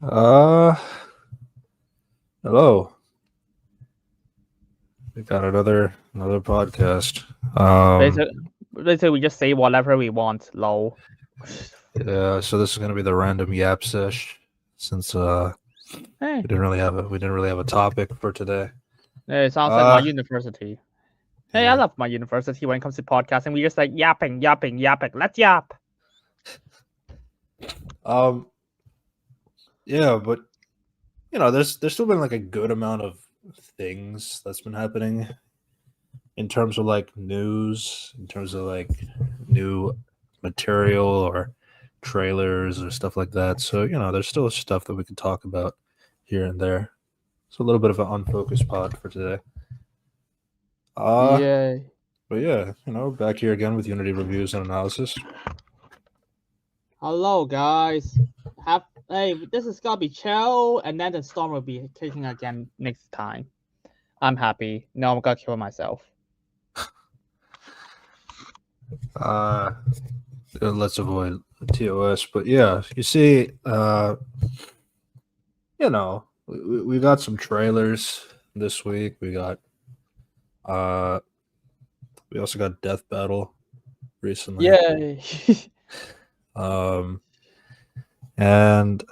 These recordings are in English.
Uh, Hello. We got another podcast. Basically, basically, we just say whatever we want. Lol. Yeah. So this is gonna be the random yap sesh, since Hey, we didn't really have a topic for today. it sounds like my Uh, university. Hey, I yeah. love my university when it comes to podcasting. We just like yapping, yapping, yapping. Let's yap. Um, yeah, but there's still been like a good amount of things that's been happening in terms of like news, in terms of like new material or trailers or stuff like that. So there's still stuff that we can talk about here and there. It's a little bit of an unfocused pod for today. Uh, Yay. but yeah, back here again with Unity reviews and analysis. Hello, guys. This is gonna be chill, and then the storm will be kicking again next time. I'm happy. No, I'm gonna kill myself. Uh, let's avoid TOS. But yeah, you see, we got some trailers this week. Uh, we also got Death Battle recently. Yay. Um, and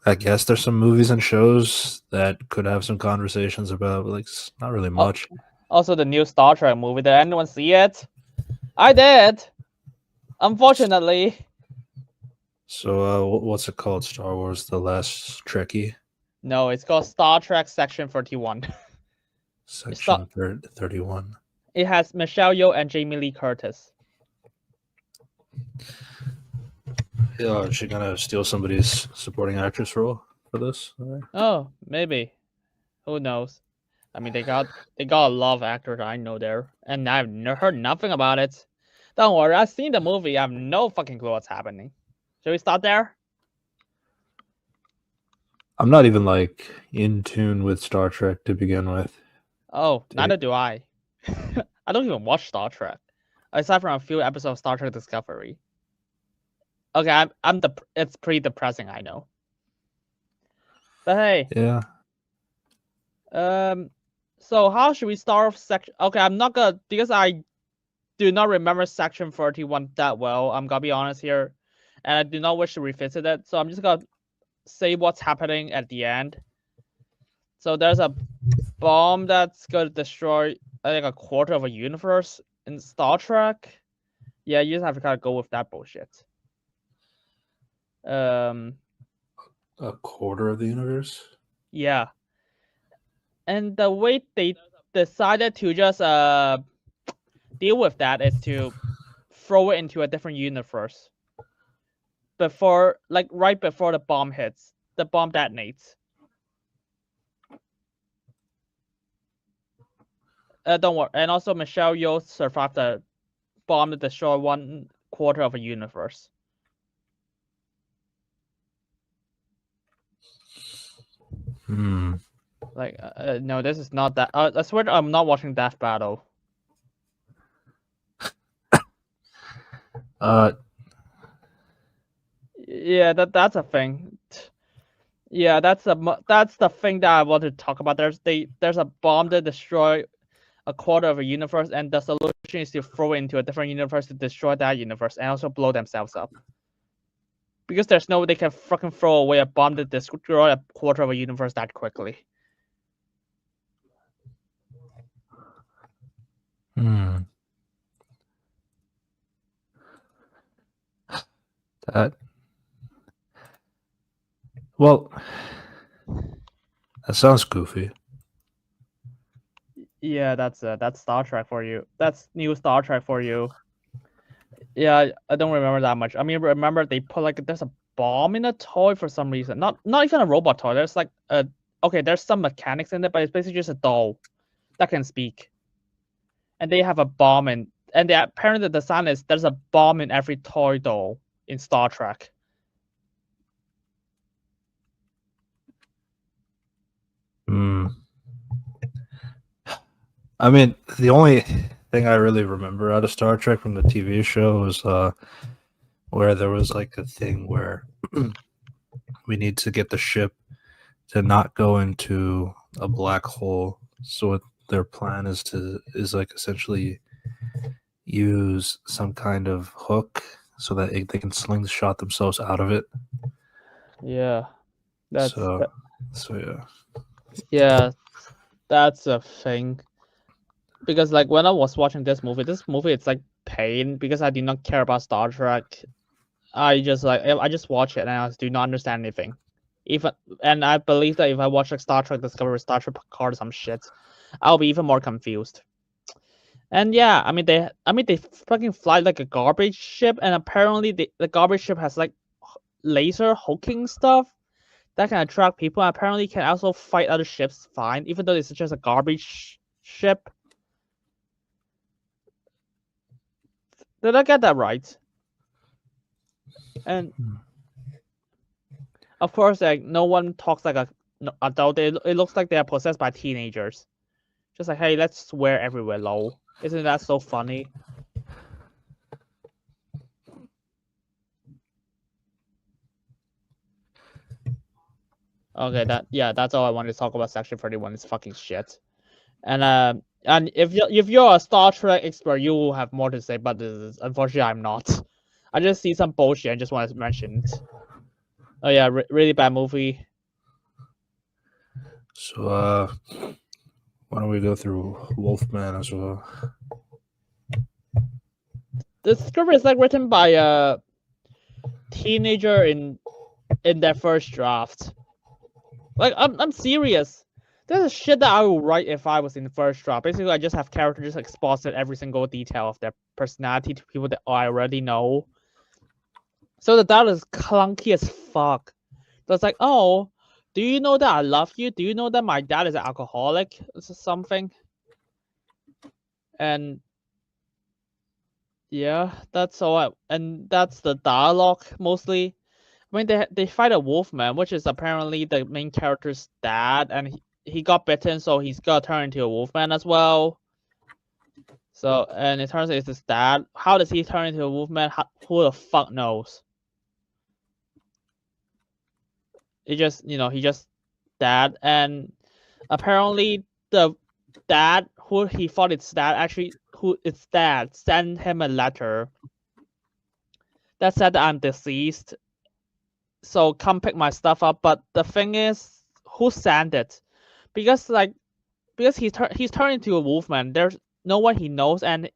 I guess there's some movies and shows that could have some conversations about, but like not really much. Also, the new Star Trek movie. Did anyone see it? I did. Unfortunately. So, what's it called? Star Wars: The Last Trekkie, No, it's called Star Trek Section 31. Section 31. It has Michelle Yeoh and Jamie Lee Curtis. Yeah, is she gonna steal somebody's supporting actress role for this? Oh, maybe. Who knows? I mean, they got a lot of actors I know there, and I've heard nothing about it. Don't worry, I've seen the movie. I have no fucking clue what's happening. Should we start there? I'm not even like in tune with Star Trek to begin with. Oh, neither do I. I don't even watch Star Trek, aside from a few episodes of Star Trek Discovery. Okay, it's pretty depressing, I know. But hey. Yeah. So how should we start off section? Okay, I'm not gonna, because I do not remember section 31 that well. I'm gonna be honest here, and I do not wish to revisit it. So I'm just gonna say what's happening at the end. So there's a bomb that's gonna destroy, I think, a quarter of a universe in Star Trek. Yeah, you just have to kind of go with that bullshit. A quarter of the universe. Yeah. And the way they decided to just deal with that is to throw it into a different universe right before the bomb hits. The bomb detonates. Don't worry. And also, Michelle Yeoh survived the bomb that destroyed 1/4 of a universe. Like, no, this is not that. I swear I'm not watching Death Battle. Yeah, that's a thing. Yeah, that's the thing that I want to talk about. There's a bomb that destroy a quarter of a universe, and the solution is to throw it into a different universe to destroy that universe and also blow themselves up. Because there's no way they can fucking throw away a bomb that destroy a quarter of a universe that quickly. That well, that sounds goofy. Yeah, that's Star Trek for you. That's new Star Trek for you. Yeah, I don't remember that much. I mean, remember they put there's a bomb in a toy for some reason. Not even a robot toy. There's there's some mechanics in it, but it's basically just a doll that can speak. And they have a bomb and apparently the design is there's a bomb in every toy doll in Star Trek. I mean, the only thing I really remember out of Star Trek from the TV show was where there was like a thing where we need to get the ship to not go into a black hole. So what their plan is like essentially use some kind of hook so that they can slingshot themselves out of it. Yeah, that's So yeah, that's a thing. Because like when I was watching this movie it's like pain because I did not care about Star Trek. I just watch it and I do not understand anything. And I believe that if I watch like Star Trek Discovery, Star Trek Picard, or some shit, I'll be even more confused. And yeah, I mean they fucking fly like a garbage ship, and apparently the garbage ship has like laser hooking stuff that can attract people. And apparently can also fight other ships fine, even though it's just a garbage ship. Did I get that right? And of course, like no one talks like a adult. It looks like they are possessed by teenagers. Just like, hey, let's swear everywhere, lol. Isn't that so funny? Okay, that's all I wanted to talk about. Section 31 is fucking shit. And if you're a Star Trek expert, you will have more to say. But unfortunately, I'm not. I just see some bullshit and just want to mention it. Oh yeah, really bad movie. So why don't we go through Wolfman as well? The script is like written by a teenager in their first draft. Like I'm serious. This is shit that I would write if I was in the first draft. Basically, I just have characters just exposit every single detail of their personality to people that I already know. So the dialogue is clunky as fuck. So it's like, oh, do you know that I love you? Do you know that my dad is an alcoholic? Or something. And yeah, that's all. And that's the dialogue mostly. I mean, they fight a wolfman, which is apparently the main character's dad, and he got bitten, so he's got turned into a wolfman as well. So, and it turns out it's his dad. How does he turn into a wolfman? Who the fuck knows? He just dad, and apparently the dad who he thought it's dad actually who it's dad sent him a letter that said that I'm deceased, so come pick my stuff up. But the thing is, who sent it? Because he's turned into a wolfman. There's no one he knows, and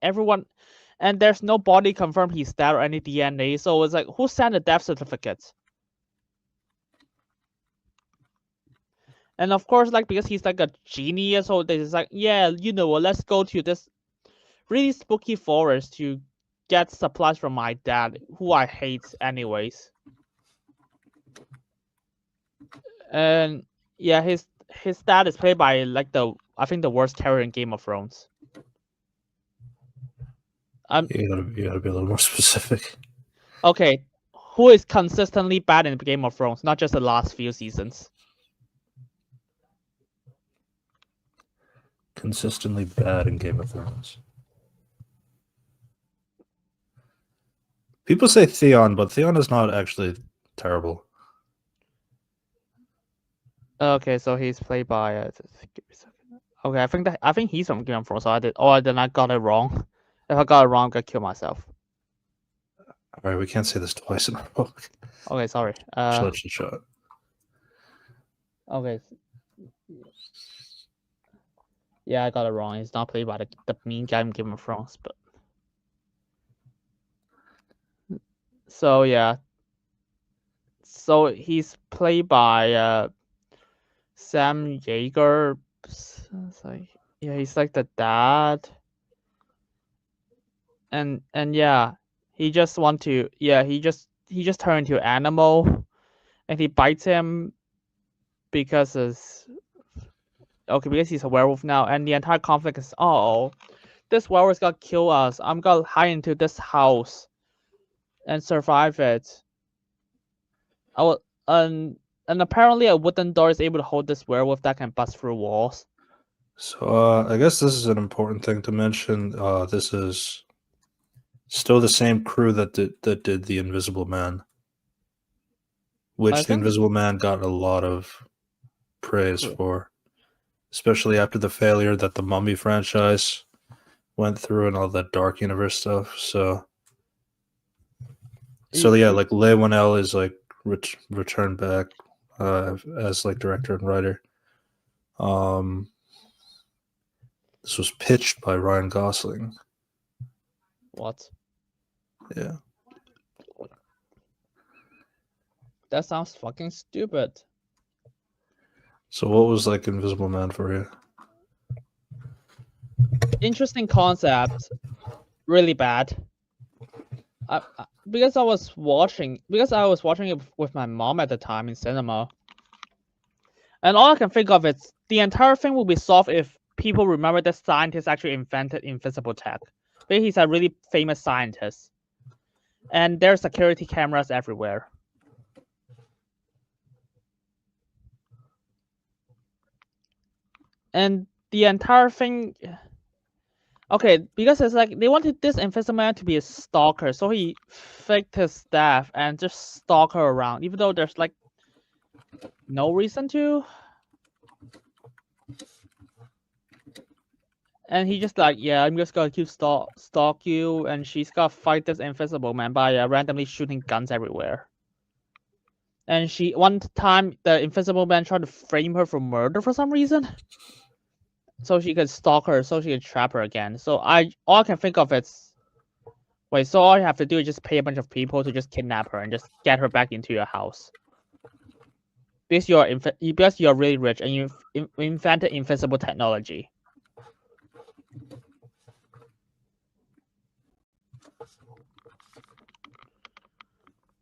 there's no body confirmed he's dead or any DNA. So it's like, who sent the death certificate? And of course, like because he's like a genius, so they just like, yeah, let's go to this really spooky forest to get supplies from my dad, who I hate anyways. And yeah, his dad is played by like I think the worst character in Game of Thrones. You gotta be a little more specific. Okay, who is consistently bad in Game of Thrones, not just the last few seasons? Consistently bad in Game of Thrones. People say Theon, but Theon is not actually terrible. Okay, so he's played by. Okay, I think he's from Game of Thrones. So I got it wrong. If I got it wrong, I'm gonna kill myself. All right, we can't say this twice in a row. Okay, sorry. Shut. Okay. Yeah, I got it wrong. He's not played by the mean guy in Game of Thrones, but. So yeah. So he's played by Sam Yeager. Like, yeah, he's like the dad. And yeah, he just he just turned into an animal, and he bites him because he's a werewolf now, and the entire conflict is, oh, this werewolf's gonna kill us. I'm gonna hide into this house and survive it. And apparently a wooden door is able to hold this werewolf that can bust through walls. So I guess this is an important thing to mention. This is still the same crew that did the Invisible Man. which the think- Invisible Man got a lot of praise Cool. for, especially after the failure that the Mummy franchise went through and all that Dark Universe stuff. So yeah, like Leigh Whannell is like returned back as like director and writer. This was pitched by Ryan Gosling. What? Yeah. That sounds fucking stupid. So what was like Invisible Man for you? Interesting concept. Really bad. Because I was watching it with my mom at the time in cinema. And all I can think of is the entire thing will be solved if people remember that scientists actually invented invisible tech. But he's a really famous scientist. And there are security cameras everywhere. And the entire thing, okay, because it's like they wanted this Invisible Man to be a stalker, so he faked his staff and just stalk her around, even though there's like no reason to. And he just like, yeah, I'm just gonna keep stalk you, and she's gonna fight this Invisible Man by randomly shooting guns everywhere. And one time the Invisible Man tried to frame her for murder for some reason, so she could stalk her, so she could trap her again. So all I can think of is, wait, so all you have to do is just pay a bunch of people to just kidnap her and just get her back into your house. Because you're really rich and you invented invisible technology.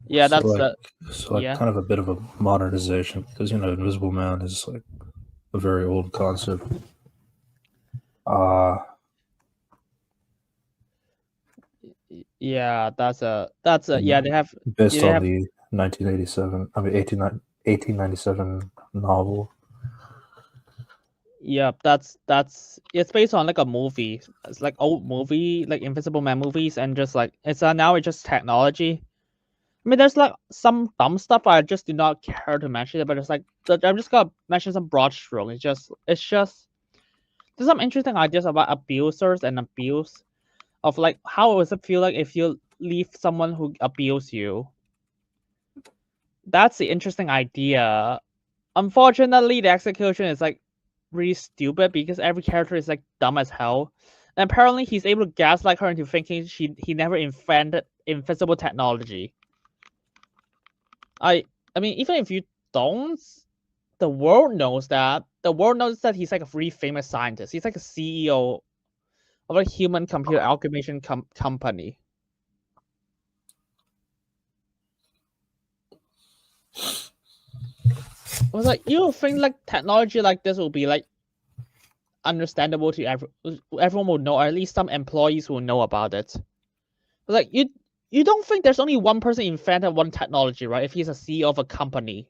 Yeah, So that's like kind of a bit of a modernization, because Invisible Man is like a very old concept. Yeah, that's a yeah, they have based on the 1897 novel. Yeah, that's it's based on like a movie. It's like old movie, like Invisible Man movies, and just like it's now it's just technology. I mean, there's like some dumb stuff I just do not care to mention it, but it's like I'm just gonna mention some broad stroke. It's just there's some interesting ideas about abusers and abuse, of like how does it feel like if you leave someone who abuse you. That's the interesting idea. Unfortunately, the execution is like really stupid because every character is like dumb as hell. And apparently he's able to gaslight her into thinking he never invented invisible technology. I mean, even if you don't, the world knows that. The world knows that he's like a really famous scientist. He's like a CEO of a human computer alchemist company. I was like, you think like technology like this will be like understandable to everyone will know, or at least some employees will know about it. Like you don't think there's only one person invented one technology, right? If he's a CEO of a company,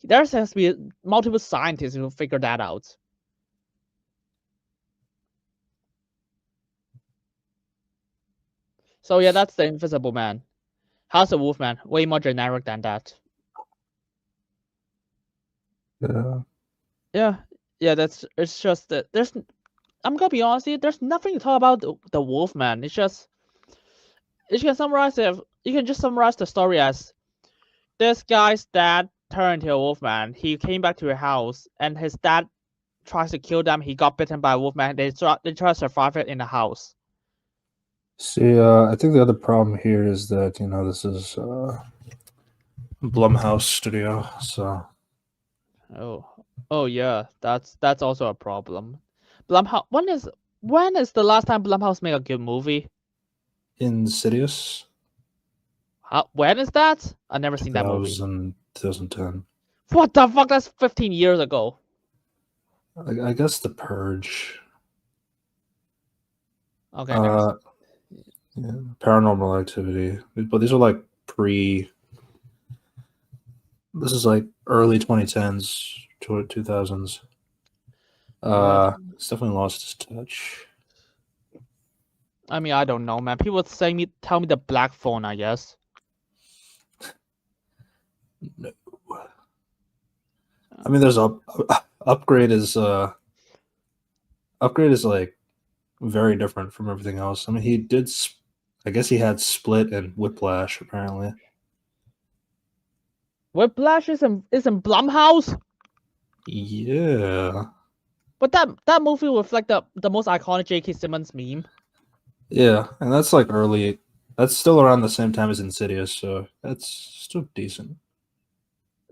there has to be multiple scientists who figure that out. So yeah, that's the Invisible Man. How's the Wolfman? Way more generic than that. Yeah. Yeah. It's just that I'm gonna be honest here. There's nothing to talk about the Wolfman. It's just you can summarize it. You can just summarize the story as this guy's dad turned into a wolfman. He came back to a house, and his dad tries to kill them. He got bitten by a wolfman. They try to survive it in the house. See, I think the other problem here is that this is Blumhouse Studio, so. Oh yeah, that's also a problem. Blumhouse. When is the last time Blumhouse made a good movie? Insidious. When is that? I never seen that movie. 2010. What the fuck? That's 15 years ago. I guess The Purge. Okay. Yeah, Paranormal Activity, but these are like This is like early 2010s to 2000s. It's definitely lost its touch. I mean, I don't know, man. People tell me the Black Phone, I guess. No. I mean, there's upgrade is like very different from everything else. I mean, he did. I guess he had Split and Whiplash apparently. Whiplash isn't Blumhouse, Yeah, but that movie was like the most iconic J.K. Simmons meme. yeah, and that's like early. That's still around the same time as Insidious, so that's still decent.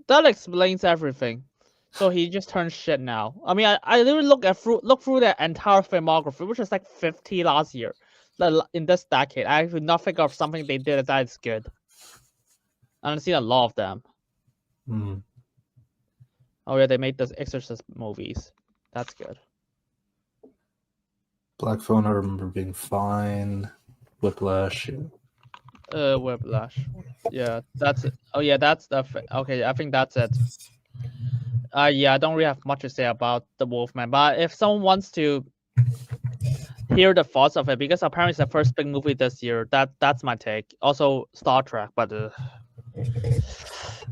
That explains everything. So he just turned shit now. I mean, I literally look through their entire filmography, which is like 50 last year. In this decade, I could not think of something they did that is good. I've seen a lot of them. Mm. Oh yeah, they made those Exorcist movies. That's good. Black Phone, I remember being fine. Whiplash, yeah. Whiplash. Yeah, that's it. Oh yeah, that's the. Okay, I think that's it. Yeah, I don't really have much to say about the Wolfman, but if someone wants to hear the thoughts of it, because apparently it's the first big movie this year, that's my take. Also Star Trek, but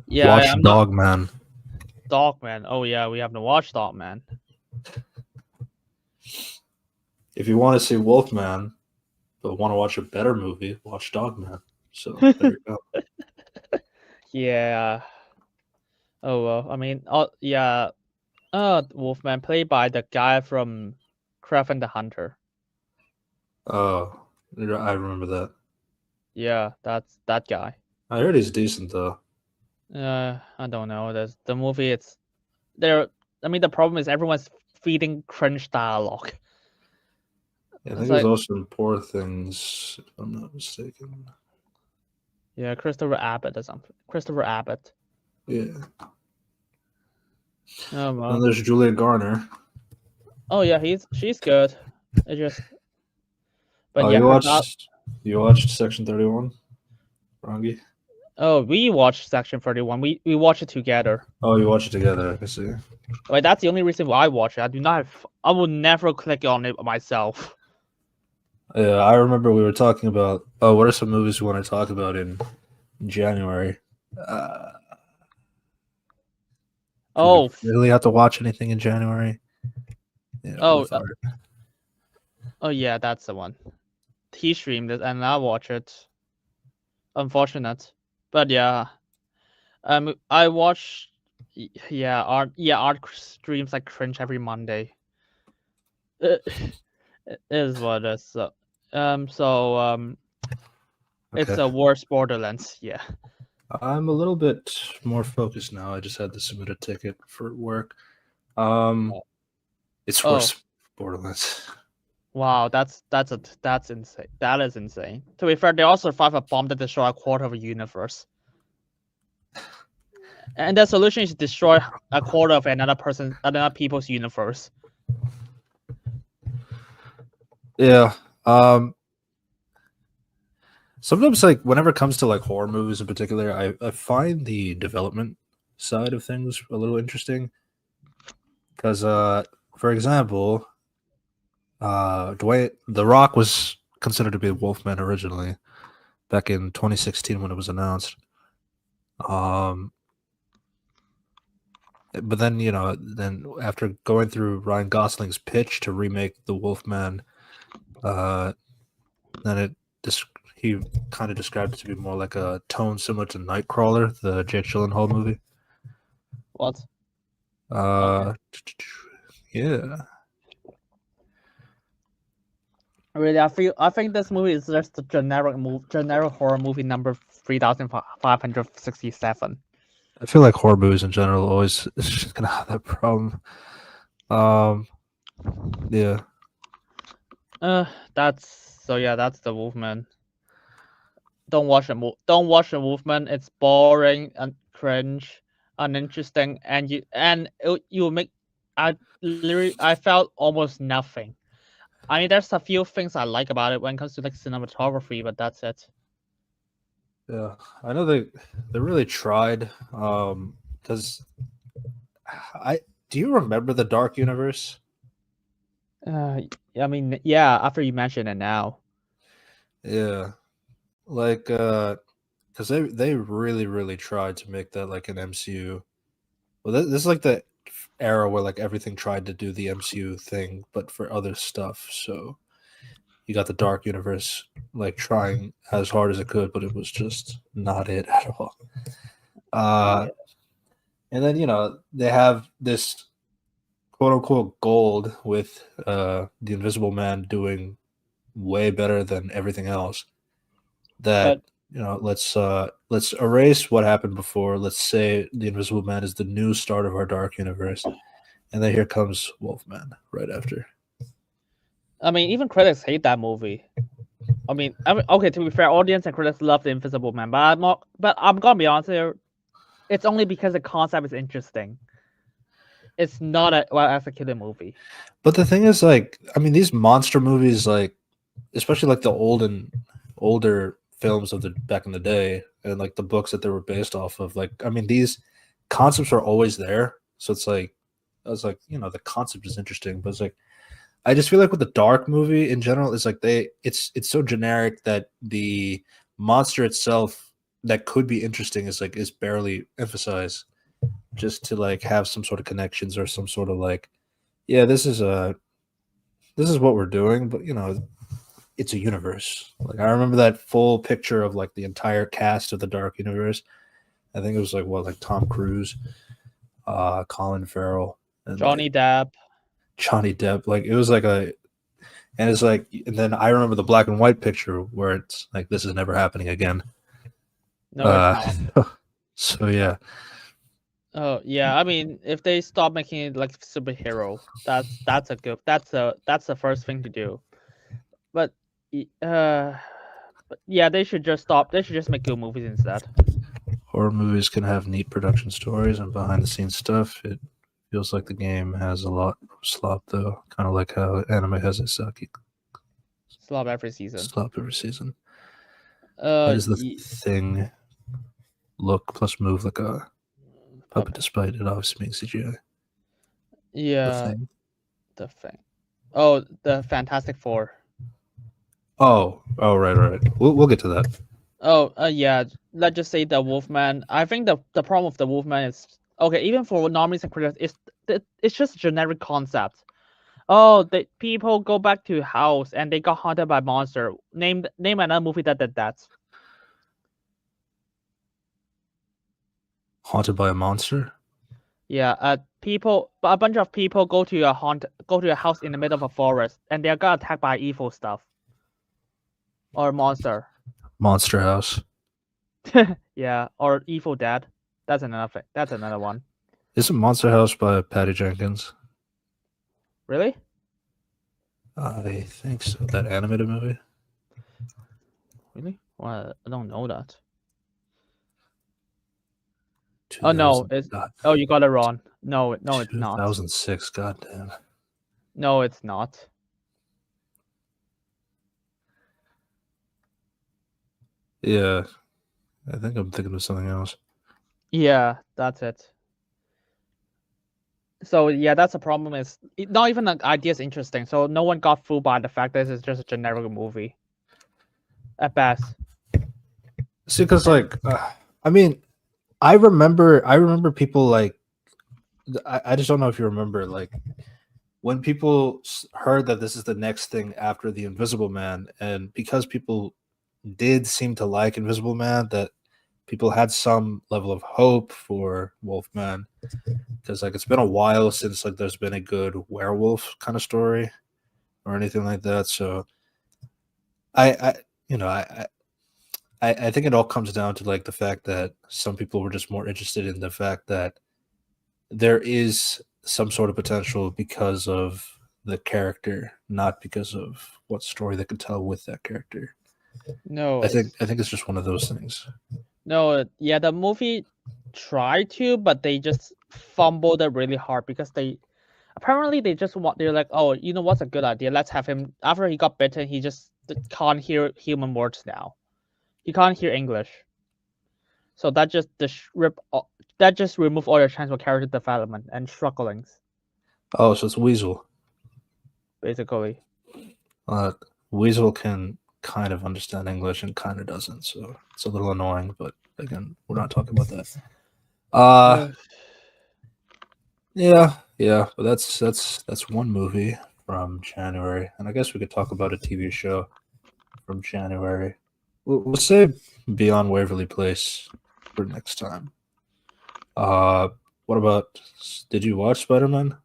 yeah, Watch I'm not Dogman. Dogman. Oh yeah, we have to watch Dogman. If you want to see Wolfman, but want to watch a better movie, watch Dogman. So there you go. Yeah. Oh well, I mean, yeah. Wolfman played by the guy from Kraven the Hunter. Oh, I remember that. Yeah, that's that guy. I heard he's decent though. I don't know. The movie. It's there. I mean, the problem is everyone's feeding cringe dialogue. Yeah, I It's think there's like, also in Poor Things, if I'm not mistaken. yeah, Christopher Abbott or something. Christopher Abbott. Yeah. Oh And well. there's Julia Garner. Oh yeah, she's good. It just. But Oh, yeah, you watched Section 31, Rangi? Oh, we watched Section 31. We watched it together. Oh, you watched it together. I can see. Like that's the only reason why I watch it. I do not have. I will never click on it myself. Yeah, I remember we were talking about. Oh, what are some movies we want to talk about in January? Oh, Really have to watch anything in January? Yeah. oh yeah, that's the one. He streamed it and I watched it. Unfortunate, but yeah. I watch. Yeah, art streams like cringe every Monday. It is what it is. So, it's Okay. a worse Borderlands. Yeah. I'm a little bit more focused now. I just had to submit a ticket for work. It's Oh. worse Borderlands. Wow, that's insane. That is insane. To be fair, they also survived a bomb that destroyed a quarter of a universe. And the solution is to destroy a quarter of another people's universe. Yeah. Sometimes, like, whenever it comes to like horror movies in particular, I find the development side of things a little interesting. Because, for example, Dwayne The Rock was considered to be Wolfman originally, back in 2016 when it was announced. But then then after going through Ryan Gosling's pitch to remake the Wolfman, then he kind of described it to be more like a tone similar to Nightcrawler, the Jake Gyllenhaal movie. What? Yeah. Really, I think this movie is just a generic horror movie number 3567. I feel like horror movies in general always gonna have that problem. Yeah. That's the Wolfman. Don't watch the Wolfman. It's boring and cringe, uninteresting, and you make. I felt almost nothing. I mean, there's a few things I like about it when it comes to like cinematography, but that's it. Yeah, I know they really tried. Because do you remember the Dark Universe? I mean, yeah. After you mention it now, Yeah, like because they really tried to make that like an MCU. Well, this is like the era where like everything tried to do the MCU thing, but for other stuff. So you got the Dark Universe like trying as hard as it could, but it was just not it at all. Yeah. And then they have this quote unquote gold with the Invisible Man doing way better than everything else. That But let's erase what happened before. Let's say the Invisible Man is the new start of our Dark Universe, and then here comes Wolfman right after. I mean, even critics hate that movie. I mean, okay. To be fair, audience and critics love the Invisible Man, but I'm gonna be honest here. It's only because the concept is interesting. It's not a well executed movie. But the thing is, like, I mean, these monster movies, like, especially like the older films of the back in the day, and like the books that they were based off of, like, I mean, these concepts are always there. So it's like, I was like, the concept is interesting, but it's like, I just feel like with the dark movie in general, it's like it's so generic that the monster itself that could be interesting is barely emphasized, just to like have some sort of connections or some sort of like, yeah, this is what we're doing, but it's a universe. Like, I remember that full picture of like the entire cast of the Dark Universe. I think it was like Tom Cruise, Colin Farrell, and Johnny Depp. Johnny Depp. Like, it was like and it's like, and then I remember the black and white picture where it's like, this is never happening again. No, it's not. So yeah. Oh yeah, I mean, if they stop making it like superhero, that's a good. That's the first thing to do. But yeah, they should just stop. They should just make good movies instead. Horror movies can have neat production stories and behind the scenes stuff. It feels like the game has a lot of slop, though, kind of like how anime has its Slop every season. slop every season. Why does the thing look plus move like a puppet, despite it obviously being CGI? Yeah, the thing. Oh, the Fantastic Four. Oh, right. We'll get to that. Oh, yeah. Let's just say the Wolfman. I think the problem with the Wolfman is okay. Even for normies and critics, it's just a generic concept. Oh, the people go back to house and they got haunted by monster. Name another movie that did that. Haunted by a monster? Yeah, a bunch of people go to a house in the middle of a forest and they got attacked by evil stuff or monster. Monster House. Yeah, or Evil Dead. That's another one. Isn't Monster House by Patty Jenkins? Really? I think so. That animated movie? Really? Well, I don't know that. Oh no, you got it wrong. No, it's not. 2006. Goddamn. No, it's not. Yeah, I think I'm thinking of something else. Yeah, that's it. So yeah, that's the problem. Is not even the idea is interesting. So no one got fooled by the fact that this is just a generic movie. At best. See, because like, I mean, I remember people like, I just don't know if you remember, like, when people heard that this is the next thing after the Invisible Man, and because people did seem to like Invisible Man, that people had some level of hope for Wolfman, because like it's been a while since like there's been a good werewolf kind of story or anything like that. So I think it all comes down to like the fact that some people were just more interested in the fact that there is some sort of potential because of the character, not because of what story they could tell with that character. No, I think it's just one of those things. No, yeah, the movie tried to, but they just fumbled it really hard because they're like, oh, you know what's a good idea? Let's have him after he got bitten, he just can't hear human words now. He can't hear English. So that just remove all your chance for character development and strugglings. Oh, so it's Weasel. Basically. Weasel can kind of understand English and kind of doesn't. So it's a little annoying. But again, we're not talking about that. Yeah. But that's one movie from January, and I guess we could talk about a TV show from January. We'll save Beyond Waverly Place for next time. What about? Did you watch Spider-Man?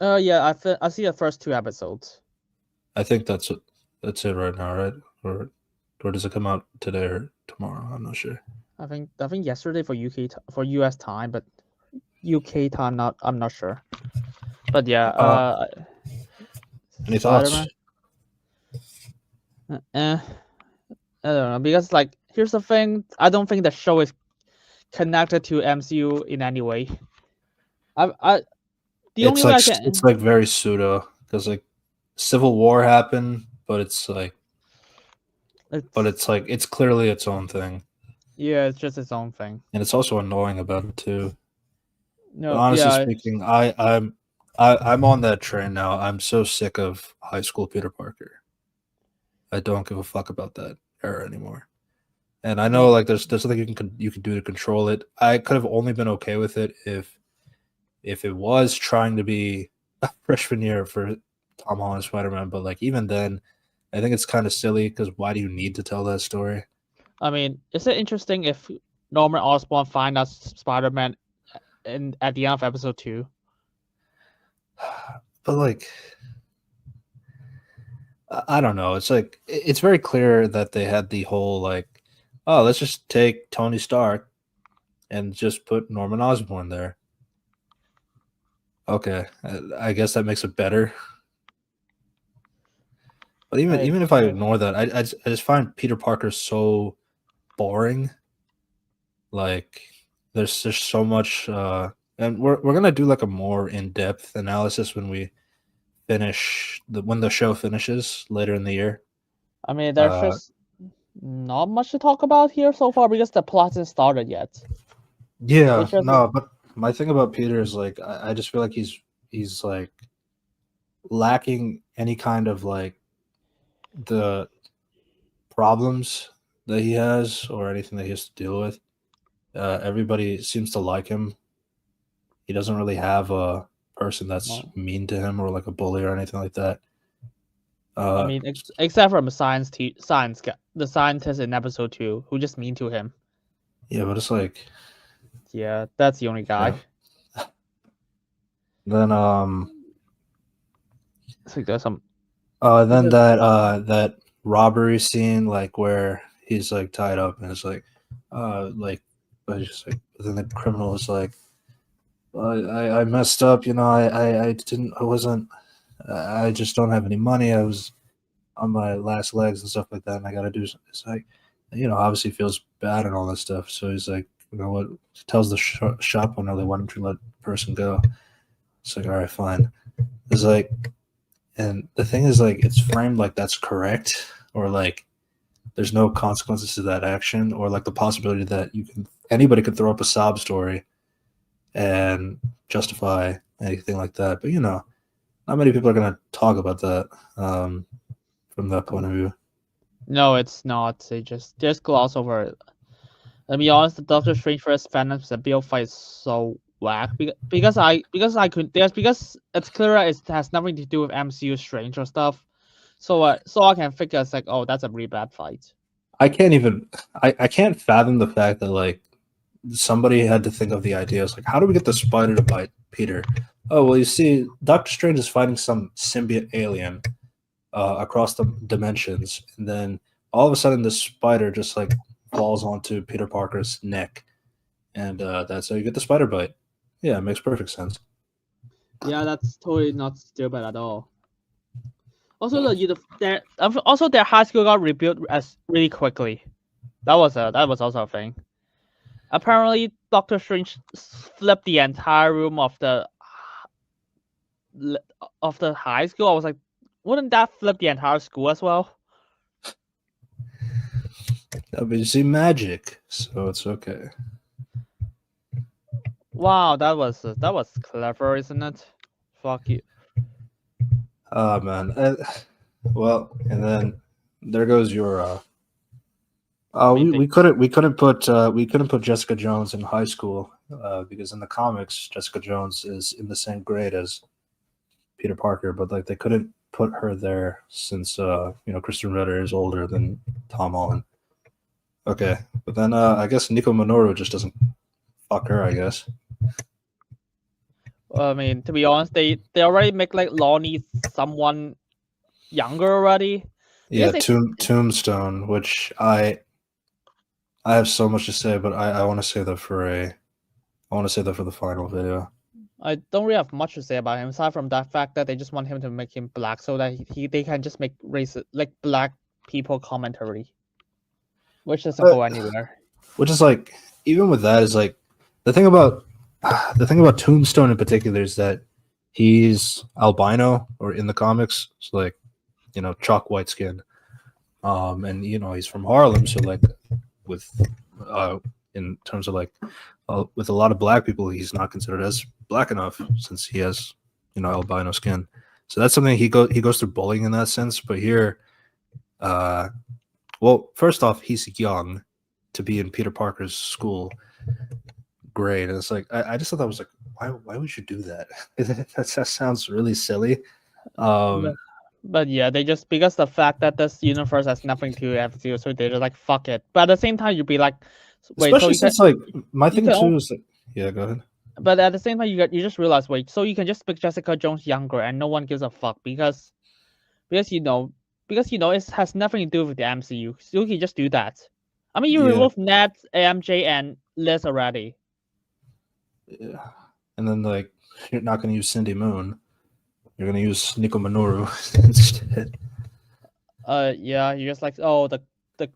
Yeah, I see the first 2 episodes. I think that's it. That's it right now, right? Or does it come out today or tomorrow? I'm not sure. I think yesterday for for US time, but UK time I'm not sure. But yeah, Any thoughts? Spider-Man. I don't know, because like here's the thing, I don't think the show is connected to MCU in any way. The only way I can It's like very pseudo because like Civil War happened, but it's like it's clearly its own thing, yeah, it's just its own thing. and it's also annoying about it too. No, But honestly yeah, speaking, I'm on that train now. I'm so sick of high school Peter Parker. I don't give a fuck about that era anymore. And I know like there's something you can do to control it. I could have only been okay with it if it was trying to be a freshman year for Tom Holland Spider-Man, but like even then, I think it's kind of silly because why do you need to tell that story? I mean, is it interesting if Norman Osborn find out Spider-Man at the end of episode 2? But like, I don't know. It's like it's very clear that they had the whole like, oh, let's just take Tony Stark and just put Norman Osborn there. Okay, I guess that makes it better. But even if I ignore that, I just find Peter Parker so boring. Like there's so much, and we're gonna do like a more in depth analysis when we finish when the show finishes later in the year. I mean, there's just not much to talk about here so far because the plot hasn't started yet. Yeah, no, but my thing about Peter is like I just feel like he's like lacking any kind of like the problems that he has or anything that he has to deal with. Everybody seems to like him. He doesn't really have a person that's mean to him or like a bully or anything like that. I mean, except from the scientist in episode 2 who just mean to him. Yeah, but it's like, yeah, that's the only guy. Yeah. Then I think there's some. Then that robbery scene, like where he's like tied up and it's like, but just like then the criminal is like, I messed up, you know, I just don't have any money. I was on my last legs and stuff like that, and I got to do something. It's like, you know, obviously feels bad and all that stuff. So he's like, you know what? Tells the shop owner they want him to let the person go. It's like, all right, fine. It's like, and the thing is, like, it's framed like that's correct, or like there's no consequences to that action, or like the possibility that anybody could throw up a sob story and justify anything like that. But you know, not many people are going to talk about that from that point of view. No, it's not. They just gloss over it. Let me be honest, the Doctor Strange vs. Phantom Symbiote fight is so whack because it's clear it has nothing to do with MCU Strange or stuff. So I can figure it's like, oh, that's a really bad fight. I can't fathom the fact that like somebody had to think of the idea. It's like, how do we get the spider to bite Peter? Oh, well, you see, Doctor Strange is fighting some symbiote alien across the dimensions, and then all of a sudden, this spider just like falls onto Peter Parker's neck, and that's how you get the spider bite. Yeah, it makes perfect sense. Yeah, that's totally not stupid at all. Also, their high school got rebuilt really quickly. That was also a thing. Apparently, Doctor Strange flipped the entire room of the high school. I was like, wouldn't that flip the entire school as well? But you see magic, so it's okay. Wow, that was clever, isn't it? Fuck you. Oh man. Well, and then there goes your. Main thing. We couldn't put Jessica Jones in high school because in the comics Jessica Jones is in the same grade as Peter Parker, but like they couldn't put her there since Kristen Ritter is older than Tom Holland. Okay, but then I guess Nico Minoru just doesn't fuck her. I guess. I mean, to be honest, they already make like Lonnie someone younger already. Yeah, Because they, Tombstone, which I have so much to say, but I want to say that for the final video. I don't really have much to say about him aside from that fact that they just want him to make him black so that they can just make race like black people commentary, which doesn't go anywhere. Which is like, even with that, is like the thing about Tombstone in particular is that he's albino, or in the comics, so like, chalk white skin, and he's from Harlem, so like with in terms of like with a lot of black people, he's not considered as black enough since he has albino skin. So that's something he goes through bullying in that sense. But here, well, first off, he's young to be in Peter Parker's school grade, and it's like I just thought that was like, why would you do that? that sounds really silly. But yeah, they just, because the fact that this universe has nothing to do, so they're just like, fuck it. But at the same time, you'd be like, wait, especially since like my thing too is like, yeah, go ahead. But at the same time, you just realize, wait, so you can just make Jessica Jones younger and no one gives a fuck because it has nothing to do with the MCU. So you can just do that. I mean, you remove Ned, MJ, and Liz already. Yeah, and then like you're not going to use Cindy Moon. You're going to use Nico Minoru instead. Yeah, you're just like, oh, the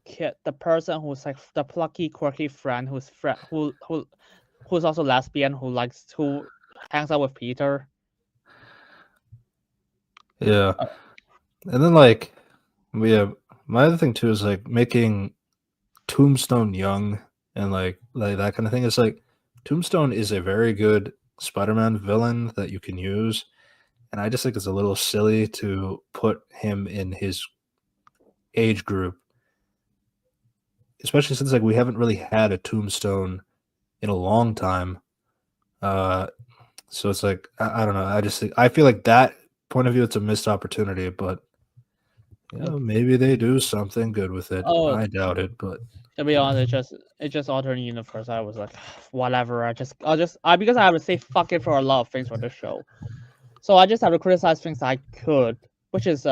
kid, the person who's like the plucky, quirky friend who's also lesbian, who hangs out with Peter. Yeah, and then like, my other thing too is like making Tombstone young and like that kind of thing. It's like Tombstone is a very good Spider-Man villain that you can use, and I just think it's a little silly to put him in his age group, especially since like we haven't really had a Tombstone in a long time. So it's like I don't know. I feel like that point of view, it's a missed opportunity, but maybe they do something good with it. Oh, I doubt it, but to be honest, it's just alternate universe. I was like, whatever. Because I have to say fuck it for a lot of things for this show. So I just have to criticize things I could, which is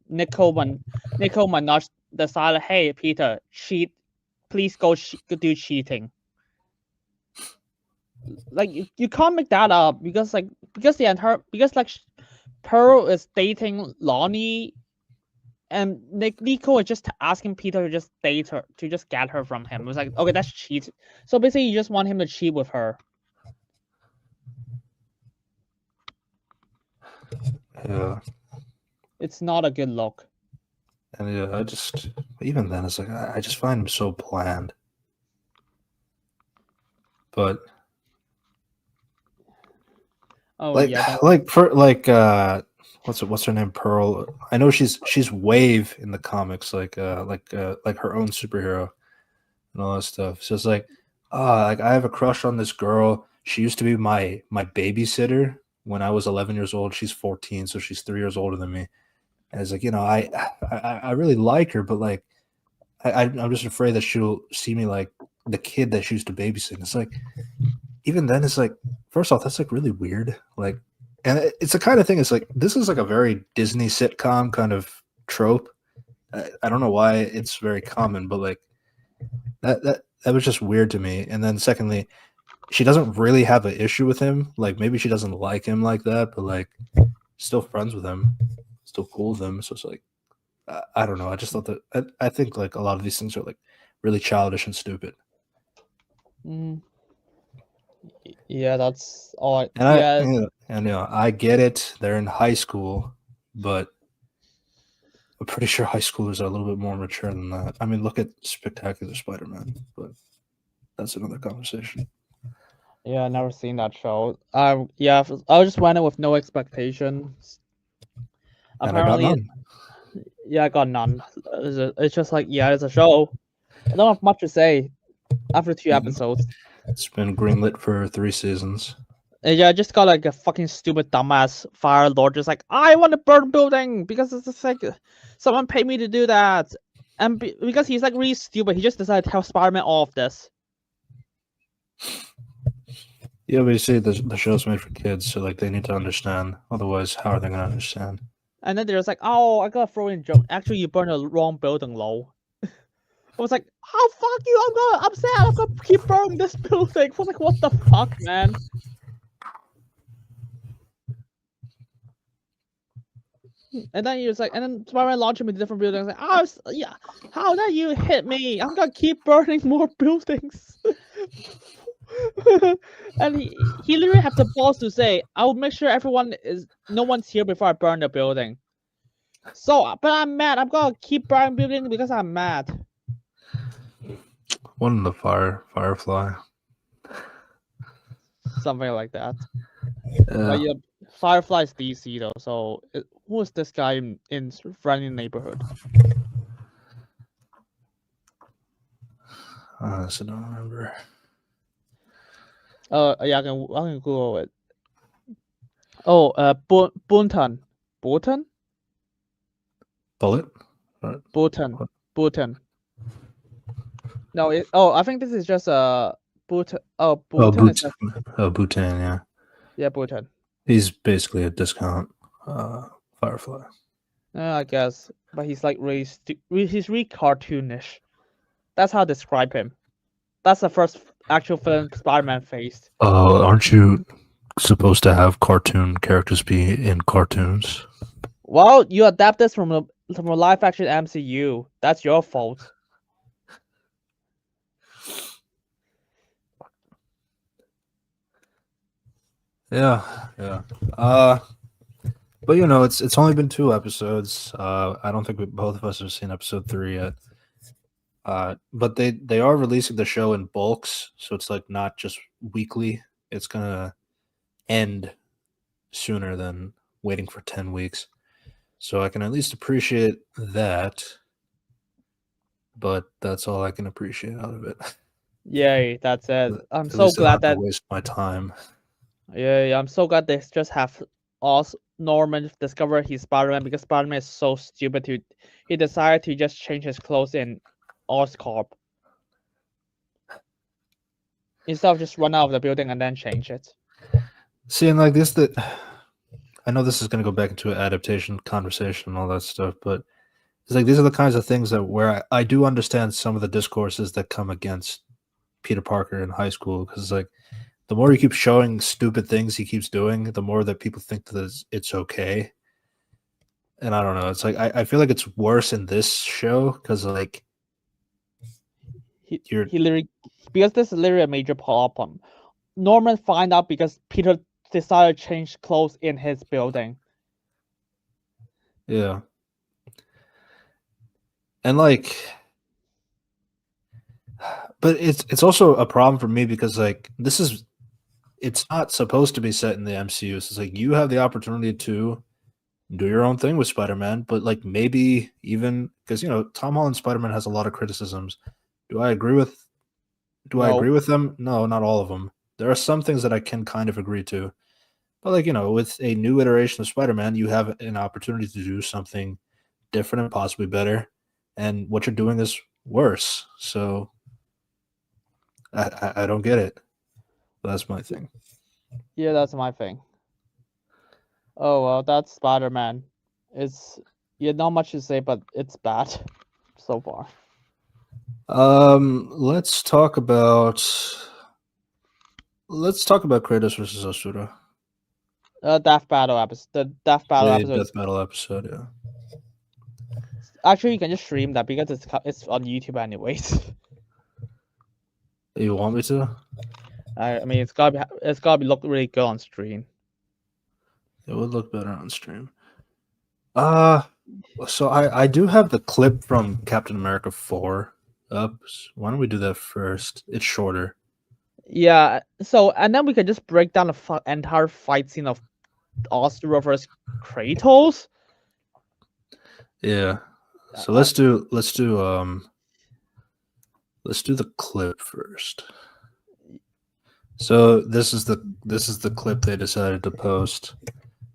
Nicole Minaj decided, hey Peter, please go do cheating. Like you can't make that up because Pearl is dating Lonnie, and Nico is just asking Peter to just date her, to just get her from him. It was like, okay, that's cheat. So basically, you just want him to cheat with her. Yeah, it's not a good look. And yeah, even then, it's like I just find him so bland. But what's her name? Pearl. I know she's Wave in the comics, like her own superhero and all that stuff. So it's like, like I have a crush on this girl. She used to be my babysitter when I was 11 years old. She's 14, so she's 3 years older than me. And it's like, I really like her, but like I'm just afraid that she'll see me like the kid that she used to babysit. It's like, even then, it's like, first off, that's like really weird. Like, and it's the kind of thing. It's like, this is like a very Disney sitcom kind of trope. I don't know why it's very common, but like that was just weird to me. And then secondly, she doesn't really have an issue with him. Like maybe she doesn't like him like that, but like still friends with him, still cool with him. So it's like, I don't know. I just thought that I think like a lot of these things are like really childish and stupid. Yeah, that's all. I get it. They're in high school, but I'm pretty sure high schoolers are a little bit more mature than that. I mean, look at Spectacular Spider-Man, but that's another conversation. Yeah, I never seen that show. I just went in with no expectations. Apparently, Yeah, I got none. It's just like, yeah, it's a show. I don't have much to say after 2 episodes. It's been greenlit for 3 seasons. And yeah, I just got like a fucking stupid dumbass fire lord just like, I want to burn building because it's just like someone paid me to do that. And because he's like really stupid, he just decided to tell Spider-Man all of this. Yeah, but you see, the show's made for kids, so like they need to understand. Otherwise, how are they gonna understand? And then they're just like, oh, I gotta throw in joke. Actually, you burned the wrong building, lol. I was like, oh fuck you, I'm sad, I'm gonna keep burning this building. I was like, what the fuck, man? And then he was like, and then Spider-Man launched him into different buildings. Like, oh yeah, how did you hit me? I'm gonna keep burning more buildings. And he literally had the balls to say, I will make sure no one's here before I burn the building. So, but I'm mad. I'm gonna keep burning buildings because I'm mad. One in the Firefly. Something like that. But yeah, Firefly's DC though. So who is this guy in friendly neighborhood? I honestly don't remember. Yeah, I can Google it. Oh, Bunton. Bolton? Bullet? Bolton. No, I think this is just a Bolton. Oh, Bhutan. Bolton. Bhutan, yeah. Yeah, Bolton. He's basically a discount Firefly. I guess, but he's like he's really cartoonish. That's how I describe him. That's the first actual film Spider-Man faced. Oh, aren't you supposed to have cartoon characters be in cartoons? Well, you adapt this from a live action MCU. That's your fault. Yeah. But you know, it's only been 2 episodes. I don't think both of us have seen episode 3 yet. But they are releasing the show in bulks, so it's like not just weekly. It's gonna end sooner than waiting for 10 weeks. So I can at least appreciate that. But that's all I can appreciate out of it. Yay, that's it. I'm At so least I don't glad have to that waste my time. yeah, I'm so glad they just have Norman discover he's Spider-Man because Spider-Man is so stupid he decided to just change his clothes in Corp instead of just run out of the building and then change it. See, and like this, I know this is going to go back into an adaptation conversation and all that stuff, but it's like these are the kinds of things that where I do understand some of the discourses that come against Peter Parker in high school, because like the more you keep showing stupid things he keeps doing, the more that people think that it's okay. And I don't know. It's like I feel like it's worse in this show because like he literally, because this is literally a major problem. Norman find out because Peter decided to change clothes in his building. Yeah. And like, but it's also a problem for me because like it's not supposed to be set in the MCU. So it's like you have the opportunity to do your own thing with Spider-Man, but like maybe even because you know Tom Holland's Spider-Man has a lot of criticisms. Do I agree with them? No, not all of them. There are some things that I can kind of agree to. But like, you know, with a new iteration of Spider-Man, you have an opportunity to do something different and possibly better. And what you're doing is worse. So I don't get it. That's my thing. Yeah, that's my thing. Oh well, that's Spider-Man. It's not much to say, but it's bad so far. Let's talk about Kratos versus Asura. Death battle episode. The death battle episode. Death battle episode, yeah. Actually, you can just stream that because it's on YouTube anyways. You want me to? I mean, it's gotta be look really good on stream. It would look better on stream. So I do have the clip from Captain America 4 up. Why don't we do that first? It's shorter. Yeah. So and then we can just break down the entire fight scene of Asura versus Kratos. Yeah. So let's do the clip first. So this is the clip they decided to post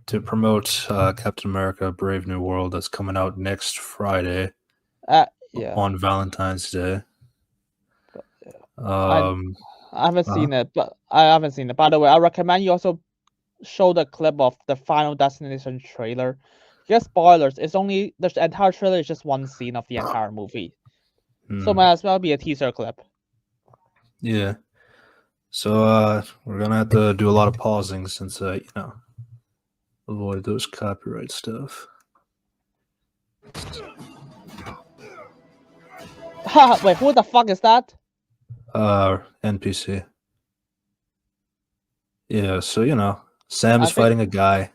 to promote Captain America: Brave New World that's coming out next Friday Yeah. on Valentine's Day. I haven't seen it, but I haven't seen it. By the way, I recommend you also show the clip of the Final Destination trailer. Just spoilers. It's only the entire trailer is just one scene of the entire movie, so might as well be a teaser clip. Yeah. So we're gonna have to do a lot of pausing since avoid those copyright stuff. Wait, who the fuck is that? NPC. Yeah, so Sam is fighting a guy.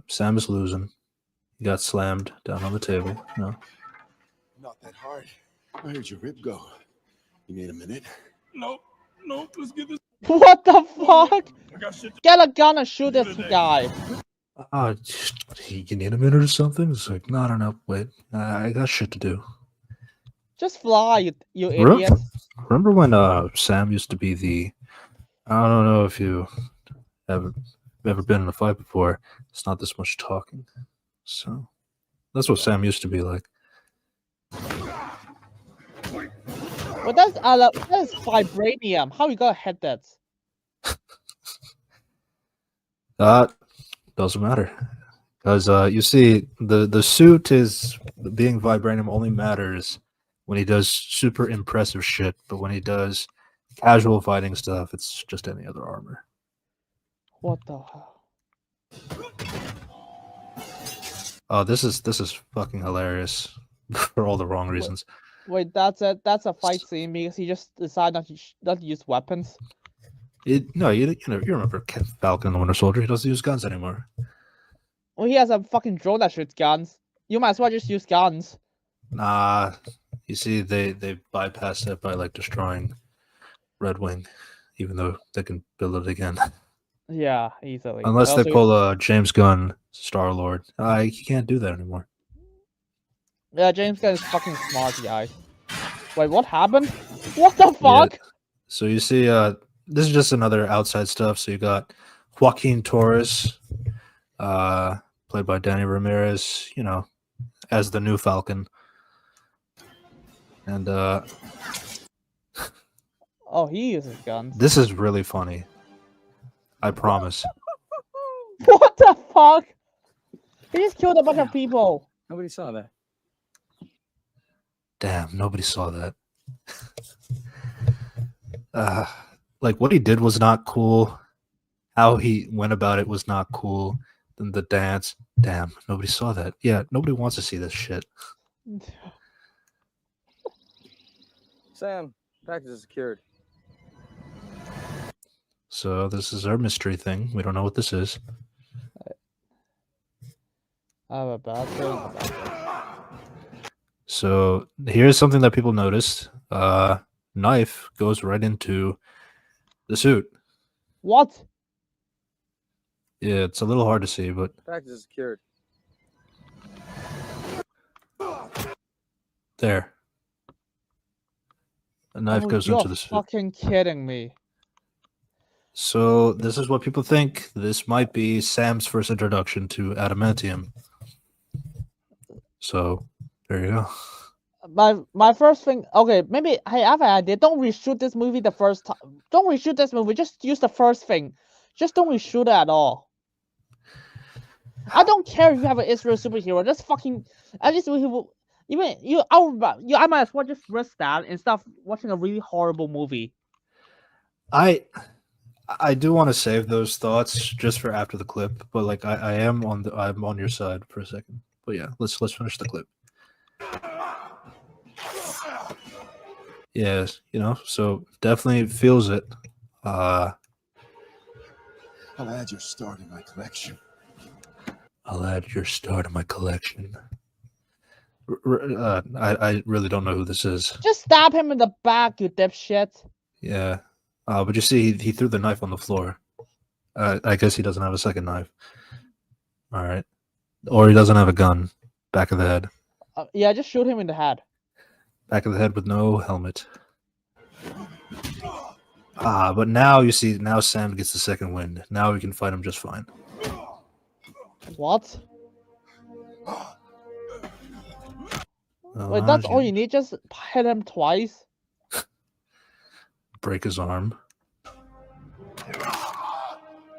Sam is losing. He got slammed down on the table. No. Not that hard. I heard your rib go. You need a minute? Nope. Let's get this. What the fuck? I got shit to Get a gun and shoot this guy. You need a minute or something? It's like, no, wait. I got shit to do. Just fly, you idiot. Remember when Sam used to be the... I don't know if you ever been in a fight before. It's not this much talking. So that's what Sam used to be like. But that's vibranium. How you gonna hit that? Doesn't matter. Because you see, the suit is being vibranium only matters when he does super impressive shit, but when he does casual fighting stuff, it's just any other armor. What the hell? Oh, this is fucking hilarious for all the wrong reasons. Wait, that's a fight scene because he just decided not to use weapons. No, you remember Falcon the Winter Soldier? He doesn't use guns anymore. Well, he has a fucking drone that shoots guns. You might as well just use guns. Nah, you see, they bypassed it by like destroying Red Wing, even though they can build it again. Yeah, easily. Unless they pull James Gunn Star-Lord. He can't do that anymore. Yeah, James Gunn is fucking smart, guys. Wait, what happened? What the fuck? Yeah. So you see, this is just another outside stuff. So you got Joaquin Torres, played by Danny Ramirez, as the new Falcon. And oh, he uses guns. This is really funny. I promise. What the fuck? He just killed a bunch of people. Nobody saw that. Damn, nobody saw that. Like what he did was not cool. How he went about it was not cool. Then the dance. Damn, nobody saw that. Yeah, nobody wants to see this shit. Sam, package is secured. So this is our mystery thing. We don't know what this is. I have a bad feeling about this. So here's something that people noticed. Knife goes right into the suit. What? Yeah, it's a little hard to see, but Package is secured. there. A knife goes into the suit. You're fucking kidding me. So this is what people think. This might be Sam's first introduction to adamantium. So there you go. My first thing. Okay, maybe I have an idea. Don't reshoot this movie the first time. Don't reshoot this movie. Just use the first thing. Just don't reshoot it at all. I don't care if you have an Israel superhero. Just fucking at least we will. Even you, I might as well just risk that instead of watching a really horrible movie. I do want to save those thoughts just for after the clip, but like I'm on your side for a second. But yeah, let's finish the clip. Yeah, so definitely feels it. I'll add your star to my collection. I really don't know who this is. Just stab him in the back, you dipshit. Yeah. But you see, he threw the knife on the floor. I guess he doesn't have a second knife. All right. Or he doesn't have a gun. Back of the head. Yeah, just shoot him in the head. Back of the head with no helmet. But now you see, now Sam gets the second wind. Now we can fight him just fine. What? Wait, Uh, that's all you need? Just hit him twice? break his arm.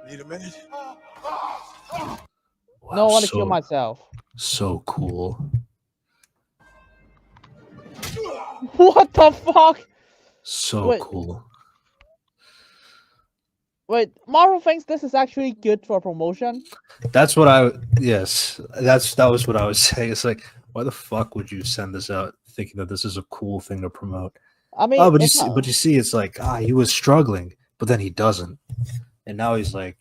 Need a minute? Wow, No, I want to kill myself. So cool. What the fuck? So Wait. cool. Wait, Marvel thinks this is actually good for promotion? That was what I was saying. It's like, why the fuck would you send this out thinking that this is a cool thing to promote? I mean, Oh, but you see, it's like, he was struggling, but then he doesn't. And now he's like,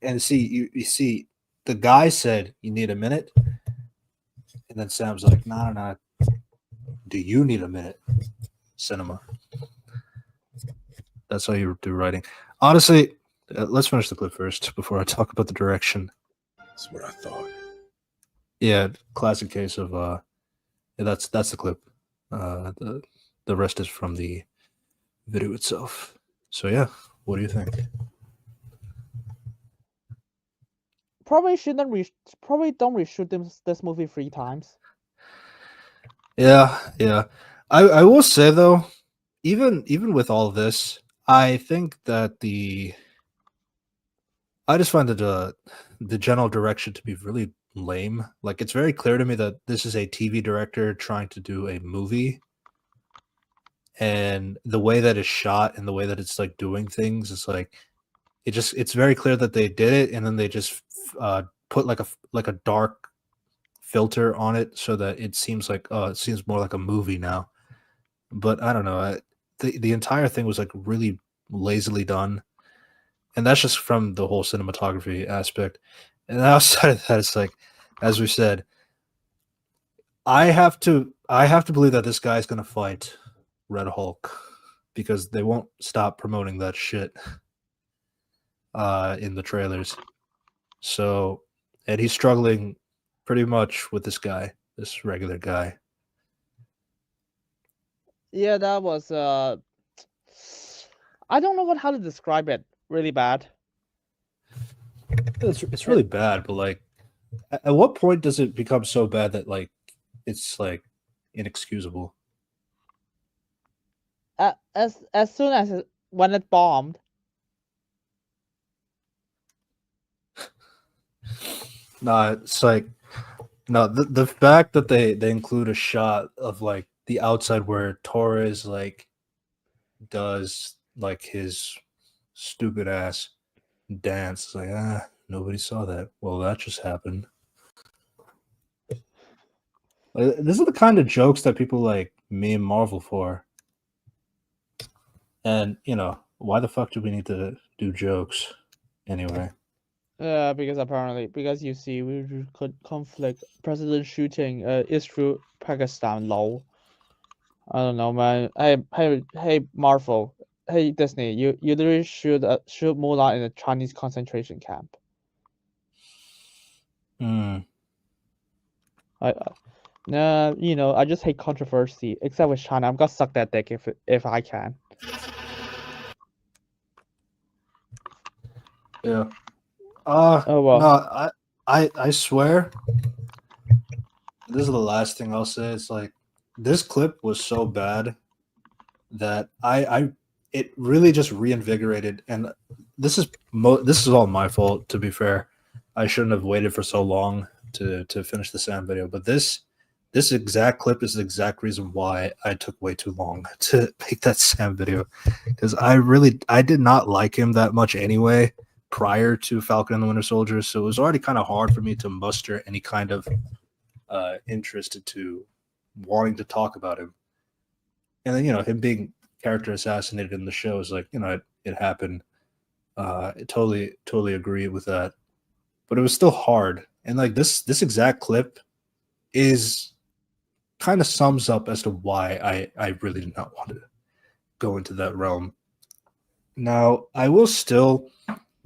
and see, you see, the guy said, you need a minute. And then Sam's like, no. Do you need a minute? Cinema. That's how you do writing. Honestly, let's finish the clip first before I talk about the direction. That's what I thought. Yeah, classic case of that's the clip. The rest is from the video itself. So yeah, what do you think? probably shouldn't probably don't reshoot this movie 3 times. Yeah. I will say though, even with all of this, I think that I just find that the general direction to be really lame. Like, it's very clear to me that this is a TV director trying to do a movie, and the way that it's shot and the way that it's like doing things is like it's very clear that they did it, and then they just put like a dark filter on it so that it seems like it seems more like a movie now. But I don't know. The entire thing was like really lazily done. And that's just from the whole cinematography aspect. And outside of that, it's like, as we said, I have to believe that this guy's gonna fight Red Hulk, because they won't stop promoting that shit in the trailers. So, and he's struggling pretty much with this guy, this regular guy. Yeah, that was I don't know how to describe it. Really bad. It's really bad, but like, at what point does it become so bad that like it's like inexcusable? As soon as when it bombed. No, it's like, no, the fact that they include a shot of like the outside where Torres like does like his stupid ass dance. It's like, nobody saw that. Well, that just happened. Like, this is the kind of jokes that people like meme Marvel for. And why the fuck do we need to do jokes anyway? Because you see, we could conflict president shooting Israel Pakistan. Lol. I don't know, man. Hey, Marvel. Hey, Disney. You literally should Mulan in a Chinese concentration camp. I just hate controversy. Except with China, I'm gonna suck that dick if I can. Yeah. Oh well. No, I swear, this is the last thing I'll say. It's like, this clip was so bad that it really just reinvigorated, and this is all my fault, to be fair. I shouldn't have waited for so long to finish the Sam video, but this exact clip is the exact reason why I took way too long to make that Sam video, because I did not like him that much anyway prior to Falcon and the Winter Soldier, so it was already kind of hard for me to muster any kind of interest into wanting to talk about him. And then him being character assassinated in the show is like, it happened. I totally agree with that, but it was still hard. And like this exact clip is kind of sums up as to why I really did not want to go into that realm. Now, I will still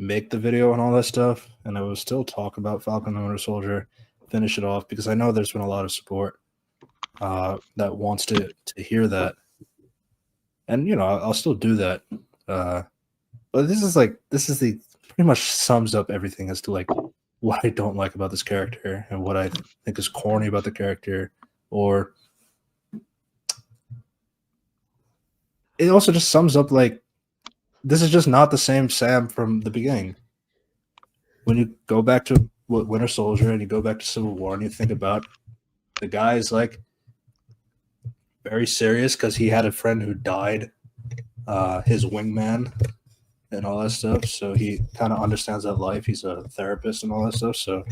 make the video and all that stuff, and I will still talk about Falcon and the Winter Soldier, finish it off because I know there's been a lot of support that wants to hear that, and I'll still do that. But this is the pretty much sums up everything as to like what I don't like about this character and what I think is corny about the character, or it also just sums up like this is just not the same Sam from the beginning. When you go back to Winter Soldier and you go back to Civil War and you think about the guy is like very serious because he had a friend who died, his wingman and all that stuff. So he kind of understands that life. He's a therapist and all that stuff. So,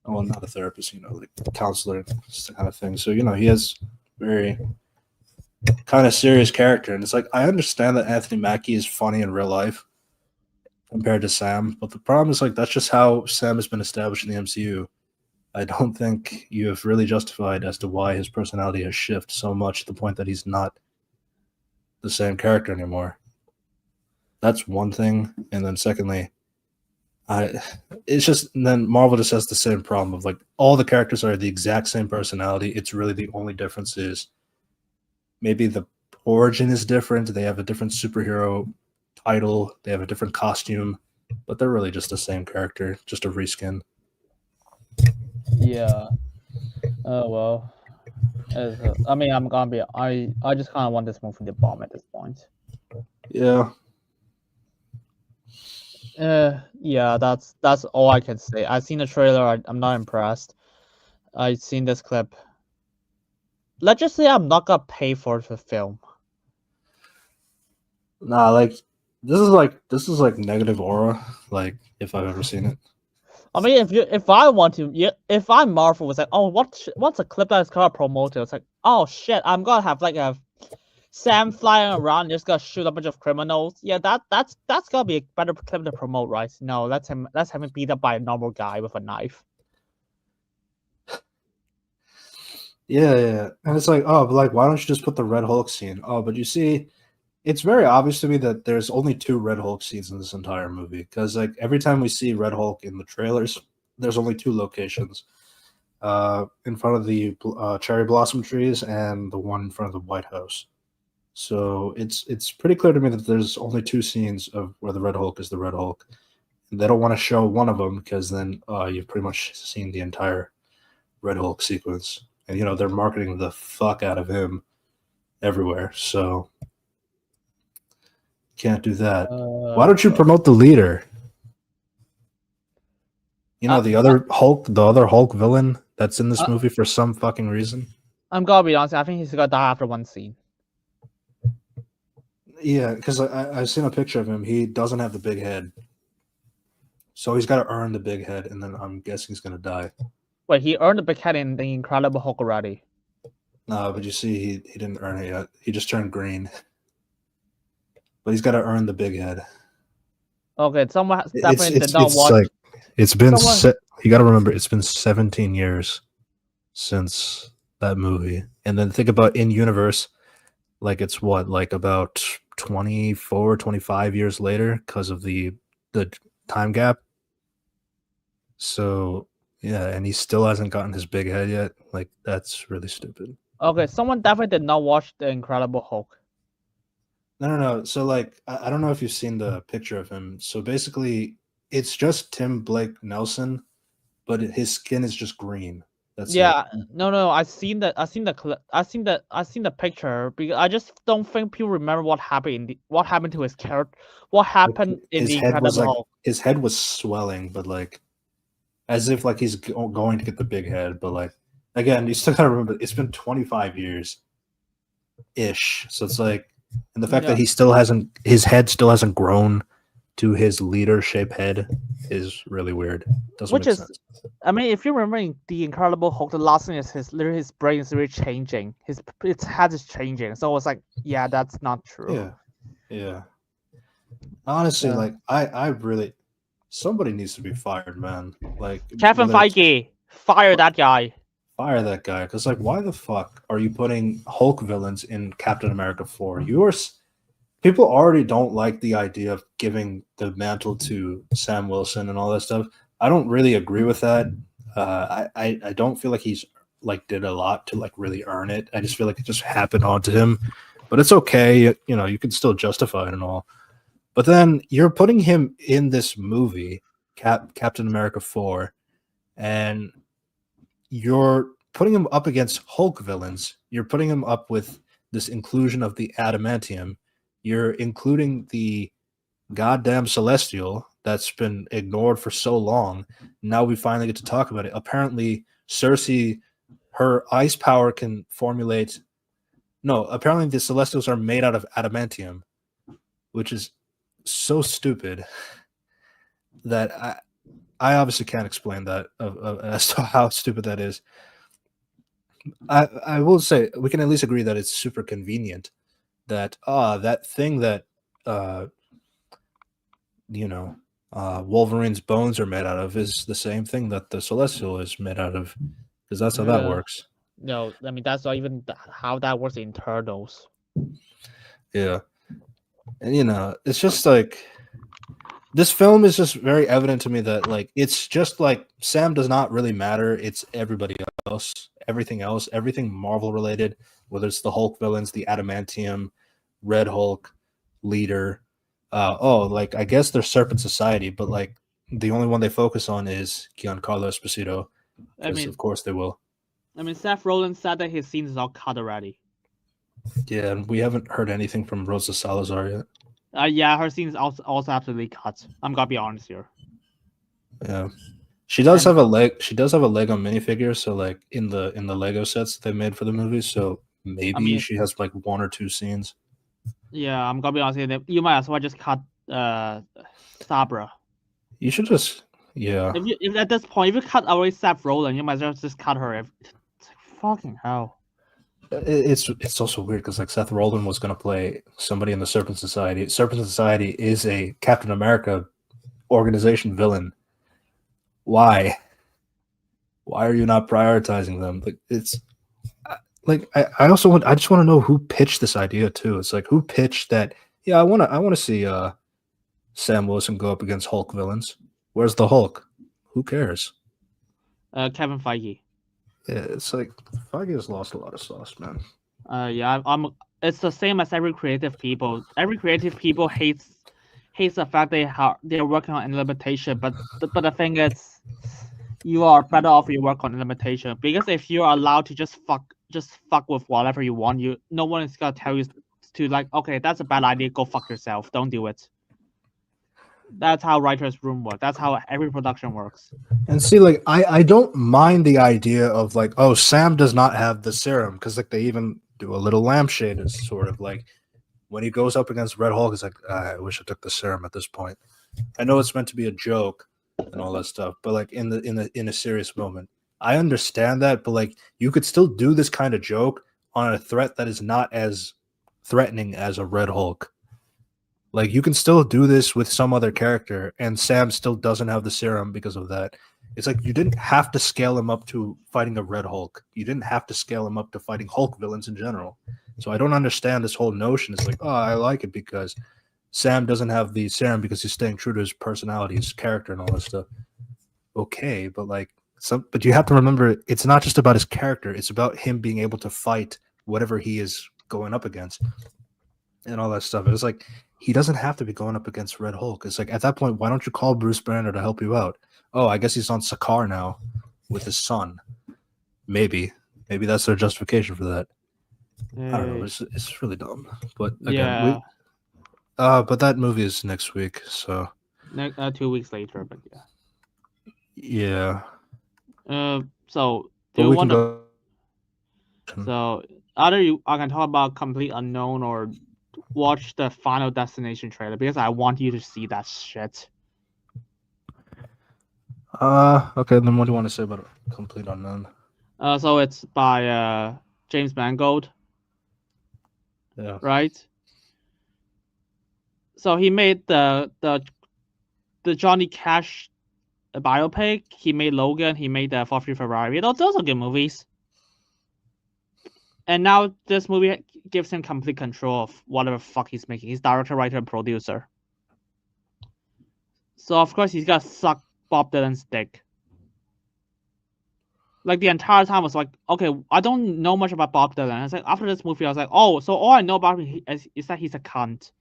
well, not a therapist, like a counselor, kind of thing. So, he has very kind of serious character. And it's like, I understand that Anthony Mackie is funny in real life compared to Sam. But the problem is like, that's just how Sam has been established in the MCU. I don't think you have really justified as to why his personality has shifted so much to the point that he's not the same character anymore. That's one thing. And then secondly, it's just then Marvel just has the same problem of like all the characters are the exact same personality. It's really the only difference is maybe the origin is different. They have a different superhero title. They have a different costume, but they're really just the same character, just a reskin. Yeah. Oh well. I mean, I'm gonna be. I just kind of want this movie to bomb at this point. Yeah. Yeah. That's all I can say. I've seen the trailer. I'm not impressed. I've seen this clip. Let's just say I'm not gonna pay for the film. Nah, like this is like negative aura. Like if I've ever seen it. I mean, if I want to, yeah, if I'm Marvel, it's like, oh, what's a clip that's gonna promote it? It's like, oh shit, I'm gonna have like a Sam flying around, just gonna shoot a bunch of criminals. Yeah, that's gonna be a better clip to promote, right? No, that's him beat up by a normal guy with a knife. Yeah. And it's like, oh, but like, why don't you just put the Red Hulk scene? Oh, but you see, it's very obvious to me that there's only 2 Red Hulk scenes in this entire movie because like every time we see Red Hulk in the trailers, there's only 2 locations, in front of the cherry blossom trees and the one in front of the White House. So it's pretty clear to me that there's only 2 scenes of where the Red Hulk is the Red Hulk. And they don't want to show one of them because then you've pretty much seen the entire Red Hulk sequence, and they're marketing the fuck out of him everywhere. So. Can't do that. Why don't you promote the leader? The other Hulk villain that's in this movie for some fucking reason. I'm gonna be honest. I think he's gonna die after one scene. Yeah, because I've seen a picture of him. He doesn't have the big head, so he's got to earn the big head, and then I'm guessing he's gonna die. Wait, he earned the big head in the Incredible Hulk already. No, but you see, he didn't earn it yet. He just turned green. But he's got to earn the big head. Okay, someone definitely did not watch. Like, it's been you got to remember, it's been 17 years since that movie, and then think about in universe, like it's what, like about 24, 25 years later because of the time gap. So yeah, and he still hasn't gotten his big head yet. Like that's really stupid. Okay, someone definitely did not watch the Incredible Hulk. No. So, like, I don't know if you've seen the picture of him. So basically, it's just Tim Blake Nelson, but his skin is just green. That's yeah. it. No. I've seen the picture because I just don't think people remember what happened. What happened to his character? What happened in the Incredible Hulk? His head was swelling, but like, as if like he's going to get the big head. But like, again, you still gotta remember it's been 25 years, ish. So it's like. And the fact that his head still hasn't grown to his leader-shaped head is really weird. Doesn't make sense. I mean, if you remember the Incredible Hulk, the last thing is his brain is really changing. His head is changing. So it's like, yeah, that's not true. Yeah. Honestly, like I really, somebody needs to be fired, man. Like Kevin Feige, fire that guy. Fire that guy, because like, why the fuck are you putting Hulk villains in Captain America 4? People already don't like the idea of giving the mantle to Sam Wilson and all that stuff. I don't really agree with that. I don't feel like he's like did a lot to like really earn it. I just feel like it just happened onto him. But it's okay, you know, you can still justify it and all. But then you're putting him in this movie, Captain America 4, and you're putting him up against Hulk villains. You're putting him up with this inclusion of the adamantium. You're including the goddamn celestial that's been ignored for so long. Now we finally get to talk about it. Apparently, Cersei, her ice power can formulate. No, apparently the celestials are made out of adamantium, which is so stupid that I obviously can't explain that as to how stupid that is. I will say we can at least agree that it's super convenient that that thing that Wolverine's bones are made out of is the same thing that the Celestial is made out of, because that's how that Yeah. works. No, I mean that's not even how that works in Turtles. Yeah, and it's just like this film is just very evident to me that like it's just like Sam does not really matter. It's everybody else, everything Marvel related, whether it's the Hulk villains, the Adamantium, Red Hulk, Leader. Like I guess they're Serpent Society, but like the only one they focus on is Giancarlo Esposito, I because mean, of course they will. Seth Rollins said that his scenes is all cut already. Yeah, and we haven't heard anything from Rosa Salazar yet. Yeah, her scenes also absolutely cut. I'm gonna be honest here. Yeah. She does And- have a leg. She does have a Lego minifigure. So like in the Lego sets they made for the movie. So maybe mean- she has like one or two scenes. Yeah, I'm gonna be honest here. You might as well just cut Sabra. You should just If at this point, if you cut away Seth Rollins, you might as well just cut her. It's like, fucking hell. It's also weird because like Seth Rogen was gonna play somebody in the Serpent Society. Serpent Society is a Captain America organization villain. Why? Why are you not prioritizing them? Like it's like I just want to know who pitched this idea too. It's like who pitched that? Yeah, I want to see Sam Wilson go up against Hulk villains. Where's the Hulk? Who cares? Kevin Feige. Yeah, it's like Feige has lost a lot of sauce, man. Yeah, it's the same as every creative people. Every creative people hates the fact they're working on limitation. But the thing is, you are better off if you work on limitation, because if you are allowed to just fuck with whatever you want, no one is gonna tell you to like, okay, that's a bad idea, go fuck yourself, don't do it. That's how writers' room works. That's how every production works. And see, like, I don't mind the idea of like, oh, Sam does not have the serum, because like they even do a little lampshade as sort of like when he goes up against Red Hulk, it's like, I wish I took the serum at this point. I know it's meant to be a joke and all that stuff, but like in a serious moment, I understand that, but like you could still do this kind of joke on a threat that is not as threatening as a Red Hulk. Like you can still do this with some other character, and Sam still doesn't have the serum because of that. It's like you didn't have to scale him up to fighting a Red Hulk. You didn't have to scale him up to fighting Hulk villains in general. So I don't understand this whole notion. It's like, oh, I like it because Sam doesn't have the serum because he's staying true to his personality, his character, and all that stuff. Okay, but like but you have to remember, it's not just about his character. It's about him being able to fight whatever he is going up against and all that stuff. It's like he doesn't have to be going up against Red Hulk. It's like at that point, why don't you call Bruce Banner to help you out? Oh, I guess he's on Sakaar now with his son. Maybe that's their justification for that. I don't know. It's really dumb. But again, but that movie is next week, so 2 weeks later. But yeah. So do But you we want can to? go. So either I can talk about Complete Unknown or watch the Final Destination trailer, because I want you to see that shit. Okay, then what do you want to say about Complete Unknown? So it's by James Mangold, Yeah. right? So he made the Johnny Cash biopic. He made Logan. He made the Ford v Ferrari. Those are good movies. And now this movie gives him complete control of whatever fuck he's making. He's director, writer, and producer. So of course he's got to suck Bob Dylan's dick. Like the entire time I was like, okay, I don't know much about Bob Dylan. I was like, after this movie, I was like, oh, so all I know about him is that he's a cunt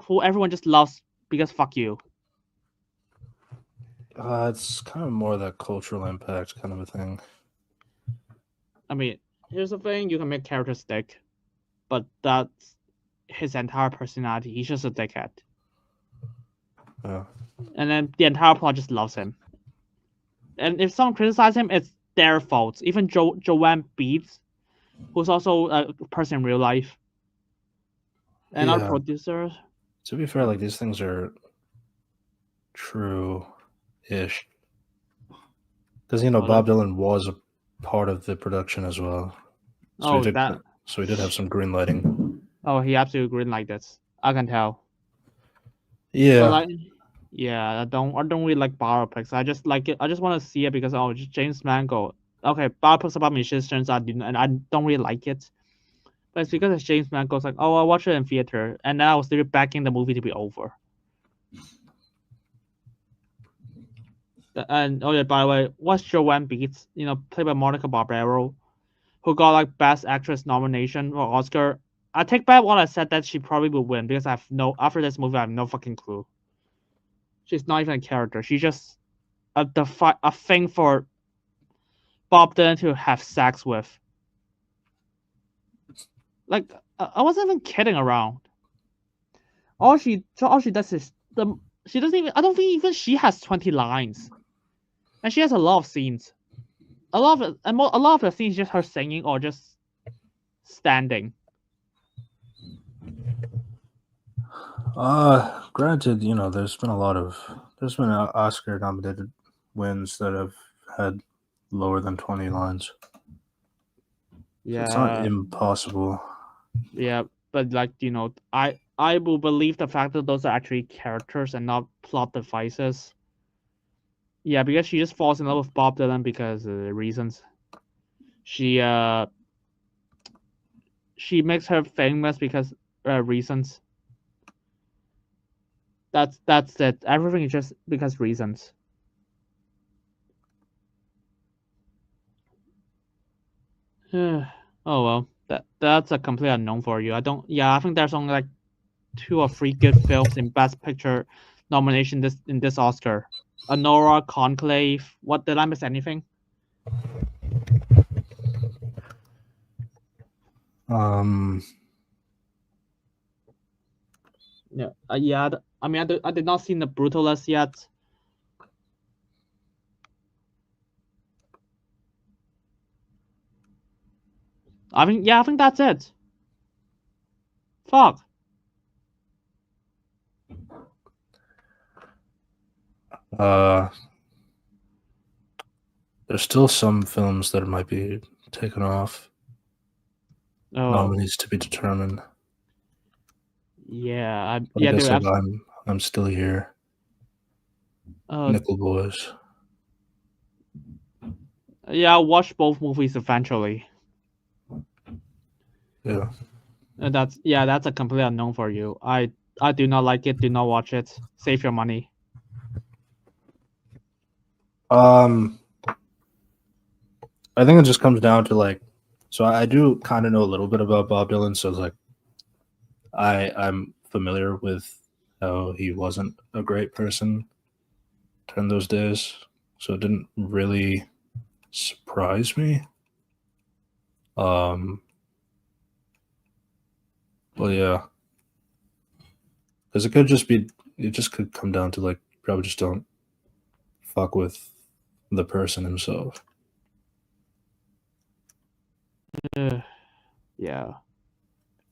who everyone just loves because fuck you. It's kind of more that cultural impact kind of a thing. I mean, here's the thing: you can make characters dick, but that's his entire personality. He's just a dickhead. Yeah. And then the entire plot just loves him. And if someone criticizes him, it's their fault. Even Joanne Beats, who's also a person in real life, and our Yeah. producer. To be fair, like these things are true-ish. Because Oh, Bob Dylan was a part of the production as well. So Oh, he did, that. so he did have some green lighting. Oh, he absolutely green like this. I can tell. Yeah. But like, yeah, I don't really like biopics. I just like it. I just want to see it because James Mangold. Okay, biopics about musicians, and I don't really like it. But it's because it's James Mangold's like, oh, I watched it in theater, and then I was literally backing the movie to be over. And oh yeah, by the way, what's Joanne Beats? Played by Monica Barbaro, who got like Best Actress nomination for Oscar. I take back what I said that she probably would win because after this movie I have no fucking clue. She's not even a character. She's just a thing for Bob Dylan to have sex with. Like I wasn't even kidding around. All she does is she doesn't even. I don't think even she has 20 lines, and she has a lot of scenes. A lot of the scenes just her singing or just standing. Granted, there's been Oscar nominated wins that have had lower than 20 lines. Yeah, So it's not impossible. Yeah, but like I will believe the fact that those are actually characters and not plot devices. Yeah, because she just falls in love with Bob Dylan because of the reasons. She makes her famous because reasons. That's it. Everything is just because reasons. Oh well, that's a complete unknown for you. I think there's only like 2 or 3 good films in Best Picture nomination in this Oscar. Anora, Conclave. What, did I miss anything? Yeah, I mean, I did not see The Brutalist yet. I think that's it. Fuck. There's still some films that might be taken off. Oh. Nominees to be determined. Yeah, Like I said, I'm still here. Nickel Boys. Yeah, I'll watch both movies eventually. Yeah. And that's a complete unknown for you. I do not like it. Do not watch it. Save your money. I think it just comes down to like, so I do kind of know a little bit about Bob Dylan, so it's like I'm familiar with how he wasn't a great person during those days, so it didn't really surprise me. But yeah, because it just could come down to like probably just don't fuck with the person himself. Yeah.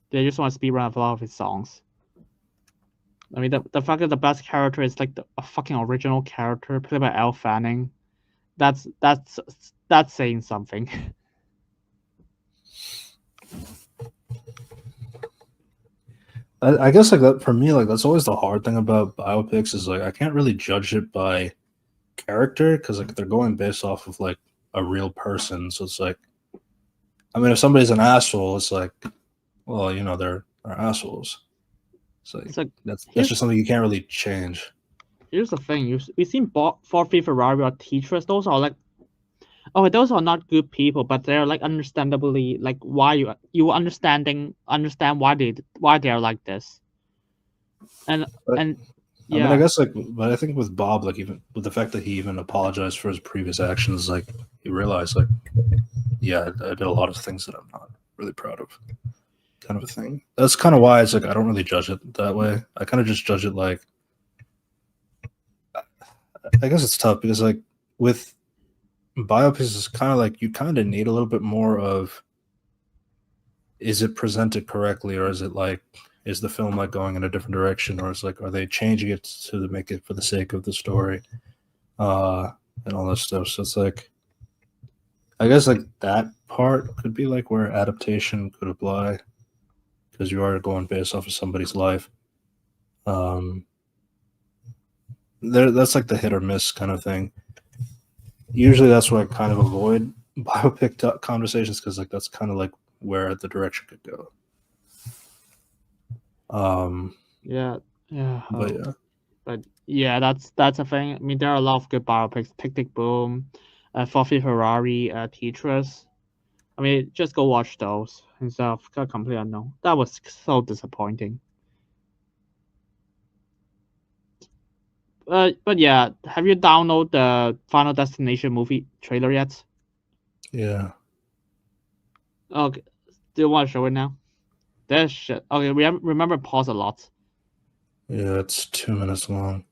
They just want to speedrun a lot of his songs. I mean, the fact that the best character is like a fucking original character played by Elle Fanning, that's saying something. I guess like that for me, like that's always the hard thing about biopics is like I can't really judge it by character because like they're going based off of like a real person. So it's like, I mean, if somebody's an asshole, it's like, well, they're assholes. It's like that's just something you can't really change. Here's the thing: we've seen Ford v Ferrari or Tetris. Those are like, okay, those are not good people, but they're like understandably like why you understand why they're like this. And But- and I mean, yeah, I guess like, but I think with Bob, like even with the fact that he even apologized for his previous actions, like he realized, like, yeah, I did a lot of things that I'm not really proud of, kind of a thing. That's kind of why it's like I don't really judge it that way. I kind of just judge it like, I guess it's tough because like with biopics, it's kind of like you kind of need a little bit more of, is it presented correctly, or is it like, is the film like going in a different direction, or is like, are they changing it to make it for the sake of the story, and all that stuff. So it's like, I guess like that part could be like where adaptation could apply because you are going based off of somebody's life. That's like the hit or miss kind of thing. Usually that's why I kind of avoid biopic conversations because like that's kind of like where the direction could go. yeah, But yeah. but yeah, that's a thing. I mean, there are a lot of good biopics. Tick Tick Boom, Fluffy Ferrari, Tetris. I mean, just go watch those instead of Complete Unknown. That was so disappointing. But yeah, have you downloaded the Final Destination movie trailer yet? Yeah. Okay, do you want to show it now? There's shit. Okay, remember pause a lot. Yeah, it's 2 minutes long.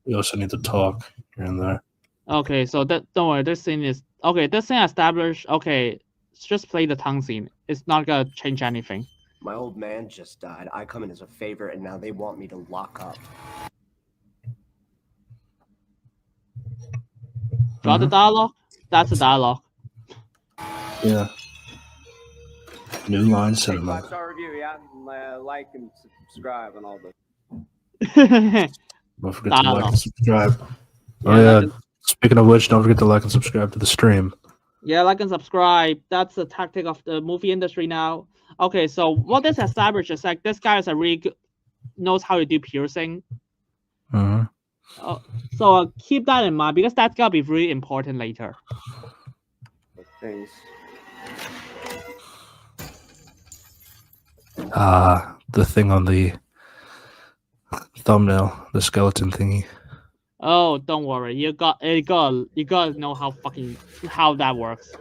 We also need to talk here and there. Okay, so that don't worry. This scene is okay. This scene established. Okay, just play the tongue scene. It's not gonna change anything. My old man just died. I come in as a favor, and now they want me to lock up. Draw the dialogue. That's a dialogue. Yeah. New Line Hey, Cinema. 5-star review, yeah. Like and subscribe and all the. Don't forget to like Dialogue. and subscribe. Yeah, Oh yeah. like and- Speaking of which, don't forget to like and subscribe to the stream. Yeah, like and subscribe. That's the tactic of the movie industry now. Okay, so what this establishes like this guy is a really good, knows how to do piercing. Mhm. So keep that in mind because that's gonna be really important later. Things. The thing on the thumbnail, the skeleton thingy. Oh, don't worry. You gotta know how that works.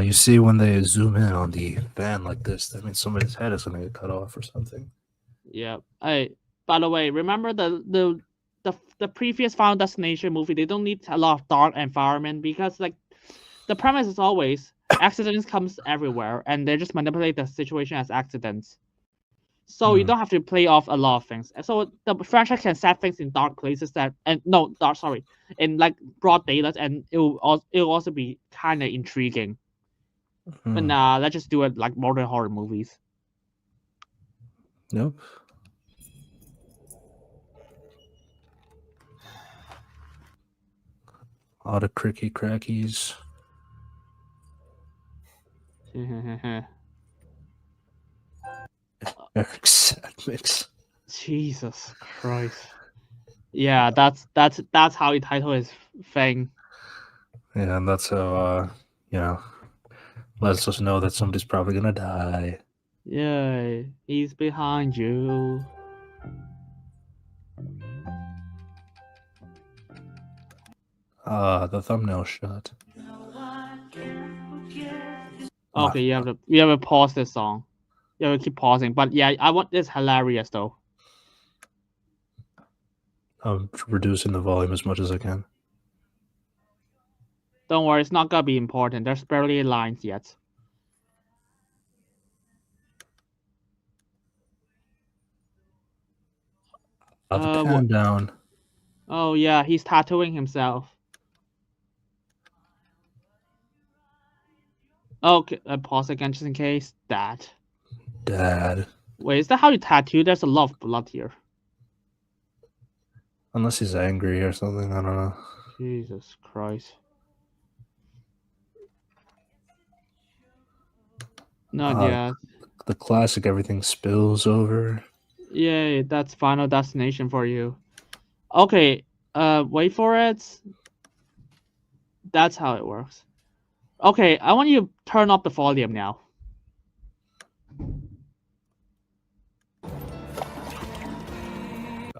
You see when they zoom in on the van like this, that means somebody's head is gonna get cut off or something. Yeah. Hey, by the way, remember the previous Final Destination movie? They don't need a lot of dark environment because like the premise is always accidents comes everywhere and they just manipulate the situation as accidents. So you Hmm. don't have to play off a lot of things. So the franchise can set things in dark places in like broad daylight, and it'll also be kind of intriguing. But Hmm. nah, let's just do it like modern horror movies. Nope. All the cricky crackies. Eric sad mix. Jesus Christ. Yeah, that's how he titled his thing. Yeah, and that's how lets us know that somebody's probably gonna die. Yeah, he's behind you. The thumbnail shot. Okay, you have to pause this song. You have to keep pausing. But yeah, I want this hilarious though. I'm reducing the volume as much as I can. Don't worry, it's not gonna be important. There's barely lines yet. The pan down. Oh yeah, he's tattooing himself. Okay, pause again just in case. Dad. Wait, is that how you tattoo? There's a lot of blood here. Unless he's angry or something, I don't know. Jesus Christ. Not Uh, yet. The classic everything spills over. Yay, that's Final Destination for you. Okay, wait for it. That's how it works. Okay, I want you to turn up the volume now.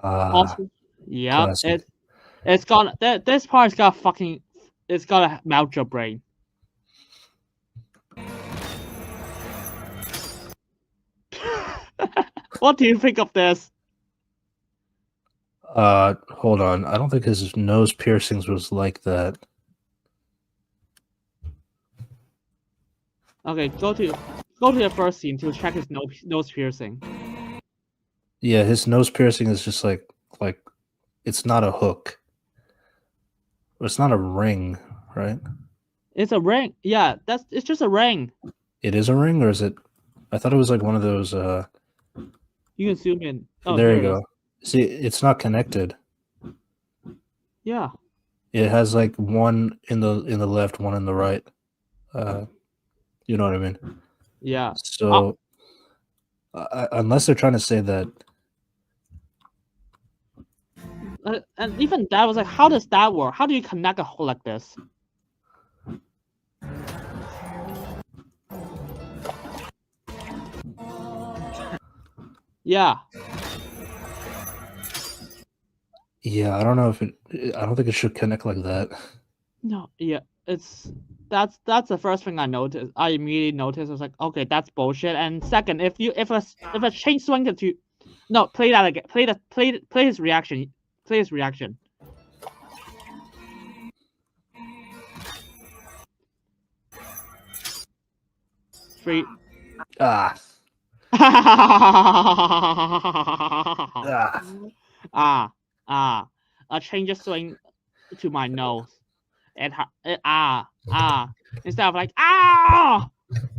Also, yeah, classic. it's got this part's got fucking, it's gotta melt your brain. What do you think of this? Hold on. I don't think his nose piercings was like that. Okay, go to the first scene to check his nose piercing. Yeah, his nose piercing is just like it's not a hook. It's not a ring, right? It's a ring. Yeah, it's just a ring. It is a ring, or is it? I thought it was like one of those. You can zoom in. Oh, there you here it is. go. See, it's not connected. Yeah. It has like one in the left, one in the right. You know what I mean? Yeah. So, unless they're trying to say that, and even that was like, how does that work? How do you connect a hole like this? Yeah. yeah, I don't know if it. I don't think it should connect like that. No. Yeah. That's the first thing I noticed. I immediately noticed. I was like, okay, that's bullshit. And second, if a chain swing it to, no, play that again. Play his reaction. Play his reaction. Three. Ah, A chain just swing to my nose. Instead of like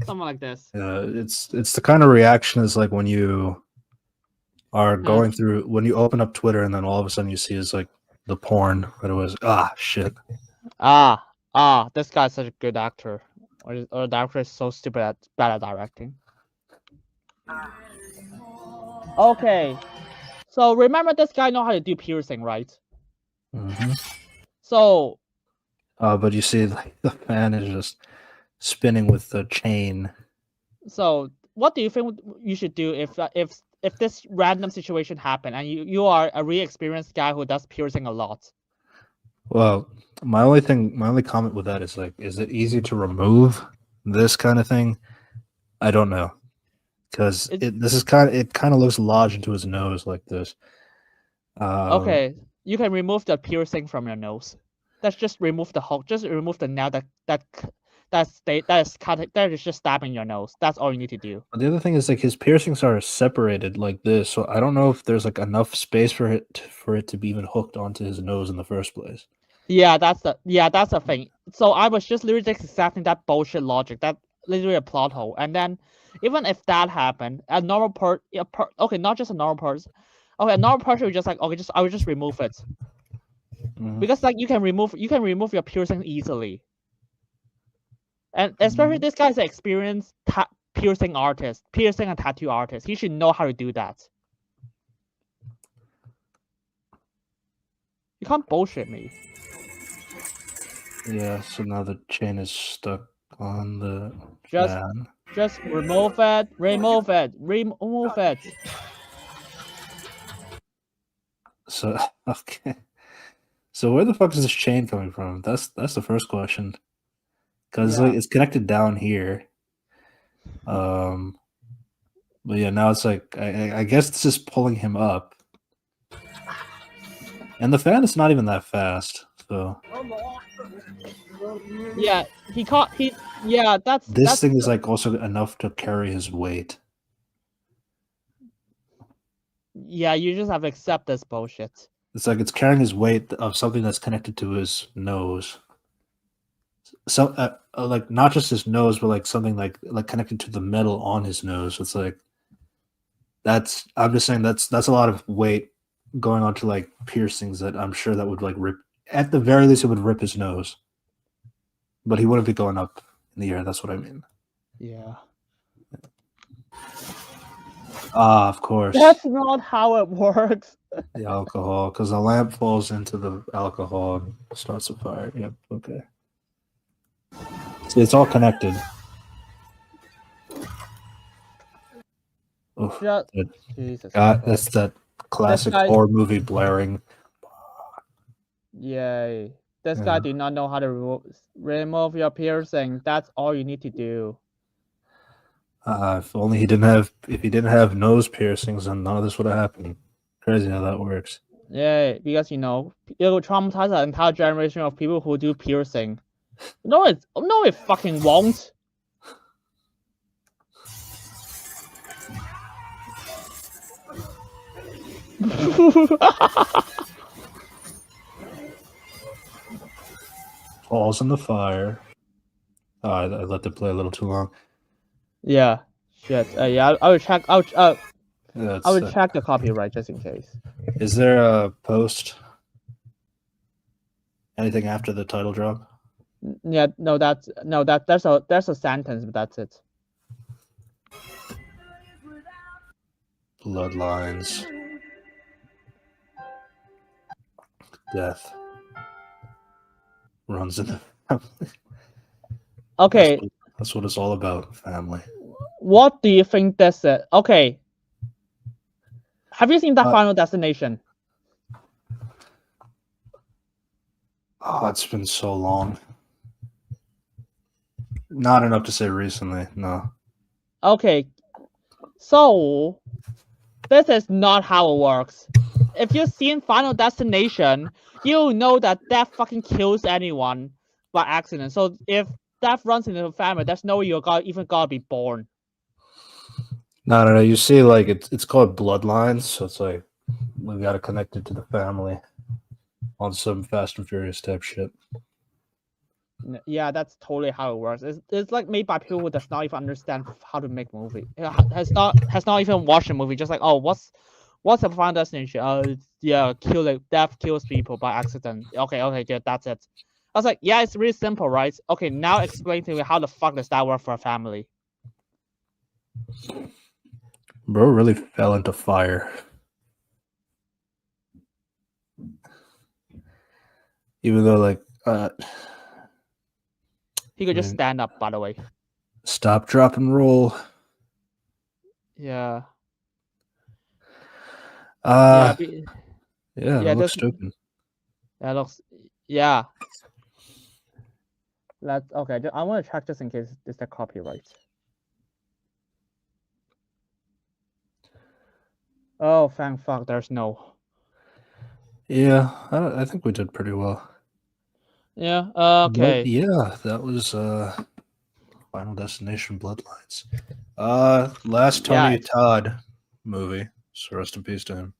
something like this. it's the kind of reaction is like when you are going through when you open up Twitter and then all of a sudden you see is like the porn that it was shit. This guy's such a good actor. Or the actor is so bad at directing. Okay. So remember this guy know how to do piercing, right? Mm-hmm. So But you see, like the fan is just spinning with the chain. So what do you think you should do if this random situation happened and you are a really experienced guy who does piercing a lot? Well, my only comment with that is like, is it easy to remove this kind of thing? I don't know, because it kind of looks lodged into his nose like this. Okay, you can remove the piercing from your nose. Let's just remove the hook. Just remove the nail that is just stabbing your nose. That's all you need to do. The other thing is like his piercings are separated like this, so I don't know if there's like enough space for it to be even hooked onto his nose in the first place. Yeah, that's the thing. So I was just literally just accepting that bullshit logic. That literally a plot hole. And then even if that happened, a normal okay, not just a normal person. Okay, a normal person would just like, okay, I would just remove it. Mhm. Because like you can remove your piercing easily. And especially this guy's an experienced piercing and tattoo artist. He should know how to do that. You can't bullshit me. Yeah, so now the chain is stuck on the Just fan. Just remove it. So okay. So where the fuck is this chain coming from? That's the first question. Because like it's connected down here. But yeah, now it's like I guess this is pulling him up. And the fan is not even that fast, so yeah, this thing is like also enough to carry his weight. Yeah, you just have to accept this bullshit. It's like it's carrying his weight of something that's connected to his nose. So like not just his nose, but like something like connected to the metal on his nose. It's like I'm just saying that's a lot of weight going on to like piercings that I'm sure that would like rip, at the very least it would rip his nose. But he wouldn't be going up in the air, that's what I mean. Yeah. Ah, of course. That's not how it works. The alcohol, because the lamp falls into the alcohol and starts a fire. Yep. Okay. See, it's all connected. Oof, Just that- Jesus. God, Christ. that's that classic guy- horror movie blaring. Yay. This Yeah. guy did not know how to remove your piercing. That's all you need to do. If only he didn't have. If he didn't have nose piercings, then none of this would have happened. Crazy how that works. Yay, because it will traumatize an entire generation of people who do piercing. No, it fucking won't. Falls in the fire. Oh, I let it play a little too long. Yeah. Shit. Yeah, I will check. I That's, will check the copyright just in case. Is there a post? Anything after the title drop? Yeah. No. There's a sentence, but that's it. Bloodlines. Death. Runs in the family. Okay. That's what it's all about, family. What do you think this is? Okay. Have you seen that Final Destination? Oh, it's been so long. Not enough to say recently, no. Okay. So this is not how it works. If you've seen Final Destination, you know that death fucking kills anyone by accident. So if death runs into the family, there's no way you're even gonna be born. No. You see, like it's called Bloodlines, so it's like we got to connect it to the family on some Fast and Furious type shit. Yeah, that's totally how it works. It's like made by people who does not even understand how to make movie. Has not even watched a movie. Just like, oh, what's a Final Destination? Yeah, death kills people by accident. Okay, good, that's it. I was like, yeah, it's really simple, right? Okay, now explain to me how the fuck does that work for a family? Bro really fell into fire. Even though, like, He could just stand up, by the way. Stop, drop, and roll. Yeah. Yeah, Yeah, it looks stupid. That looks. Yeah. Okay. I want to check just in case it's the copyright. Oh, thank fuck, there's no. Yeah, I think we did pretty well. Yeah. But Okay. yeah, that was Final Destination Bloodlines. Last Tony Todd movie. So rest in peace to him.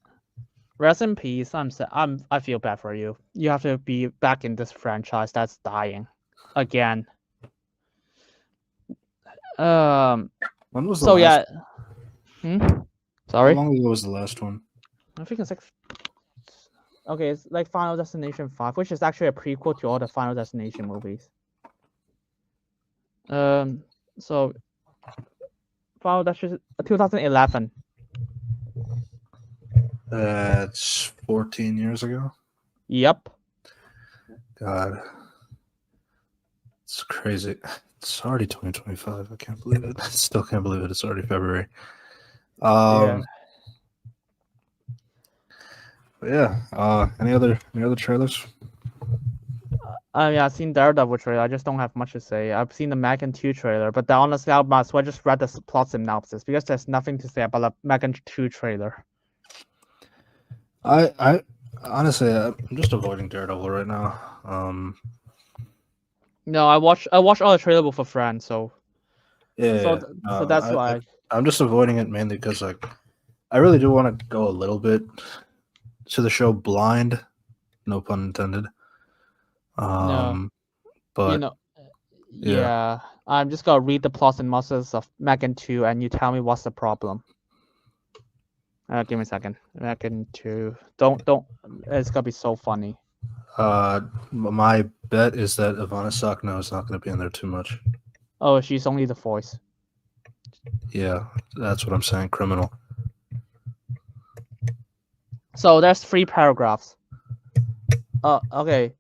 Rest in peace. I feel bad for you. You have to be back in this franchise that's dying again. When was the So last? Sorry. How long ago was the last one? I think it's like. Okay, it's like Final Destination 5, which is actually a prequel to all the Final Destination movies. So Final Destination 2011. That's 14 years ago. Yep. God, it's crazy. It's already 2025. I can't believe it. I still can't believe it. It's already February. Yeah. Any other trailers? I've seen Daredevil trailer. I just don't have much to say. I've seen the Megan 2 trailer, but honestly, I might as well just read the plot synopsis because there's nothing to say about the Megan 2 trailer. I honestly, I'm just avoiding Daredevil right now. No, I watched all the trailer with a friend, so yeah. So that's why I'm just avoiding it mainly because like I really do want to go a little bit to the show blind, no pun intended. No, but yeah, I'm just gonna read the plot synopsis of Megan 2, and you tell me what's the problem. Give me a second. Megan 2. Don't. It's gonna be so funny. My bet is that Ivana Sakno is not going to be in there too much. Oh, she's only the voice. Yeah, that's what I'm saying. Criminal. So there's 3 paragraphs. Okay.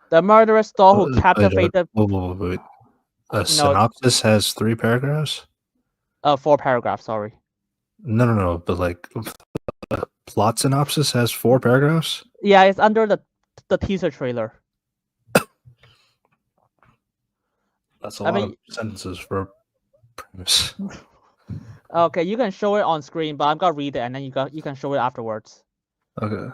The murderous doll who captivated. Wait. A No, synopsis has 3 paragraphs? 4 paragraphs. Sorry. No. But like, a plot synopsis has 4 paragraphs? Yeah, it's under the teaser trailer. That's a I lot mean- of sentences for a premise. Okay, you can show it on screen, but I'm gonna read it and then you can show it afterwards. Okay.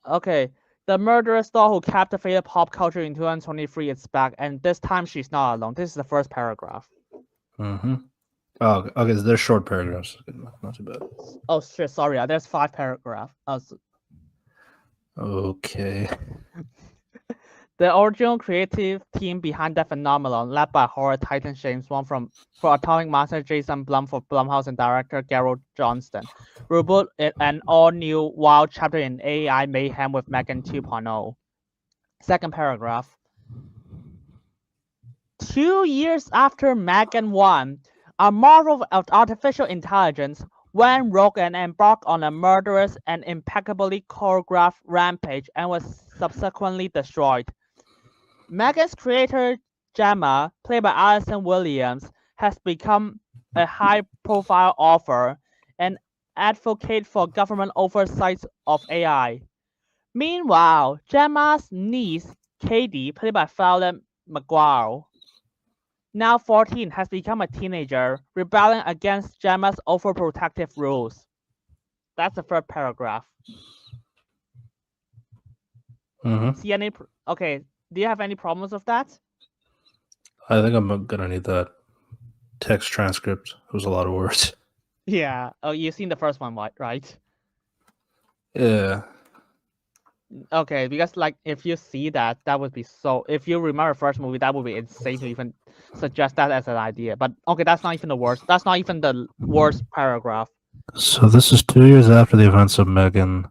Okay. The murderous doll who captivated pop culture in 2023 is back, and this time she's not alone. This is the first paragraph. Mm-hmm. Oh, okay. They're short paragraphs. Not too bad. Oh shit, sorry. There's 5 paragraphs. Okay. The original creative team behind that phenomenon, led by horror titan James Wan for Atomic Master, Jason Blum for Blumhouse, and director Gerald Johnston, reboot it an all-new wild chapter in AI mayhem with Megan 2.0. Second paragraph. 2 years after Megan 1, a marvel of artificial intelligence went rogue and embarked on a murderous and impeccably choreographed rampage and was subsequently destroyed. Megan's creator, Gemma, played by Alison Williams, has become a high-profile author and advocate for government oversight of AI. Meanwhile, Gemma's niece, Katie, played by Fallon McGuire, now 14, has become a teenager, rebelling against Gemma's overprotective rules. That's the third paragraph. Mm-hmm. See any? Okay. Do you have any problems with that? I think I'm gonna need that text transcript. It was a lot of words. Yeah. Oh, you've seen the first one, right? Yeah. Okay, because like if you see that, that would be so. If you remember the first movie, that would be insane to even suggest that as an idea. But okay, that's not even the worst. That's not even the worst paragraph. So this is 2 years after the events of Megan.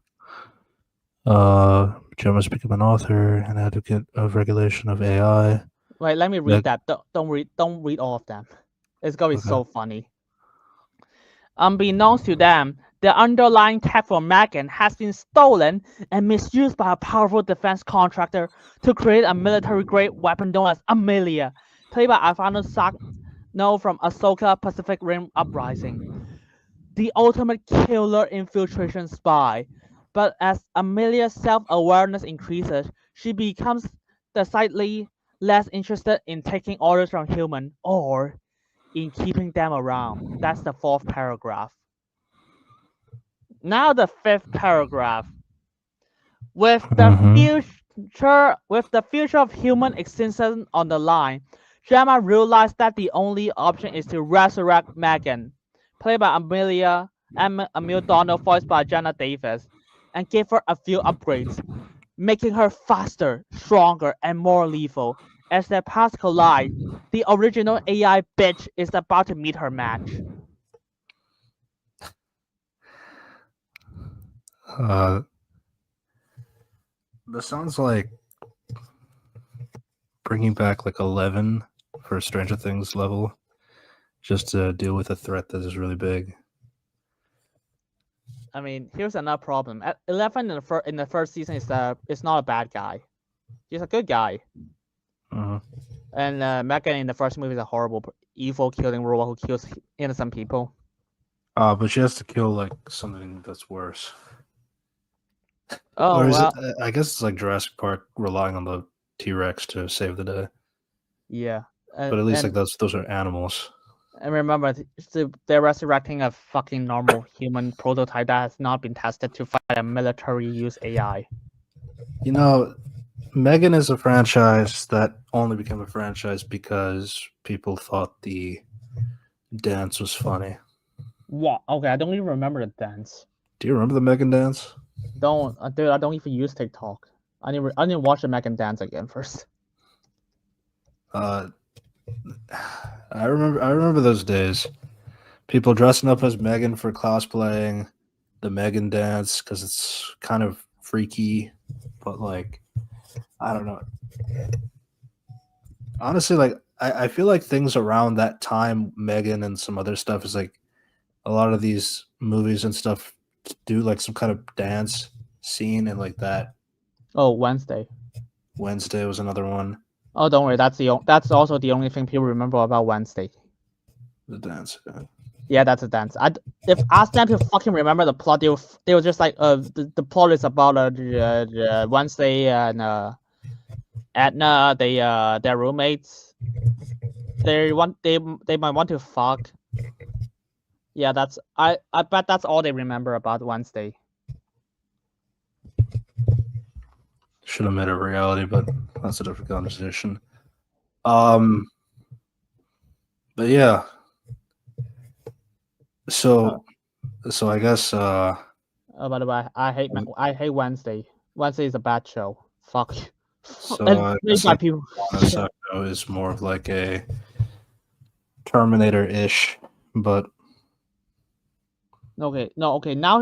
Gemma's become an author and advocate of regulation of AI. Wait, let me read that. Don't read all of them. It's gonna be Okay. so funny. Unbeknownst to them, the underlying tech for Megan has been stolen and misused by a powerful defense contractor to create a military-grade weapon known as Amelia, played by Alphonso Sano from Ahsoka Pacific Rim Uprising. The ultimate killer infiltration spy. But as Amelia's self-awareness increases, she becomes decidedly less interested in taking orders from humans or in keeping them around. That's the fourth paragraph. Now the fifth paragraph. With the future of human existence on the line, Gemma realized that the only option is to resurrect Megan, played by Emil Donald, voiced by Jenna Davis, and give her a few upgrades, making her faster, stronger, and more lethal. As their paths collide, the original AI bitch is about to meet her match. This sounds like bringing back like 11 for Stranger Things level, just to deal with a threat that is really big. I mean, here's another problem. 11 in the first season is not a bad guy. He's a good guy. Uh-huh. And Megan in the first movie is a horrible, evil, killing robot who kills innocent people. But she has to kill like something that's worse. Oh, or is well, it? I guess it's like Jurassic Park relying on the T-Rex to save the day. yeah. But at least like those are animals. And remember, they're resurrecting a fucking normal human prototype that has not been tested to fight a military-use AI. You know, Megan is a franchise that only became a franchise because people thought the dance was funny. What? Okay, I don't even remember the dance. Do you remember the Megan dance? Dude, I don't even use TikTok. I need to watch the Megan dance again first. I remember those days. People dressing up as Megan for cosplaying, the Megan dance because it's kind of freaky, but like I don't know. Honestly, like I feel like things around that time, Megan and some other stuff, is like a lot of these movies and stuff do like some kind of dance scene, and like that. Oh, Wednesday. Wednesday was another one. Oh, don't worry. That's also the only thing people remember about Wednesday. The dance. Yeah, that's a dance. If ask them to fucking remember the plot, they were just like the plot is about Wednesday and Edna, their roommates. They might want to fuck. Yeah, I bet that's all they remember about Wednesday. Should have made it reality, but that's a different conversation. But yeah. So I guess By the way, I hate Wednesday. Wednesday is a bad show. Fuck. so It's I made guess by like people. Asura is more of like a Terminator-ish, but Okay, no, okay. Now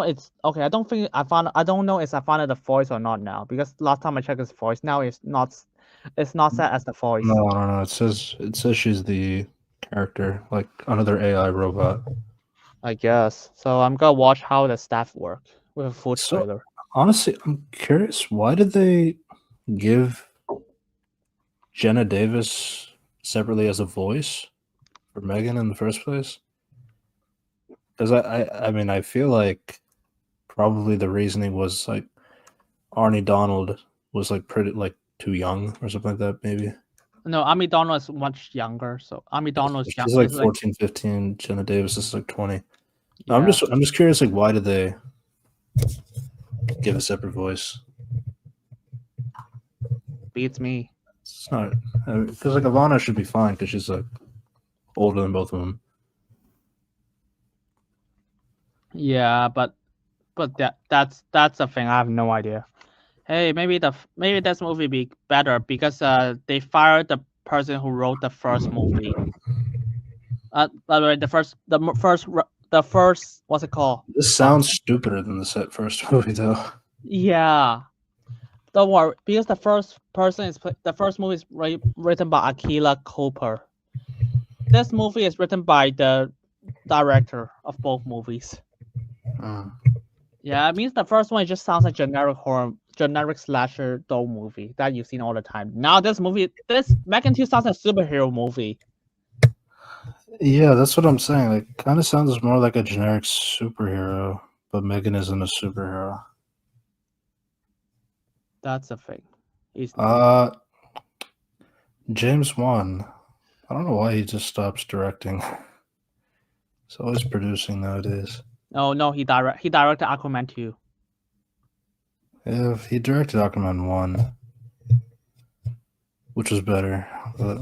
it's okay. I don't think I found. I don't know if I found it the voice or not now, because last time I checked his voice. Now it's not set as the voice. no. It says she's the character, like another AI robot. I guess. So I'm gonna watch how the staff work with a full So- trailer. Honestly, I'm curious, why did they give Jenna Davis separately as a voice for Megan in the first place? Because I mean, I feel like probably the reasoning was like Arnie Donald was like pretty like too young or something like that, maybe. No, Amy Donald is much younger. So Amy Donald is She's young. like 14, 15. Jenna Davis is like 20. No, Yeah. I'm just curious, like, why did they give a separate voice? Beats me. It's not because like Ivana should be fine because she's like older than both of them. Yeah, but that's the thing. I have no idea. Hey, maybe this movie be better because they fired the person who wrote the first movie. By the way, the first what's it called? This sounds stupider than the first movie, though. Yeah. Don't worry, because the first movie is written by Akila Cooper. This movie is written by the director of both movies. Yeah, it means the first one just sounds like generic slasher doll movie that you've seen all the time. Now this Megan 2 sounds like a superhero movie. Yeah, that's what I'm saying. Like, kind of sounds more like a generic superhero, but Megan isn't a superhero. That's the thing. James Wan. I don't know why he just stops directing. He's always producing nowadays. Oh no, he directed Aquaman 2. Yeah, he directed Aquaman 1, which was better. But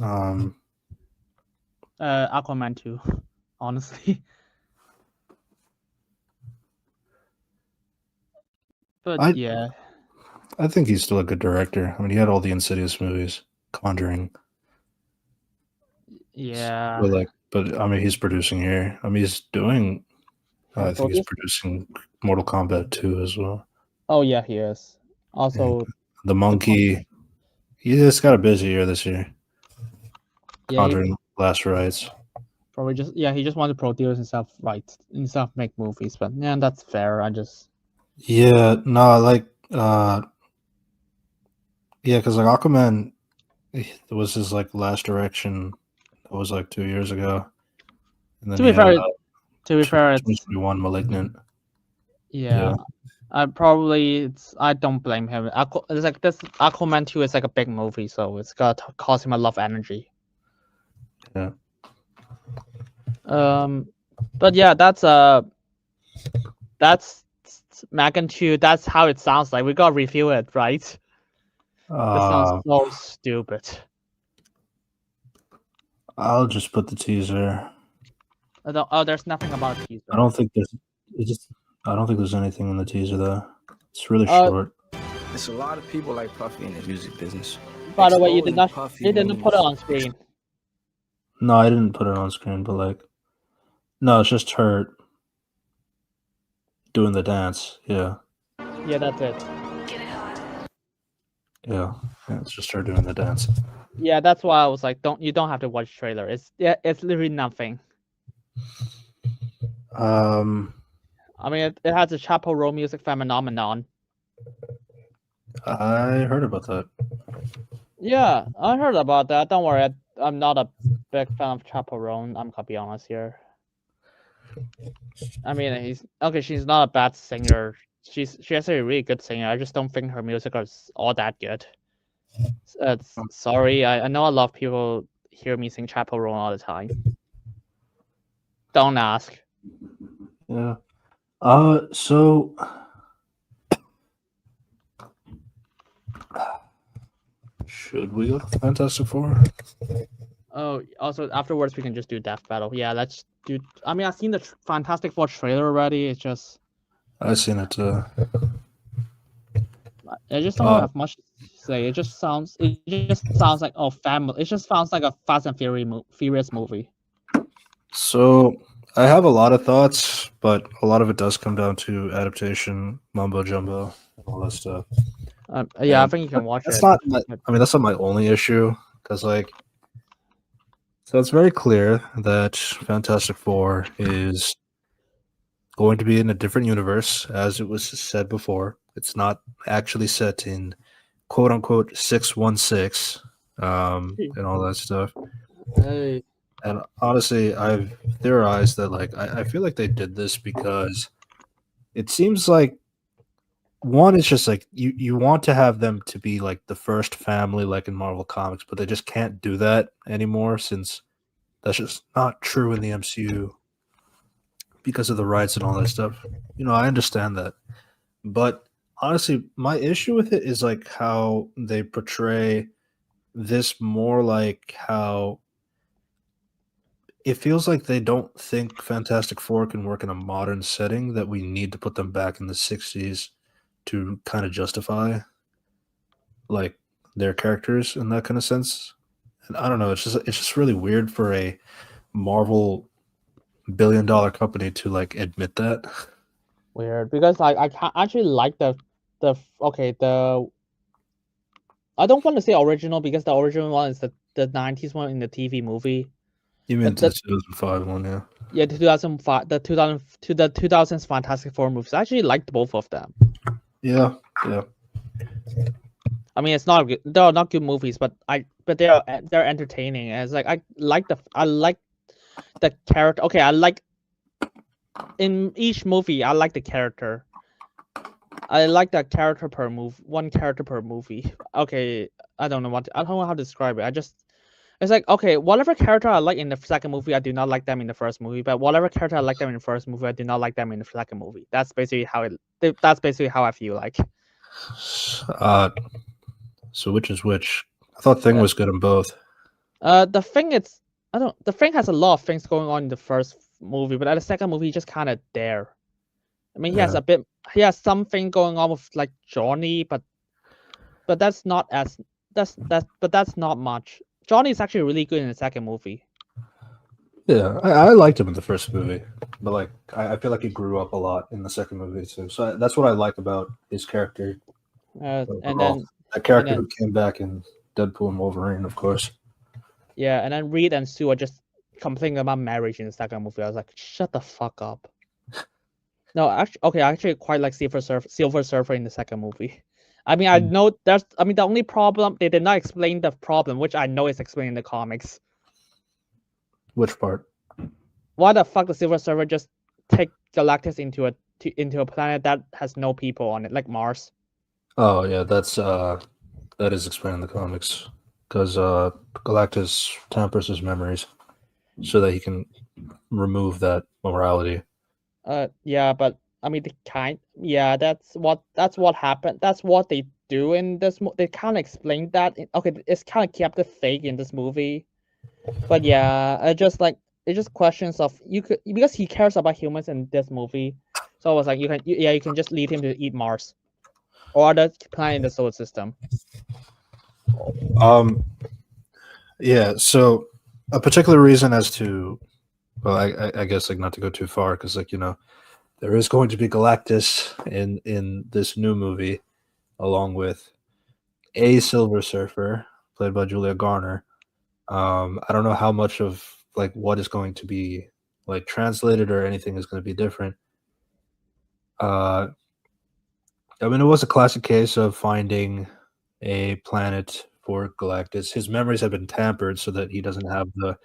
Aquaman 2, honestly. But yeah. I think he's still a good director. I mean, he had all the Insidious movies, Conjuring. Yeah. But I mean, he's producing here. I mean, he's doing. I think he's producing Mortal Kombat 2 as well. Oh yeah, he is. Also, The Monkey. He just got a busy year this year. yeah, Conjuring Last Rites. probably he just wanted to produce himself make movies. But yeah, that's fair. Yeah, no, like yeah, because like Aquaman was his like last direction. That was like 2 years ago. And then to be fair, it's 2021 Malignant. yeah. I don't blame him. It's like this Aquaman 2 is like a big movie, so it's gonna cost him a lot of energy. Yeah. But yeah, that's Megan 2. That's how it sounds like. We gotta review it, right? That sounds so stupid. I'll just put the teaser. There's nothing about a teaser. I don't think there's anything in the teaser though. It's really short. There's a lot of people like Puffy in the music business. By the way, you didn't put it on screen. No, I didn't put it on screen, but like, no, it's just her doing the dance. Yeah. Yeah, that's it. Yeah, it's just her doing the dance. Yeah, that's why I was like, you don't have to watch the trailer. It's literally nothing. Um, I mean, it has a Chappell Row music phenomenon. I heard about that. Yeah, I heard about that. Don't worry, I'm not a big fan of Chappell Row. I'm gonna be honest here. I mean, she's not a bad singer. She's actually a really good singer. I just don't think her music is all that good. Sorry, I know a lot of people hear me sing Chappell Roan all the time. Don't ask. Yeah. So should we go to Fantastic Four? Oh, also afterwards we can just do Death Battle. Yeah, let's do. I mean, I've seen the Fantastic Four trailer already. It's just I've seen it. I just don't have much to say. It just sounds like family. It just sounds like a Fast and Furious movie. So I have a lot of thoughts, but a lot of it does come down to adaptation, mumbo jumbo, and all that stuff. Yeah, I And think you can watch that's it. not. That's not my only issue, because so it's very clear that Fantastic Four is going to be in a different universe, as it was said before. It's not actually set in quote unquote 616, and all that stuff. Hey. And honestly, I've theorized that I feel like they did this because it seems like one, it's just like you want to have them to be like the first family like in Marvel Comics, but they just can't do that anymore since that's just not true in the MCU because of the rights and all that stuff. I understand that. But honestly, my issue with it is like how they portray this more like how it feels like they don't think Fantastic Four can work in a modern setting, that we need to put them back in the 60s to kind of justify like their characters in that kind of sense. And I don't know, it's just really weird for a Marvel billion-dollar company to like admit that. Weird, because I can't actually like the I don't want to say original because the original one is the 90s one in the TV movie. You mean the 2005 one, yeah? Yeah, the 2005, the 2000s Fantastic Four movies. I actually liked both of them. Yeah. I mean, they're not good movies, but they're entertaining. And it's like I like the character. Okay, in each movie I like the character. I like that character per movie, one character per movie. Okay, I don't know how to describe it. It's like, okay, whatever character I like in the second movie, I do not like them in the first movie. But whatever character I like them in the first movie, I do not like them in the second movie. That's basically how I feel like. So which is which? I thought Thing was good in both. The Thing has a lot of things going on in the first movie, but at the second movie, he's just kind of there. I mean, he has something going on with like Johnny, but that's not much. Johnny is actually really good in the second movie. Yeah, I liked him in the first movie, but like I feel like he grew up a lot in the second movie too. So that's what I like about his character. And then that character who came back in Deadpool and Wolverine, of course. Yeah, and then Reed and Sue are just complaining about marriage in the second movie. I was like, shut the fuck up. No, I actually quite like Silver Surfer in the second movie. I mean, I know the only problem, they did not explain the problem, which I know is explained in the comics. Which part? Why the fuck does Silver Surfer just take Galactus into a planet that has no people on it, like Mars? Oh yeah, that is explained in the comics because Galactus tampers his memories so that he can remove that morality. Yeah, but I mean, that's what happened. That's what they do in this. They kind of explained that. It's kind of kept it fake in this movie, but yeah, it's just questions of because he cares about humans in this movie. So I was like, you can just lead him to eat Mars or the planet in the solar system. Yeah. So a particular reason as to, well, I guess like not to go too far because there is going to be Galactus in this new movie, along with a Silver Surfer, played by Julia Garner. I don't know how much of like what is going to be like translated or anything is going to be different. I mean, it was a classic case of finding a planet for Galactus. His memories have been tampered so that he doesn't have the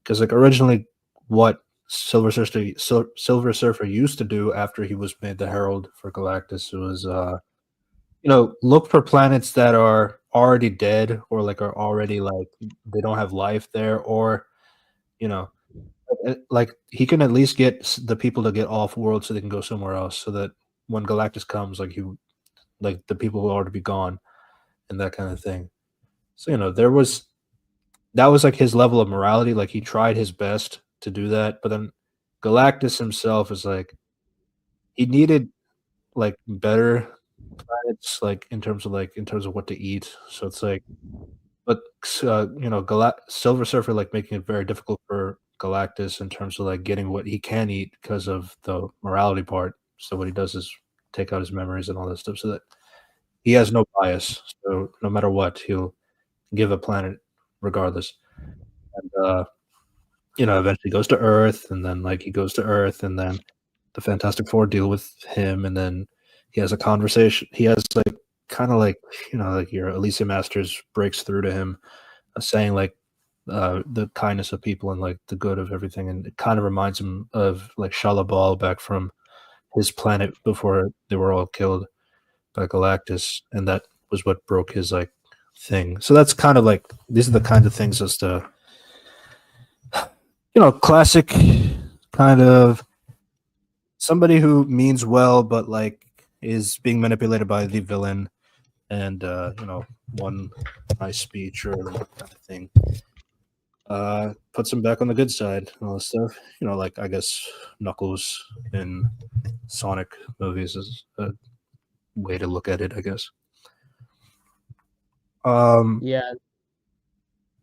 because like originally what Silver Surfer used to do after he was made the Herald for Galactus was look for planets that are already dead or like are already like they don't have life there or you know like he can at least get the people to get off world so they can go somewhere else so that when Galactus comes like the people will already be gone and that kind of thing. So that was like his level of morality. Like he tried his best to do that, but then Galactus himself is like he needed like better planets, like in terms of what to eat. So it's like, but Silver Surfer like making it very difficult for Galactus in terms of like getting what he can eat because of the morality part. So what he does is take out his memories and all that stuff, so that he has no bias. So no matter what, he'll give a planet regardless. And eventually goes to Earth, and then like he goes to Earth, and then the Fantastic Four deal with him, and then he has a conversation. He has like kind of like like your Elysium Masters breaks through to him, saying like the kindness of people and like the good of everything, and it kind of reminds him of like Shalabal back from his planet before they were all killed by Galactus, and that was what broke his like thing. So that's kind of like these are the kinds of things as to classic kind of somebody who means well but like is being manipulated by the villain, and one nice speech or that kind of thing puts him back on the good side and all this stuff. Like I guess Knuckles in Sonic movies is a way to look at it, I guess. Yeah.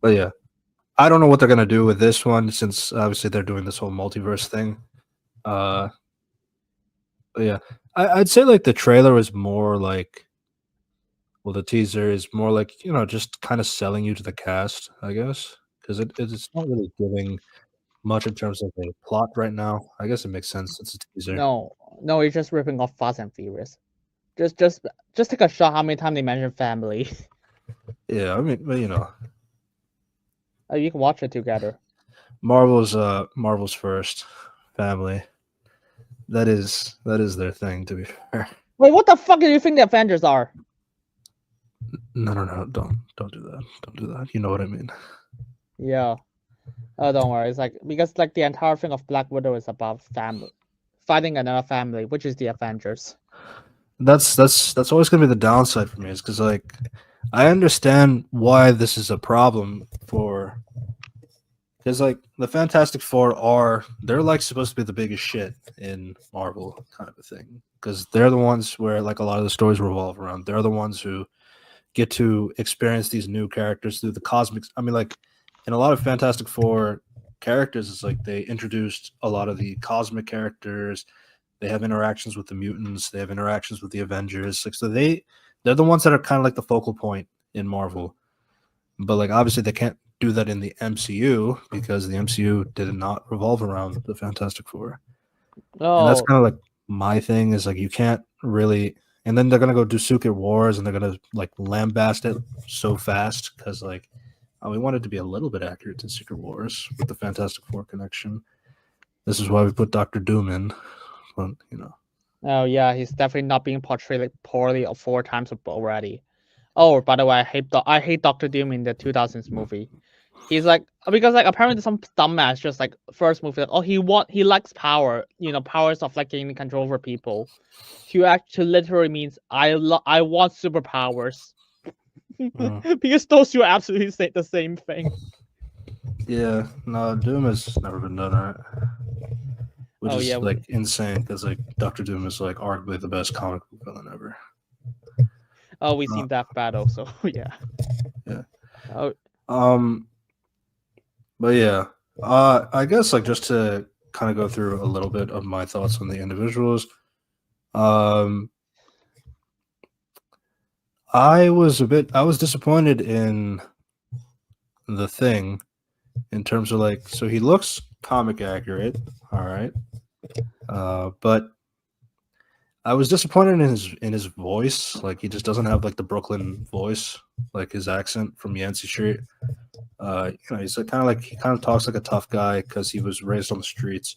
But yeah, I don't know what they're gonna do with this one since obviously they're doing this whole multiverse thing. But yeah, I'd say like the trailer was more like, well, the teaser is more like just kind of selling you to the cast, I guess, because it's not really giving much in terms of a plot right now. I guess it makes sense. It's a teaser. No, it's just ripping off Fast and Furious. Just take a shot how many times they mention family. Yeah, I mean, but You can watch it together. Marvel's first family. That is their thing, to be fair. Wait, what the fuck do you think the Avengers are? No, don't do that. Don't do that. You know what I mean. Yeah. Oh, don't worry. It's like because like the entire thing of Black Widow is about family, fighting another family, which is the Avengers. That's always gonna be the downside for me, is because like I understand why this is a problem for, because like the Fantastic Four they're like supposed to be the biggest shit in Marvel kind of a thing, because they're the ones where like a lot of the stories revolve around. They're the ones who get to experience these new characters through the cosmics. I mean, like in a lot of Fantastic Four characters, it's like they introduced a lot of the cosmic characters. They have interactions with the mutants. They have interactions with the Avengers. Like, so they're the ones that are kind of like the focal point in Marvel. But like obviously they can't do that in the MCU because the MCU did not revolve around the Fantastic Four. And that's kind of like my thing is like you can't really. And then they're gonna go do Secret Wars and they're gonna like lambast it so fast because like we wanted to be a little bit accurate in Secret Wars with the Fantastic Four connection. This is why we put Doctor Doom in. But, Oh yeah, he's definitely not being portrayed like poorly 4 times already. Oh, by the way, I hate Doctor Doom in the 2000s movie. He's like because like apparently some dumbass just like first movie like, he likes power, powers of like gaining control over people. He actually literally means I want superpowers. Because those two absolutely say the same thing. Yeah, no, Doom has never been done right. Which is like insane because like Doctor Doom is like arguably the best comic book villain ever. Oh, we've seen that battle, so yeah. Yeah. Oh. But yeah, I guess like just to kind of go through a little bit of my thoughts on the individuals. I was disappointed in the Thing in terms of like, so he looks comic accurate, all right, but I was disappointed in his voice. Like he just doesn't have like the Brooklyn voice, like his accent from Yancey Street. He's like he kind of talks like a tough guy because he was raised on the streets,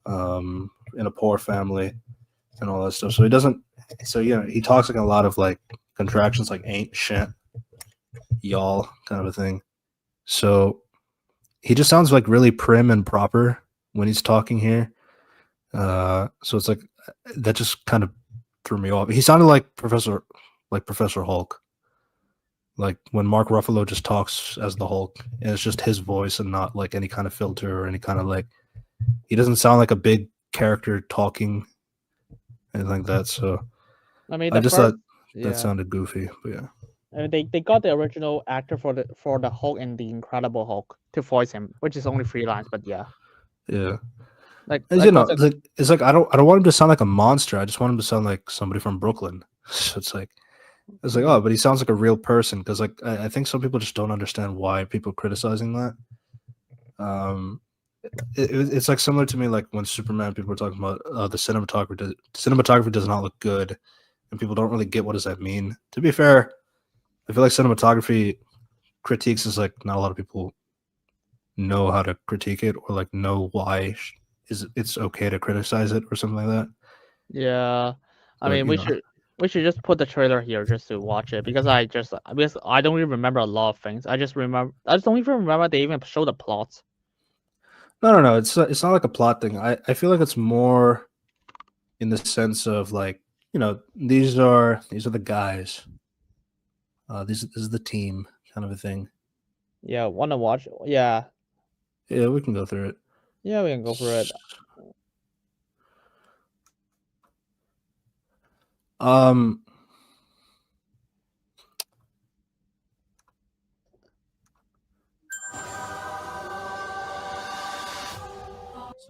in a poor family and all that stuff. So he doesn't. So he talks like a lot of like contractions, like ain't, shit, y'all, kind of a thing. So he just sounds like really prim and proper when he's talking here. So it's like that just kind of threw me off. He sounded like Professor Hulk. Like when Mark Ruffalo just talks as the Hulk, and it's just his voice and not like any kind of filter or any kind of like. He doesn't sound like a big character talking, anything like that. So I mean, I just thought yeah. that sounded goofy. But yeah, I mean, they got the original actor for the Hulk and the Incredible Hulk to voice him, which is only 3 lines, but yeah. yeah. Like, It's like I don't want him to sound like a monster. I just want him to sound like somebody from Brooklyn. So it's like oh, but he sounds like a real person because like I think some people just don't understand why people are criticizing that. It's like similar to me like when Superman, people were talking about the cinematography does not look good, and people don't really get what does that mean. To be fair, I feel like cinematography critiques is like not a lot of people know how to critique it or like know why it's okay to criticize it or something like that. Yeah, I But, mean, we should just put the trailer here just to watch it because I don't even remember a lot of things. I just don't even remember they even show the plots. No. It's not like a plot thing. I feel like it's more in the sense of like these are the guys. This is the team kind of a thing. Yeah, wanna watch? Yeah, Yeah, we can go through it. yeah, we can go for it.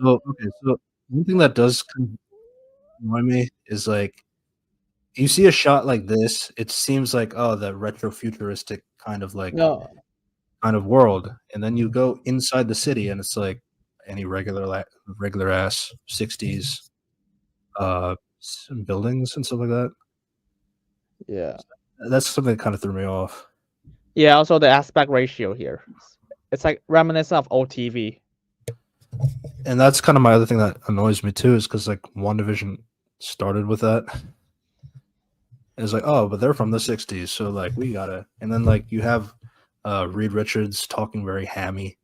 So one thing that does kind of annoy me is like you see a shot like this, it seems like that retro futuristic kind of like No, world, and then you go inside the city and it's like any regular ass 60s buildings and stuff like that. yeah, That's something that kind of threw me off. yeah. Also, the aspect ratio here, it's like reminiscent of old TV. And that's kind of my other thing that annoys me too, is because like WandaVision started with that. It's like, oh, but they're from the 60s, so like we gotta, and then like you have Reed Richards talking very hammy.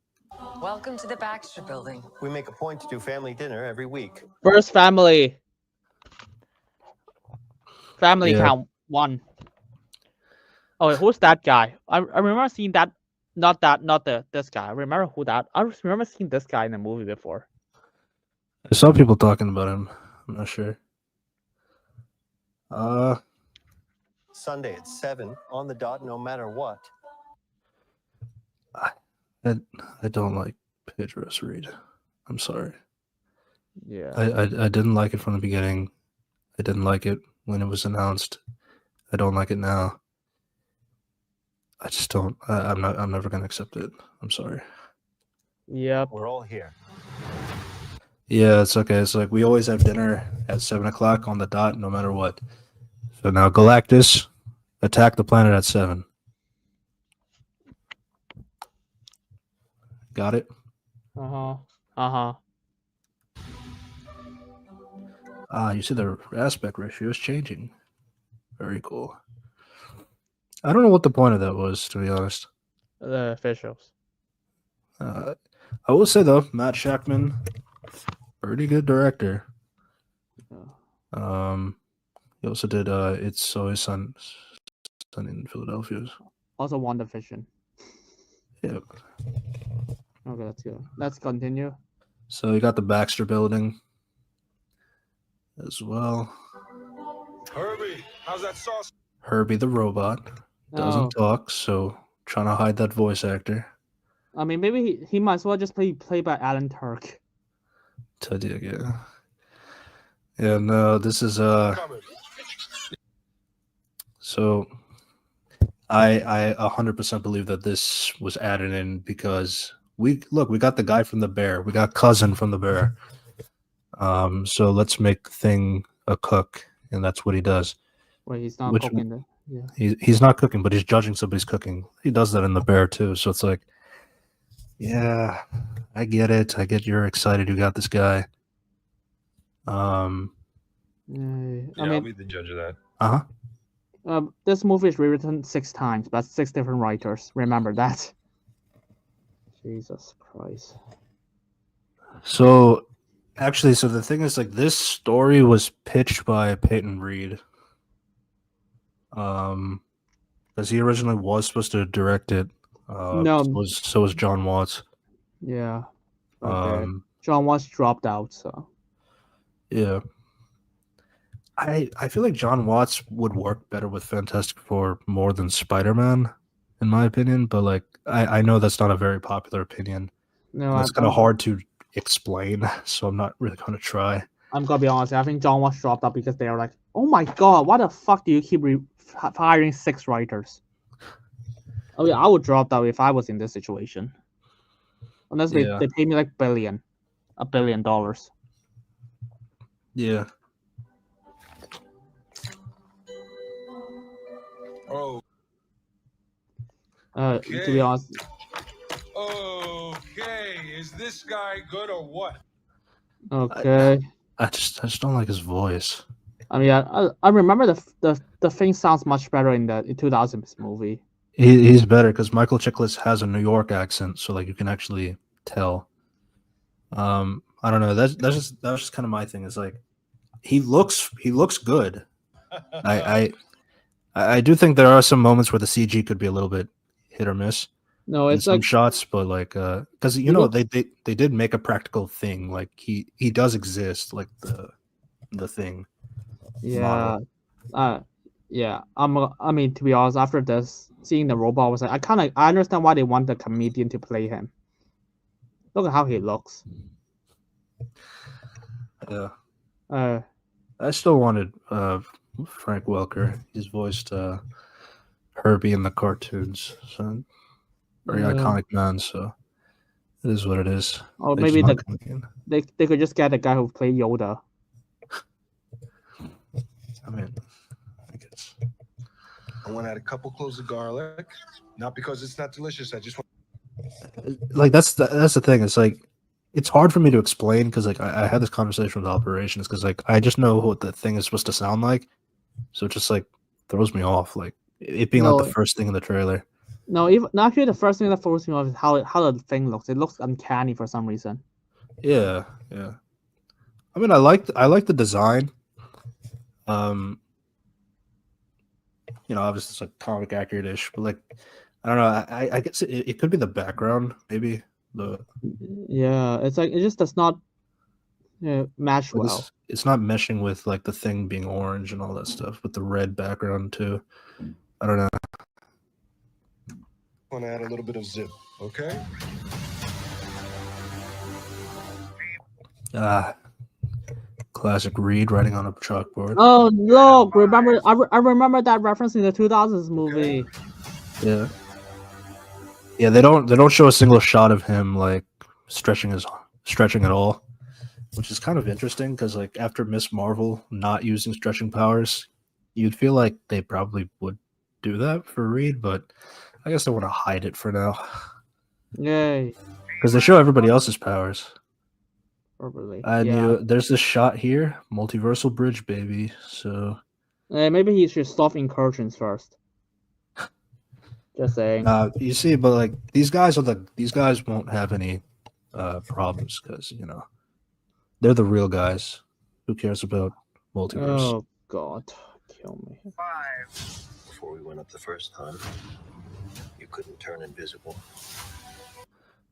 Welcome to the Baxter Building. We make a point to do family dinner every week. First family Yeah. count 1. Oh, wait, who's that guy? I remember seeing that. Not this guy. I remember seeing this guy in the movie before. I saw people talking about him. I'm not sure. Sunday at 7 on the dot, no matter what. I don't like Pedro Reed. I'm sorry. Yeah. I didn't like it from the beginning. I didn't like it when it was announced. I don't like it now. I just don't. I'm never gonna accept it. I'm sorry. Yep. We're all here. Yeah, it's okay. It's like we always have dinner at 7 o'clock on the dot, no matter what. So now Galactus, attack the planet at 7. Got it? You see the aspect ratio is changing. Very cool. I don't know what the point of that was, to be honest. The officials. I will say though, Matt Shackman, pretty good director. He also did It's Always Sunny in Philadelphia. Also WandaVision. Yep. Okay, let's go. Let's continue. So you got the Baxter Building as well. Herbie, how's that sauce? Herbie the robot doesn't talk, so trying to hide that voice actor. I mean, maybe he might as well just play by Alan Turk. Yeah. Yeah, no, this is So I 100% believe that this was added in because we got the guy from the bear, we got cousin from the bear. So let's make Thing a cook, and that's what he does. Well, he's not Which cooking the. Yeah. he's not cooking, but he's judging somebody's cooking. He does that in the bear too. So it's like, yeah, I get it. I get you're excited. You got this guy. Yeah, Yeah, I I'll mean, be the judge of that. this movie is rewritten 6 times, but 6 different writers. Remember that. Jesus Christ. So actually, so the thing is, like, this story was pitched by Peyton Reed. Because he originally was supposed to direct it. No. So was John Watts. Yeah. Okay. Um, John Watts dropped out, so. yeah. I feel like John Watts would work better with Fantastic Four more than Spider-Man, in my opinion. But like, I know that's not a very popular opinion. No, It's kind of hard to explain, so I'm not really going to try. I'm gonna be honest. I think John Watts dropped out because they were like, "Oh my god, why the fuck do you keep hiring 6 writers?" Oh yeah, I would drop out if I was in this situation. Unless they pay me like $1 billion. Yeah. Oh, To be honest, okay. Is this guy good or what? okay. I just don't like his voice. I mean, I remember the thing sounds much better in the 2000s movie. He's better because Michael Chiklis has a New York accent, so like you can actually tell. I don't know. That's just kind of my thing. It's like he looks good. I do think there are some moments where the CG could be a little bit hit or miss. No, in it's some like shots, but like because they did make a practical thing. Like he does exist, like the thing. yeah, yeah. I mean, to be honest, after this, seeing the robot, I was like, I understand why they want the comedian to play him. Look at how he looks. Yeah. I still wanted Frank Welker. He's voiced Herbie in the cartoons. So very iconic man. So it is what it is. Or maybe they could just get the guy who played Yoda. I mean, I guess. I want to add a couple cloves of garlic, not because it's not delicious. I just want. Like that's the thing. It's like it's hard for me to explain because like I had this conversation with operations because like I just know what the thing is supposed to sound like, so it just like throws me off. Like it being like the first thing in the trailer. No, even actually the first thing that throws me off is how the thing looks. It looks uncanny for some reason. Yeah. I mean, I like the design. Obviously it's like comic accurate-ish, but like I don't know. I guess it could be the background, maybe Yeah, it's like it just does not match like well. It's not meshing with like the thing being orange and all that stuff with the red background too. I don't know. I want to add a little bit of zip, okay? Classic Reed writing on a chalkboard. Oh look! Remember, I remember that reference in the 2000s movie. Yeah. They don't show a single shot of him like stretching at all, which is kind of interesting because like after Miss Marvel not using stretching powers, you'd feel like they probably would do that for Reed, but I guess they want to hide it for now. Yay! Because they show everybody else's powers. Probably. There's this shot here, multiversal bridge, baby. So maybe he should stop incursions first. Just saying. You see, but like these guys won't have any problems because they're the real guys. Who cares about multiverse? Oh God, kill me. Before we went up the first time, you couldn't turn invisible.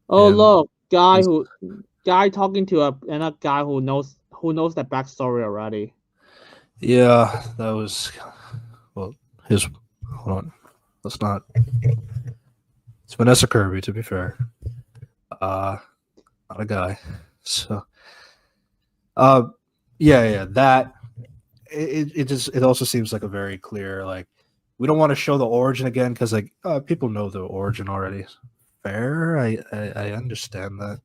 Oh look, guy talking to another guy who knows the backstory already. Yeah, that was his. Hold on, let's not. It's Vanessa Kirby, to be fair. Not a guy. So, yeah. That it also seems like a very clear like we don't want to show the origin again because like people know the origin already. Fair, I understand that.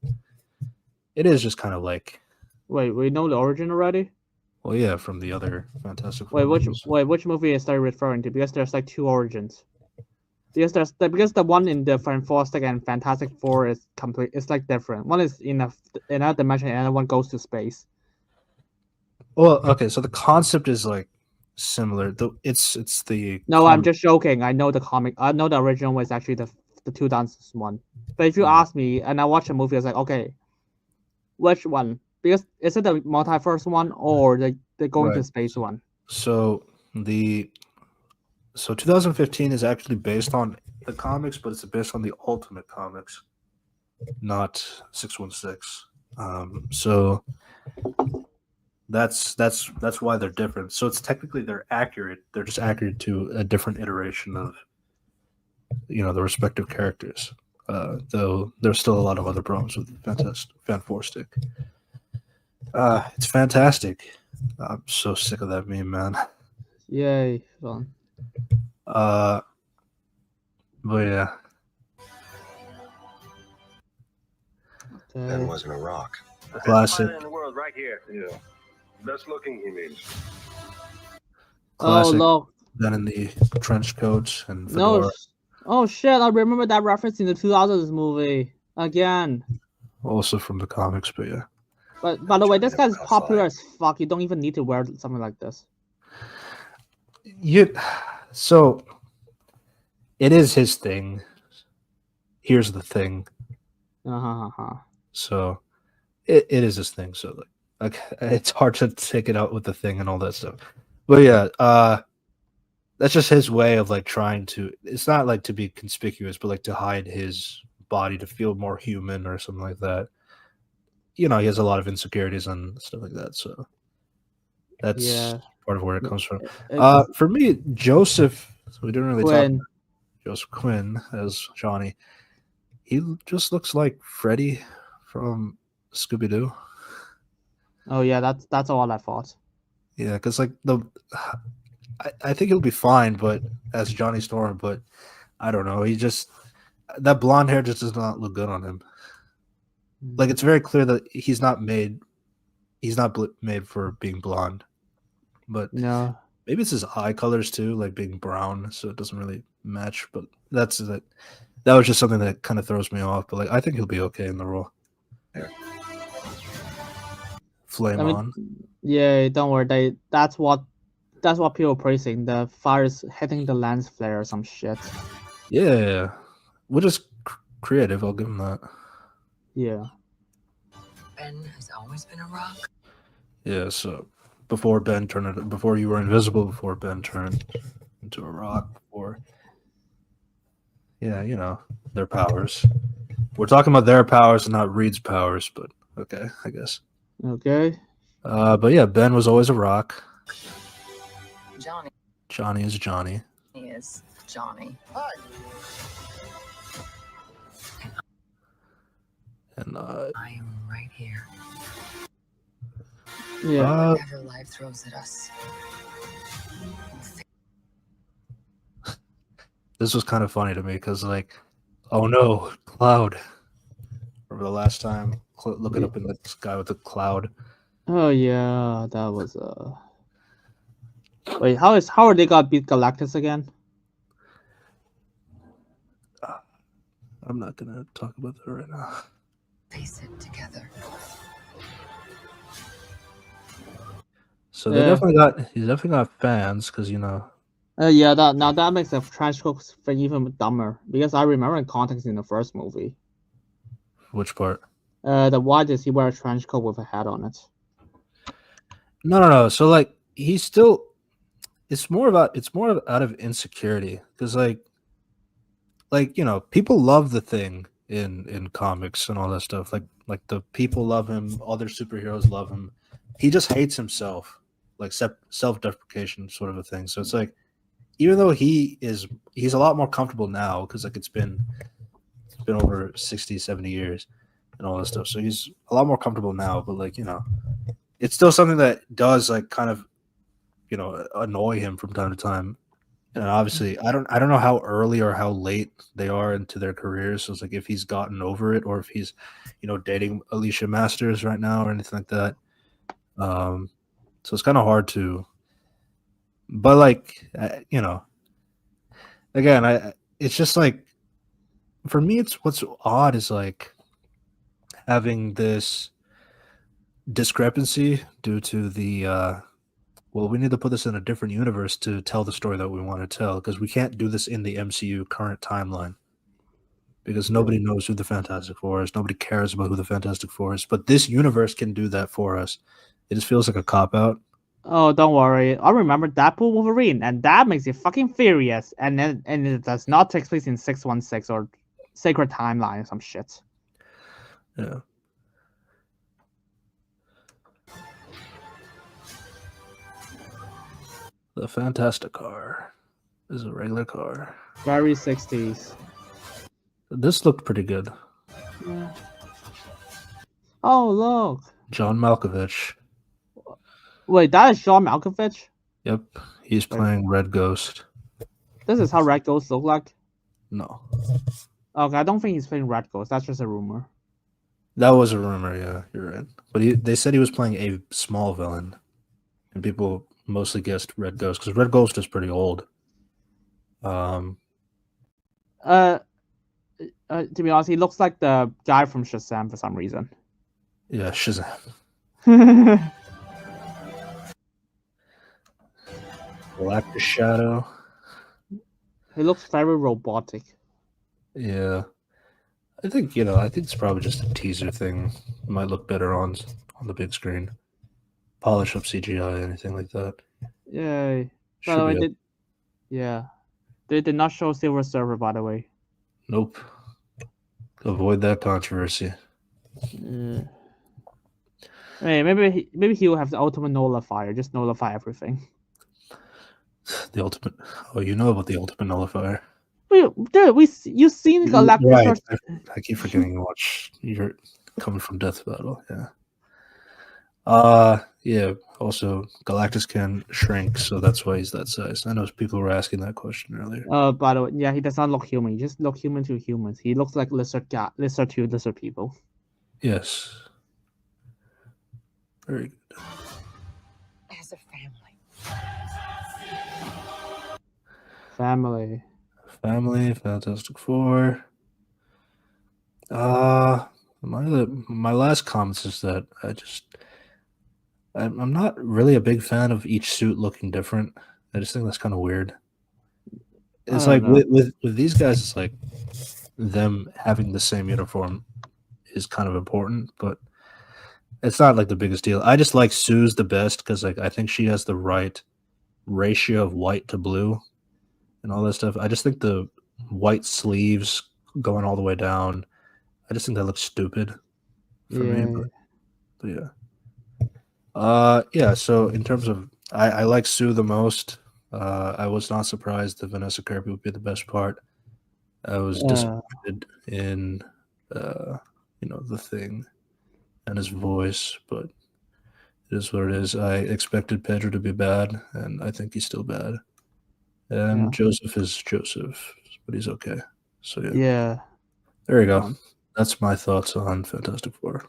It is just kind of like, Wait, we know the origin already? well, yeah, from the other Fantastic Four Wait, movies. which movie is that referring to? Because there's like two origins. Because the one in the Fantastic and Fantastic Four is complete. It's like different. One is in another dimension, and another one goes to space. Well, okay, so the concept is like similar. It's the No, I'm comic- just joking. I know the comic. I know the original was actually the 2000s one. But if you Mm. ask me, and I watch a movie, I was like, okay, which one? Because is it the multiverse one or the going to Right. space one? So 2015 is actually based on the comics, but it's based on the Ultimate Comics, not 616. So that's why they're different. So it's technically they're accurate. They're just accurate to a different iteration of the respective characters. Though there's still a lot of other problems with Fantastic. It's fantastic. I'm so sick of that meme, man. Yay! Fun. But yeah, Ben Okay. wasn't a rock. classic. in the world, right here. Yeah. Best looking, he means. Classic. Oh look! Then in the trench coat and No. fedora. Oh shit! I remember that reference in the 2000s movie again. Also from the comics, but yeah. But by the way, this Never guy's caught popular fire. as fuck. You don't even need to wear something like this. So it is his thing. Here's the thing. So it is his thing. So like it's hard to take it out with the thing and all that stuff. But yeah, that's just his way of like trying to. It's not like to be conspicuous, but like to hide his body to feel more human or something like that. He has a lot of insecurities and stuff like that. So that's Yeah. part of where it comes from. It's For me, Joseph. So we didn't really talk Quinn. about Joseph Quinn as Johnny. He just looks like Freddy from Scooby Doo. Oh yeah, that's all I thought. Yeah, because like I think he'll be fine, but as Johnny Storm, but I don't know. He just that blonde hair just does not look good on him. Like it's very clear that he's not made for being blonde, but No. maybe it's his eye colors too, like being brown, so it doesn't really match. But that's it. That was just something that kind of throws me off. But like I think he'll be okay in the role. Flame I mean, on. yeah, don't worry. That's what people are praising. The fire is hitting the lens flare or some shit. Yeah, which is creative. I'll give him that. Yeah. Ben has always been a rock. Yeah. So before you were invisible, before Ben turned into a rock, before. Yeah, their powers. We're talking about their powers and not Reed's powers, but okay, I guess. Okay. But yeah, Ben was always a rock. Johnny Johnny is Johnny. is Johnny. And I am right here. Yeah. Whatever life throws at us. this was kind of funny to me because, like, oh no, cloud. Remember the last time looking up in the sky with the cloud? Oh yeah, that was Wait, how are they gonna beat Galactus again? I'm not gonna talk about that right now. Face it together. So Yeah. he's definitely got fans because Yeah, that makes the trench coat thing even dumber because I remember in context in the first movie. which part? Why does he wear a trench coat with a hat on it? No. So like he's still. It's more out of insecurity because like people love the Thing in comics and all that stuff. Like the people love him, other superheroes love him. He just hates himself, like self-deprecation sort of a thing. So it's like even though he's a lot more comfortable now because like it's been over 60, 70 years and all that stuff. So he's a lot more comfortable now, but like it's still something that does like kind of annoy him from time to time And obviously, I don't know how early or how late they are into their careers. So it's like if he's gotten over it, or if he's, dating Alicia Masters right now or anything like that. So it's kind of hard to. But like, again, it's just like, for me, it's what's odd is like having this discrepancy due to the well, we need to put this in a different universe to tell the story that we want to tell, because we can't do this in the MCU current timeline, because nobody knows who the Fantastic Four is. Nobody cares about who the Fantastic Four is. But this universe can do that for us. It just feels like a cop out. Oh, don't worry. I remember Deadpool Wolverine, and that makes you fucking furious. And it does not take place in 616 or Sacred Timeline or some shit. Yeah. The Fantastic Car is a regular car. Very 60s. This looked pretty good. Yeah. Oh, look. John Malkovich. Wait, that is John Malkovich? Yep, he's playing Red Ghost. This is how Red Ghost look like? No. Okay, I don't think he's playing Red Ghost. That's just a rumor. That was a rumor, yeah, you're right. But they said he was playing a small villain, and people mostly guessed Red Ghost because Red Ghost is pretty old. To be honest, he looks like the guy from Shazam for some reason. Yeah, Shazam. Galactus Shadow. He looks very robotic. Yeah, I think it's probably just a teaser thing. It might look better on the big screen. Polish up CGI, anything like that. Yay. By Should the way, be they did not show Silver Surfer, by the way. Nope. Avoid that controversy. Hey, maybe he will have the ultimate nullifier. Just nullify everything. The ultimate. Oh, you know about the ultimate nullifier. You've seen Galactus. Right. I keep forgetting you watch. You're coming from Death Battle. Yeah. Yeah. Also, Galactus can shrink, so that's why he's that size. I know people were asking that question earlier. By the way, yeah, he does not look human. He just look human to humans. He looks like lizard to lizard people. Yes. Very good. As a family. Family. Fantastic Four. My last comments is that I'm not really a big fan of each suit looking different. I just think that's kind of weird. It's like with these guys, it's like them having the same uniform is kind of important, but it's not like the biggest deal. I just like Sue's the best because like I think she has the right ratio of white to blue and all that stuff. I just think the white sleeves going all the way down, I just think that looks stupid for me. But yeah. Yeah, so in terms of I like Sue the most. I was not surprised that Vanessa Kirby would be the best part. I was disappointed in the Thing and his voice, but it is what it is. I expected Pedro to be bad, and I think he's still bad. And Joseph is Joseph, but he's okay. So yeah. There you go. That's my thoughts on Fantastic Four.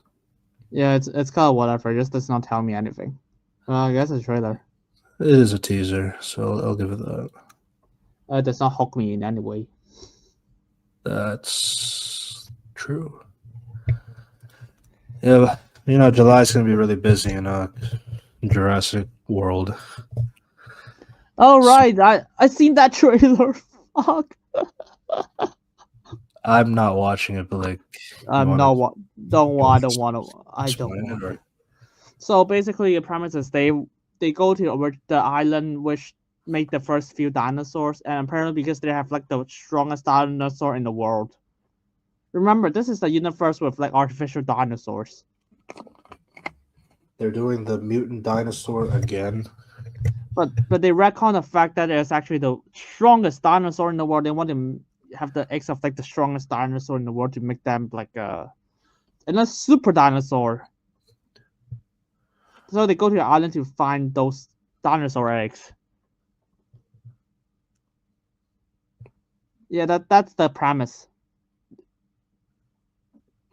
Yeah, it's kind of whatever. It just does not tell me anything. I guess a trailer. It is a teaser, so I'll give it that. It does not hook me in any way. That's true. Yeah, but, July's going to be really busy in Jurassic World. Oh, right. I seen that trailer. Fuck. I'm not watching it, but like... I don't want to. So basically, the premise is they go to the island which make the first few dinosaurs, and apparently because they have like the strongest dinosaur in the world. Remember, this is the universe with like artificial dinosaurs. They're doing the mutant dinosaur again. But they retcon the fact that it's actually the strongest dinosaur in the world. They want to have the eggs of like the strongest dinosaur in the world to make them like a super dinosaur. So they go to the island to find those dinosaur eggs. Yeah, that's the premise.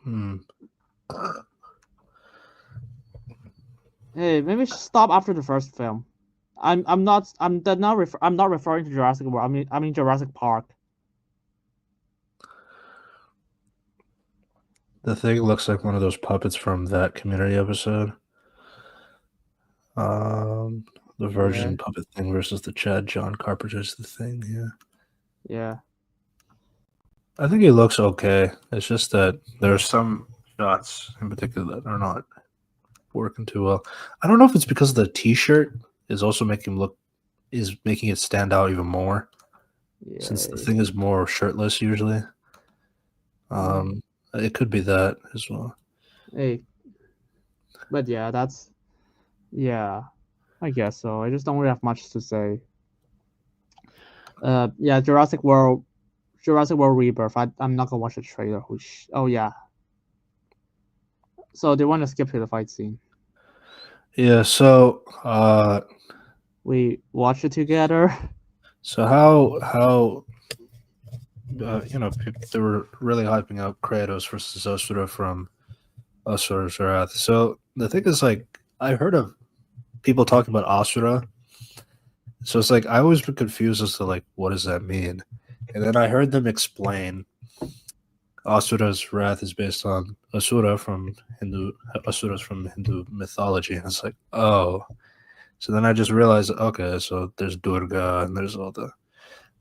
Hmm. Hey, maybe we should stop after the first film. I'm not referring to Jurassic World. I mean Jurassic Park. The thing looks like one of those puppets from that Community episode. The Virgin puppet thing versus the Chad John Carpenter's The Thing. Yeah. Yeah. I think it looks okay. It's just that there are some shots in particular that are not working too well. I don't know if it's because the T-shirt is also making it stand out even more. Yeah. Since the thing is more shirtless usually. It could be that as well. Hey. But yeah, I guess so. I just don't really have much to say. Yeah, Jurassic World Rebirth. I'm not gonna watch the trailer. Oh yeah. So they want to skip to the fight scene. Yeah. So, we watch it together. So how they were really hyping up Kratos versus Asura from Asura's Wrath. So the thing is, like, I heard of people talking about Asura. So it's like I always been confused as to like what does that mean, and then I heard them explain Asura's Wrath is based on Asura's from Hindu mythology, and it's like, oh. So then I just realized, okay, so there's Durga and there's all the.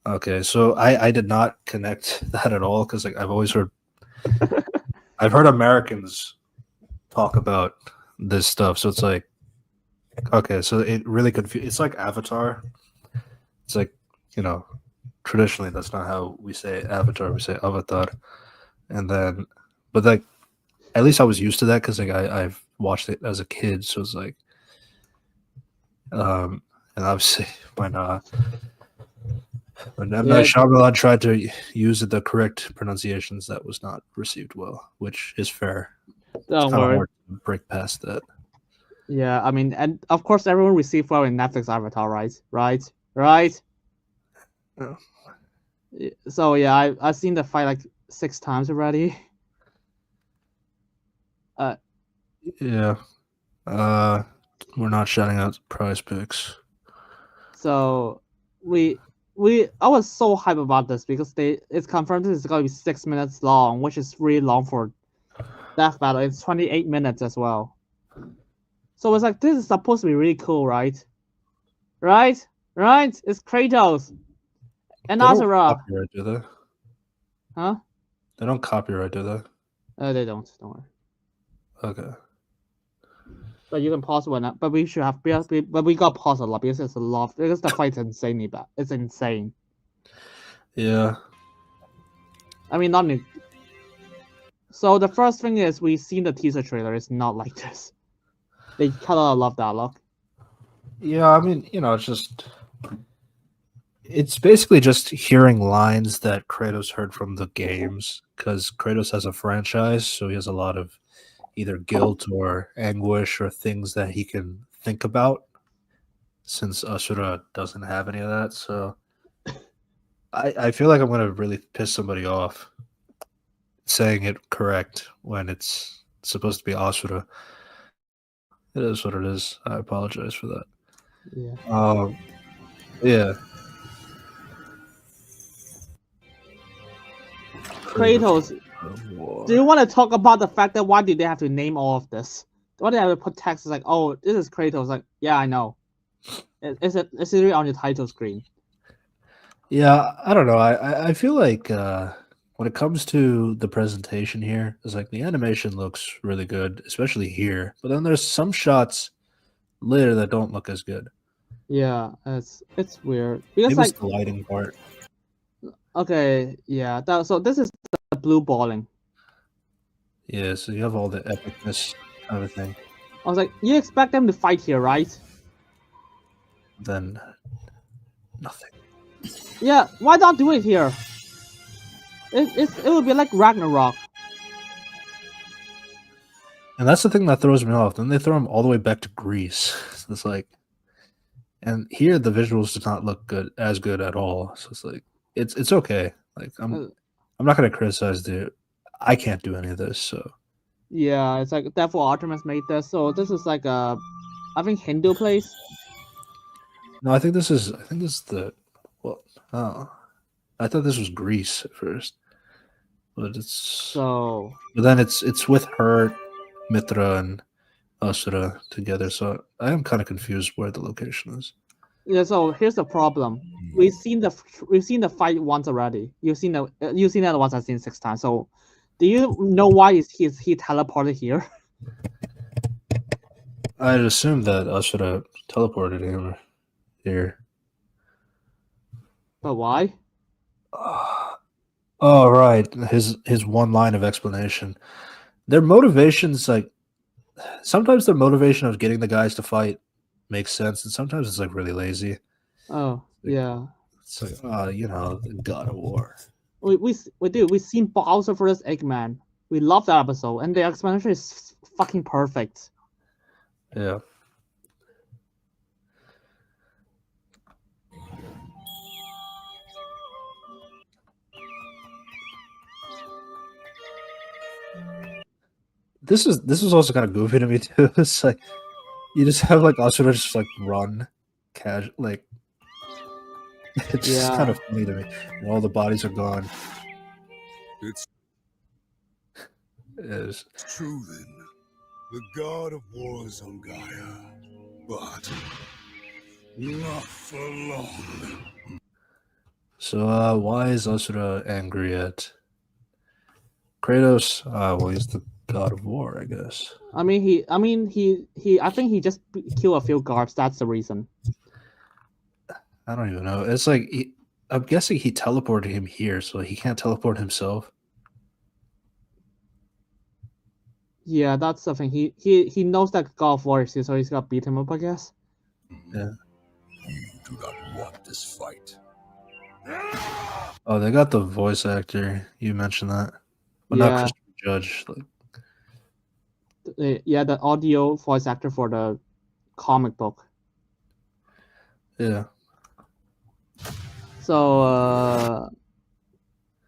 Okay, so I did not connect that at all because like I've heard Americans talk about this stuff, so it's like, okay, so it really It's like Avatar. It's like, traditionally that's not how we say Avatar. We say Avatar, and then, but like, at least I was used to that because like I've watched it as a kid, so it's like, and obviously when M. Night Shyamalan tried to use the correct pronunciations, that was not received well, which is fair. Don't worry. Hard to break past that. Yeah, I mean, and of course everyone received well in Netflix Avatar, right? Yeah. So yeah, I've seen the fight like 6 times already. Yeah. We're not shouting out Prize Picks. So I was so hyped about this because it's confirmed it's gonna be 6 minutes long, which is really long for Death Battle. It's 28 minutes as well. So it's like this is supposed to be really cool, right? Right? It's Kratos and Asura. Copyright, do they? Huh? They don't copyright, do they? They don't worry. Okay. But you can pause when. But we should have. But we got pause a lot because it's a lot. Because the fight's insanely bad. It's insane. Yeah. I mean, not. So the first thing is we seen the teaser trailer. It's not like this. They cut out a lot of dialogue. Yeah, I mean, it's basically just hearing lines that Kratos heard from the games because Kratos has a franchise, so he has a lot of either guilt or anguish or things that he can think about since Asura doesn't have any of that. So I feel like I'm going to really piss somebody off saying it correct when it's supposed to be Asura. It is what it is. I apologize for that. Yeah. Yeah. Kratos. Do you want to talk about the fact that why did they have to name all of this? Why did they have to put text like, oh, this is Kratos? Like, yeah, I know. It's literally on your title screen. Yeah, I don't know. I feel like when it comes to the presentation here, it's like the animation looks really good, especially here. But then there's some shots later that don't look as good. Yeah, it's weird because Maybe like it's the lighting part. okay, yeah. So this is the blue balling. Yeah, so you have all the epicness, everything. I was like, you expect them to fight here, right? Then nothing. Yeah, why not do it here? It would be like Ragnarok. And that's the thing that throws me off. Then they throw him all the way back to Greece. So it's like, and here the visuals do not look as good at all. So it's like, it's okay. Like I'm not gonna criticize the. I can't do any of this, so Yeah, it's like therefore Artemis made this. So this is like a, I think Hindu place. no. I think this is the what? Oh, I thought this was Greece at first, but it's So but then it's with her, Mitra, and Asura together. So I am kind of confused where the location is. yeah. So here's the problem. We've seen the fight once already. You've seen the other ones I've seen 6 times. So do you know why he teleported here? I'd assume that Asura teleported him here. But why? Oh right, his one line of explanation. Their motivations, like sometimes their motivation of getting the guys to fight makes sense, and sometimes it's like really lazy. Oh yeah. It's like, the God of War. We've seen Bowser versus Eggman. We love that episode, and the explanation is fucking perfect. Yeah. This is also kind of goofy to me too. It's like you just have like Asura just like run, casual, like it's just kind of funny to me. And all the bodies are gone. It's Is true then. The god of war is on Gaia, but not for long. so why is Asura angry at Kratos? Well, he's the god of war, I guess. I think he just killed a few guards. That's the reason. I don't even know. It's like I'm guessing he teleported him here, so he can't teleport himself. Yeah, that's the thing. He knows that God of War is here, so he's got to beat him up, I guess. Yeah. You do not want this fight. Oh, they got the voice actor. You mentioned that, but Yeah. not Christopher Judge. Like, Yeah, the audio voice actor for the comic book. yeah. So,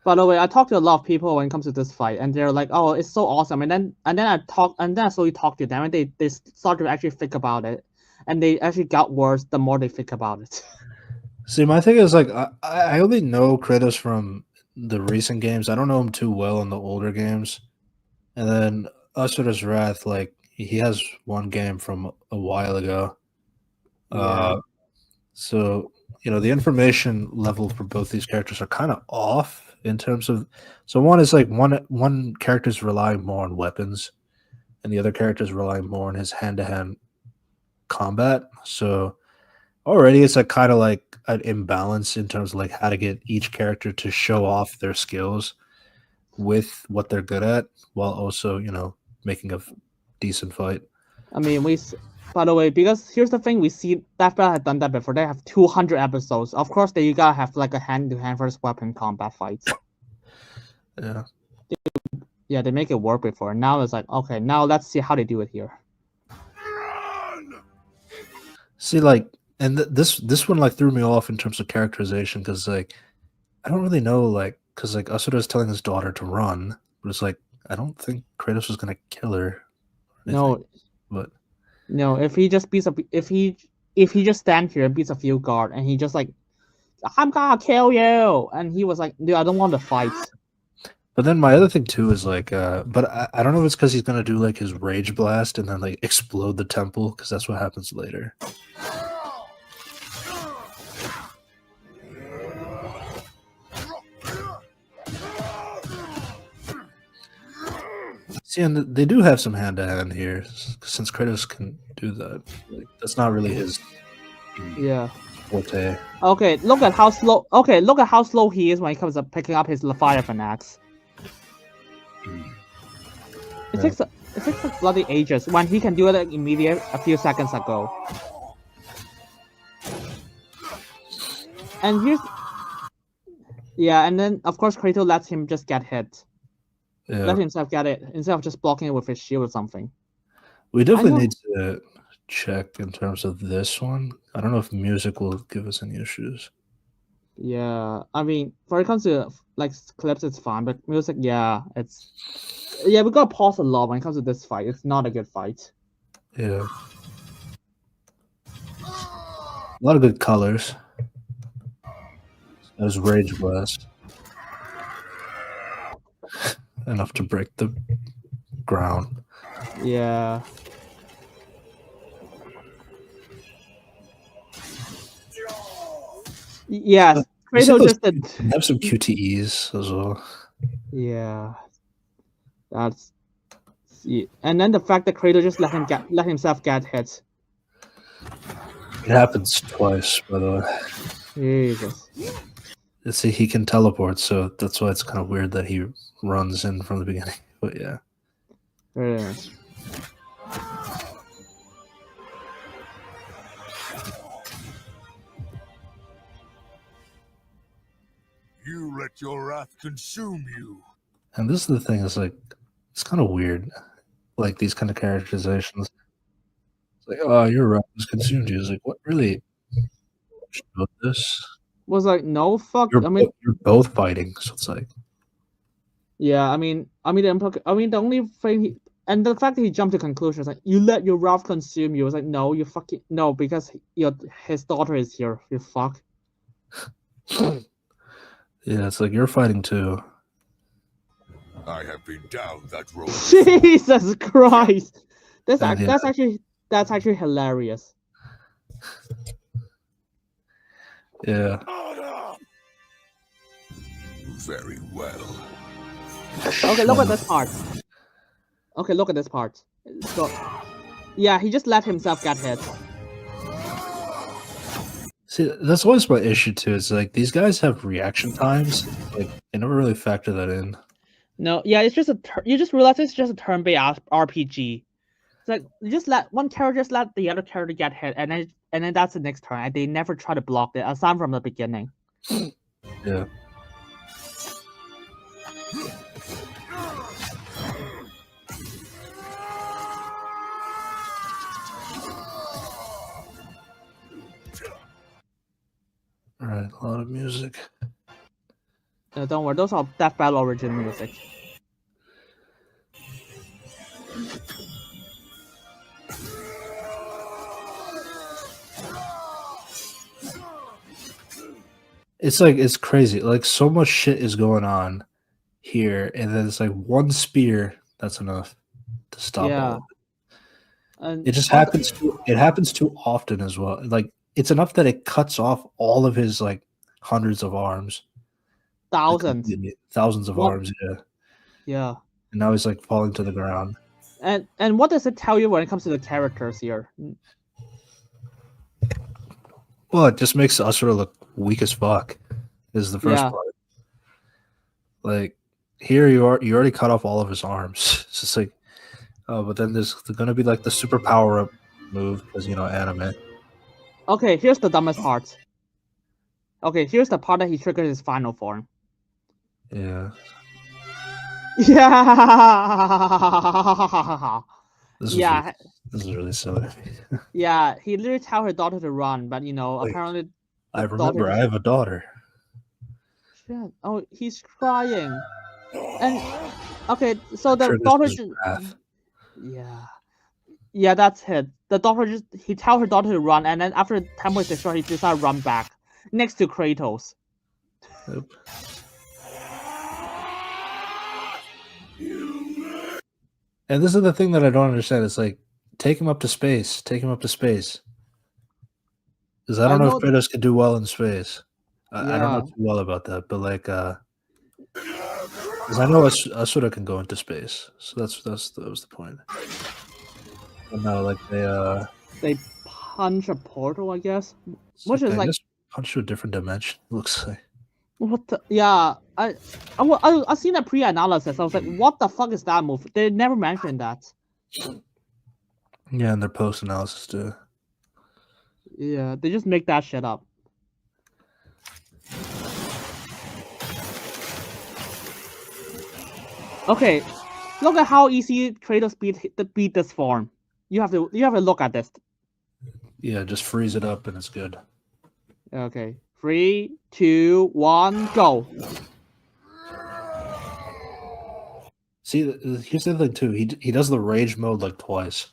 by the way, I talked to a lot of people when it comes to this fight, and they're like, "Oh, it's so awesome!" And then I slowly talked to them, and they start to actually think about it, and they actually got worse the more they think about it. See, my thing is like I only know Kratos from the recent games. I don't know him too well in the older games. And then Asura's Wrath, like he has one game from a while ago. Yeah. So the information level for both these characters are kind of off in terms of. So one is like one character's relying more on weapons, and the other character's relying more on his hand-to-hand combat. So already it's like kind of like an imbalance in terms of like how to get each character to show off their skills with what they're good at, while also making a decent fight. I mean, by the way, because here's the thing, we see Death Battle had done that before. They have 200 episodes. Of course, you gotta have like a hand-to-hand versus weapon combat fights. Yeah. Yeah, they make it work before. Now it's like, okay, now let's see how they do it here. See, like, and this one like threw me off in terms of characterization because like I don't really know, like, because like Asura is telling his daughter to run, but it's like I don't think Kratos was gonna kill her. No, but no. If he just just stand here and beats a few guard, and he just like, I'm gonna kill you, and he was like, dude, I don't want to fight. But then my other thing too is like, but I don't know if it's because he's gonna do like his rage blast and then like explode the temple because that's what happens later. See, and they do have some hand to hand here since Kratos can do that. Like, that's not really his forte. Okay, look at how slow. Okay, look at how slow he is when he comes up picking up his Leviathan axe. It takes like bloody ages when he can do it like immediate a few seconds ago. And and then of course Kratos lets him just get hit. Yeah. Let himself get it instead of just blocking it with his shield or something. We definitely need to check in terms of this one. I don't know if music will give us any issues. Yeah, I mean, when it comes to like clips, it's fine, but music, yeah, we gotta pause a lot when it comes to this fight. It's not a good fight. Yeah. A lot of good colors. There's Rage Blast. Enough to break the ground. Yeah. Yes, Kratos just did. Have some QTEs as well. Yeah, that's. Yeah. And then the fact that Kratos just let himself get hit. It happens twice, by the way. Jesus. See, he can teleport, so that's why it's kind of weird that he runs in from the beginning. But yeah. Yeah. You let your wrath consume you. And this is the thing, is like, it's kind of weird. Like these kind of characterizations. It's like, oh, your wrath has consumed you. It's like, what really? About this? Was like, no, fuck. You're, I mean, you're both fighting, so it's like, yeah. I mean, the only thing, and the fact that he jumped to conclusions, like, you let your wrath consume you. It's like, no, you fucking no, because his daughter is here. You fuck. yeah, it's like you're fighting too. I have been down that road. Jesus Christ, that's Yeah. that's actually hilarious. Yeah. Very well. Okay, look at this part. Okay, look at this part. So, yeah, he just let himself get hit. See, that's always my issue too. It's like these guys have reaction times. Like they never really factor that in. No, yeah, it's just you just realize it's just a turn-based RPG. It's like you just let one character just let the other character get hit, and then that's the next turn, and they never try to block it aside from the beginning. Yeah. All right, a lot of music. Don't worry, those are Death Battle original music. It's like, it's crazy. Like so much shit is going on here, and then it's like one spear that's enough to stop Yeah. all of it. And It just happens it happens too often as well. Like it's enough that it cuts off all of his like hundreds of arms. Thousands of arms, yeah. Yeah. And now he's like falling to the ground. And what does it tell you when it comes to the characters here? Well, it just makes Asura look weak as fuck. Is the first Yeah. part. Like here you already cut off all of his arms. It's just like, oh, but then there's gonna be like the super power up move because anime. Okay, here's the dumbest part. Okay, here's the part that he triggers his final form. Yeah. Yeah. This is really silly. Yeah, he literally tell her daughter to run, but Wait. apparently. I remember I have a daughter. Shit. Oh, he's crying. And okay, so the Triggers daughter his just. wrath. Yeah, that's it. The daughter he tell her daughter to run, and then after the temple is destroyed, he decides to run back next to Kratos. Yep. And this is the thing that I don't understand. It's like, take him up to space. Take him up to space. Because I don't know if Kratos could do well in space. I don't know too well about that, but like, because I know Asura can go into space, so that was the point. But no, like they punch a portal, I guess, which is like punch to a different dimension. Looks like. What the, yeah, I seen a pre-analysis. I was like, what the fuck is that move? They never mentioned that. Yeah, and their post-analysis too. Yeah, they just make that shit up. Okay, look at how easy Kratos beat this form. You have to look at this. Yeah, just freeze it up and it's good. Okay, 3, 2, 1, go. See, here's the other thing too. He does the rage mode like twice.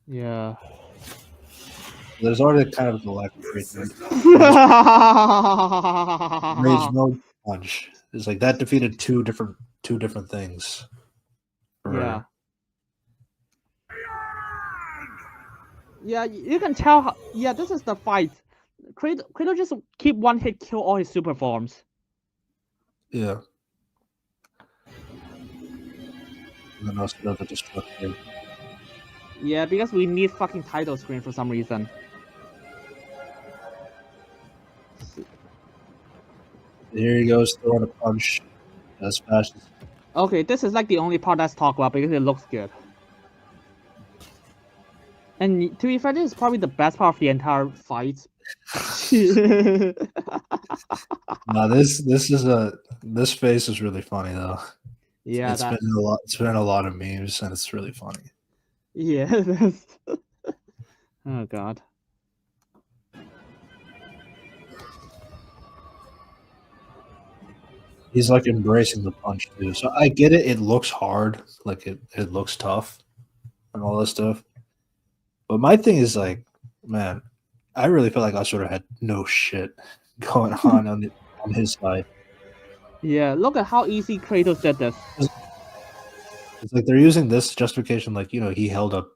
Yeah. There's already kind of the lack of treatment. Rage mode punch. It's like that defeated two different things. for Yeah. her. Yeah, you can tell. Yeah, this is the fight. Kratos just keep one hit kill all his super forms. Yeah. And then also another destructive. Yeah, because we need fucking title screen for some reason. Here he goes throwing a punch as fast as Okay, this is like the only part that's talked about because it looks good. And to be fair, this is probably the best part of the entire fight. No, this face is really funny though. Yeah, It's been a lot of memes and it's really funny. yeah. That's... Oh god. He's like embracing the punch too. So I get it, it looks hard, like it looks tough and all that stuff. But my thing is like, man, I really feel like Asura had no shit going on his side. Yeah, look at how easy Kratos did this. It's like they're using this justification, like, you know, he held up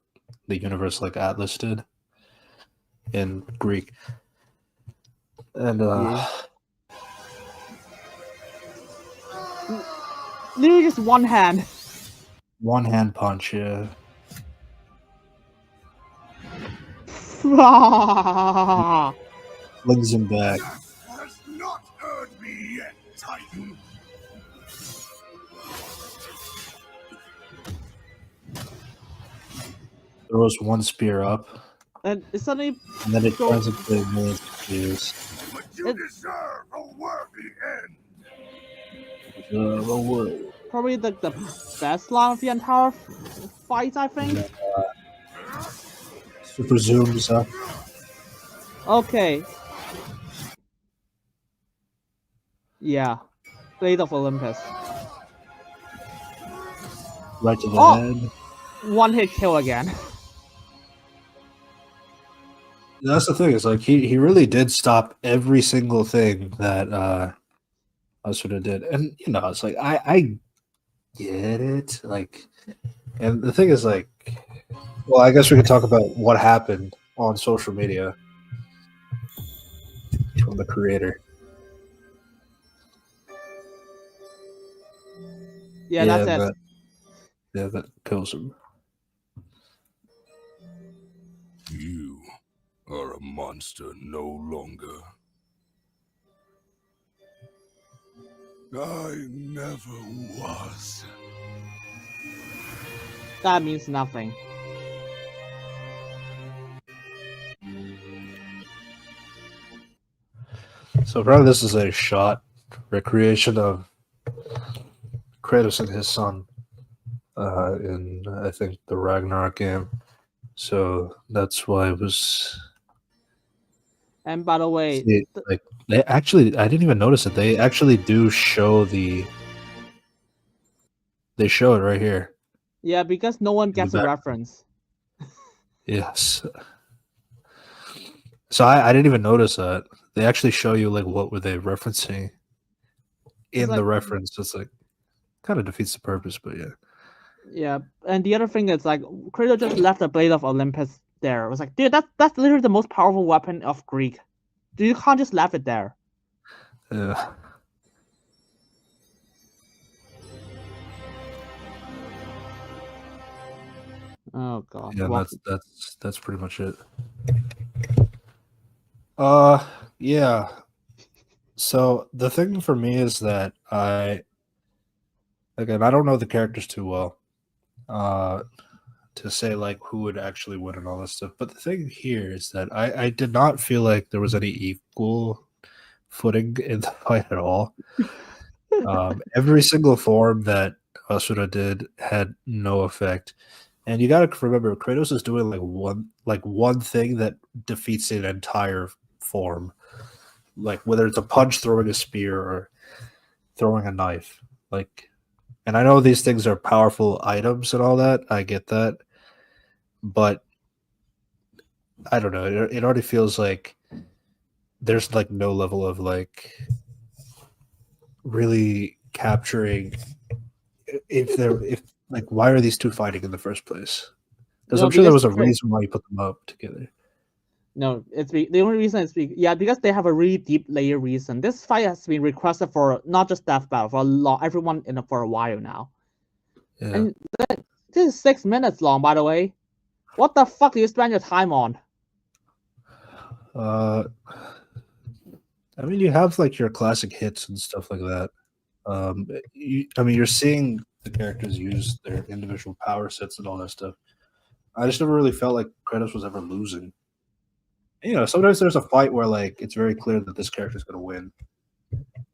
the universe like Atlas did in Greek. And Yeah. Literally just one hand. one hand punch, yeah. Flings him back. Has not heard me yet, Titan. Throws one spear up, And it suddenly and then it turns into millions of spears. But you deserve a worthy end. probably the best line of the entire fight, I think. Super zooms up. Okay. Yeah. Blade of Olympus. Right to the Oh! head. One hit kill again. That's the thing. It's like he really did stop every single thing that Asura did, and you know, it's like I get it. Like, and the thing is, like, well, I guess we could talk about what happened on social media from the creator. Yeah, that's it. That kills him. You are a monster no longer. I never was. That means nothing. So probably this is a shot recreation of Kratos and his son in I think the Ragnarok game. So that's why it was. And by the way, See, like they actually, I didn't even notice it. They actually do show They show it right here. yeah, because no one gets a back. reference. Yes. So I didn't even notice that. They actually show you like what were they referencing in the reference. It's like kind of defeats the purpose, but yeah. Yeah, and the other thing is like Kratos just left the Blade of Olympus there. It was like, dude, that's literally the most powerful weapon of Greek. Dude, you can't just leave it there. Yeah. Oh god. Yeah, Well, that's pretty much it. Yeah. So the thing for me is that I don't know the characters too well. To say like who would actually win and all this stuff. But the thing here is that I did not feel like there was any equal footing in the fight at all. Every single form that Asura did had no effect. And you gotta remember, Kratos is doing like one thing that defeats an entire form. Like whether it's a punch, throwing a spear, or throwing a knife. Like And I know these things are powerful items and all that. I get that. But I don't know. It already feels like there's like no level of like really capturing if like why are these two fighting in the first place? Because No, I'm sure there because was a reason why you put them up together. No, the only reason is because they have a really deep layer reason. This fight has been requested for not just Death Battle for a lot everyone in for a while now. Yeah. And this is 6 minutes long, by the way. What the fuck do you spend your time on? I mean, you have like your classic hits and stuff like that. I mean, you're seeing the characters use their individual power sets and all that stuff. I just never really felt like Kratos was ever losing. You know, sometimes there's a fight where like it's very clear that this character is going to win,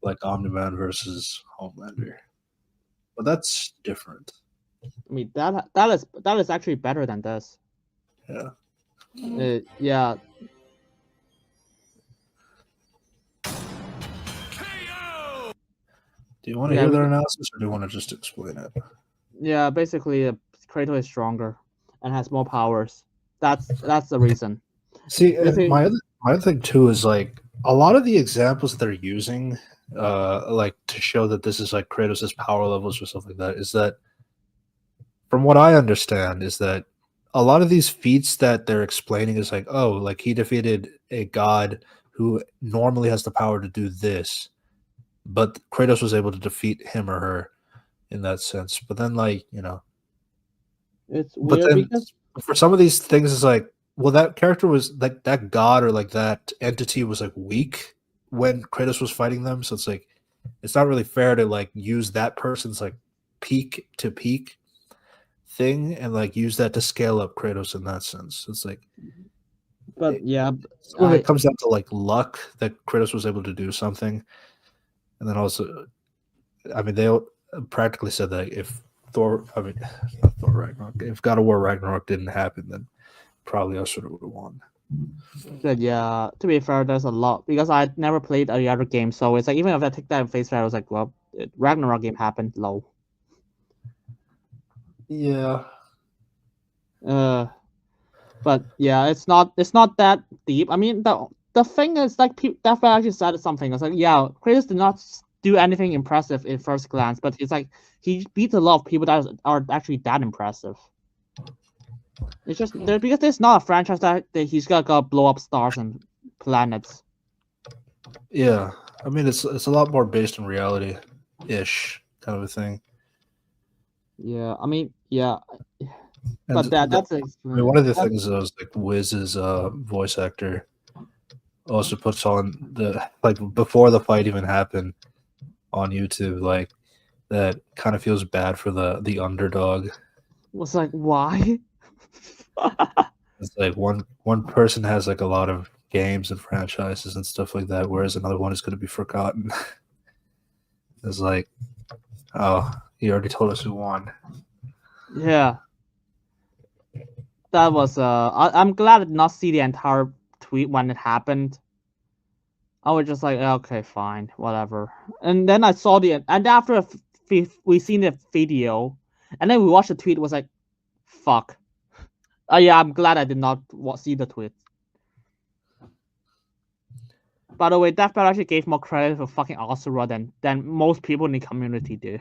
like Omni-Man versus Homelander. But that's different. I mean that is actually better than this. Yeah. Yeah. Do you want to Yeah, hear we their can- analysis, or do you want to just explain it? Yeah, basically Kratos is stronger and has more powers. That's the reason. See, Basically- my other thing too is like a lot of the examples they're using, like to show that this is like Kratos' power levels or stuff like that, is that from what I understand, is that a lot of these feats that they're explaining is like, oh, like he defeated a god who normally has the power to do this, but Kratos was able to defeat him or her in that sense. But then, like, you know, It's but weird then because for some of these things, it's like, well, that character was like that god or like that entity was like weak when Kratos was fighting them. So it's like, it's not really fair to like use that person's like peak to peak thing and like use that to scale up Kratos in that sense. It's like, but yeah, some of it comes down to like luck that Kratos was able to do something, and then also, I mean, they practically said that if Thor, I mean, not Thor Ragnarok, if God of War Ragnarok didn't happen, then probably Asura would have won. But yeah, to be fair, there's a lot because I never played the other game, so it's like even if I take that in face value, I was like, well, Ragnarok game happened low. Yeah. But yeah, it's not that deep. I mean, the thing is like that guy actually said something. It's like yeah, Kratos did not do anything impressive in first glance, but it's like he beat a lot of people that are actually that impressive. It's just there because there's not a franchise that he's got blow up stars and planets. Yeah. I mean, it's a lot more based in reality ish kind of a thing. Yeah, I mean, yeah, And but that's I mean, one of the things that was like Wiz's voice actor also puts on the like before the fight even happened on YouTube, like that kind of feels bad for the underdog. was like why? It's like one person has like a lot of games and franchises and stuff like that, whereas another one is going to be forgotten. It's like, oh, he already told us who won. Yeah. That was I'm glad I did not see the entire tweet when it happened. I was just like, okay, fine, whatever. And then I saw and after we seen the video, and then we watched the tweet, it was like, fuck. Oh yeah, I'm glad I did not see the tweet. By the way, Death Battle actually gave more credit for fucking Asura than most people in the community do.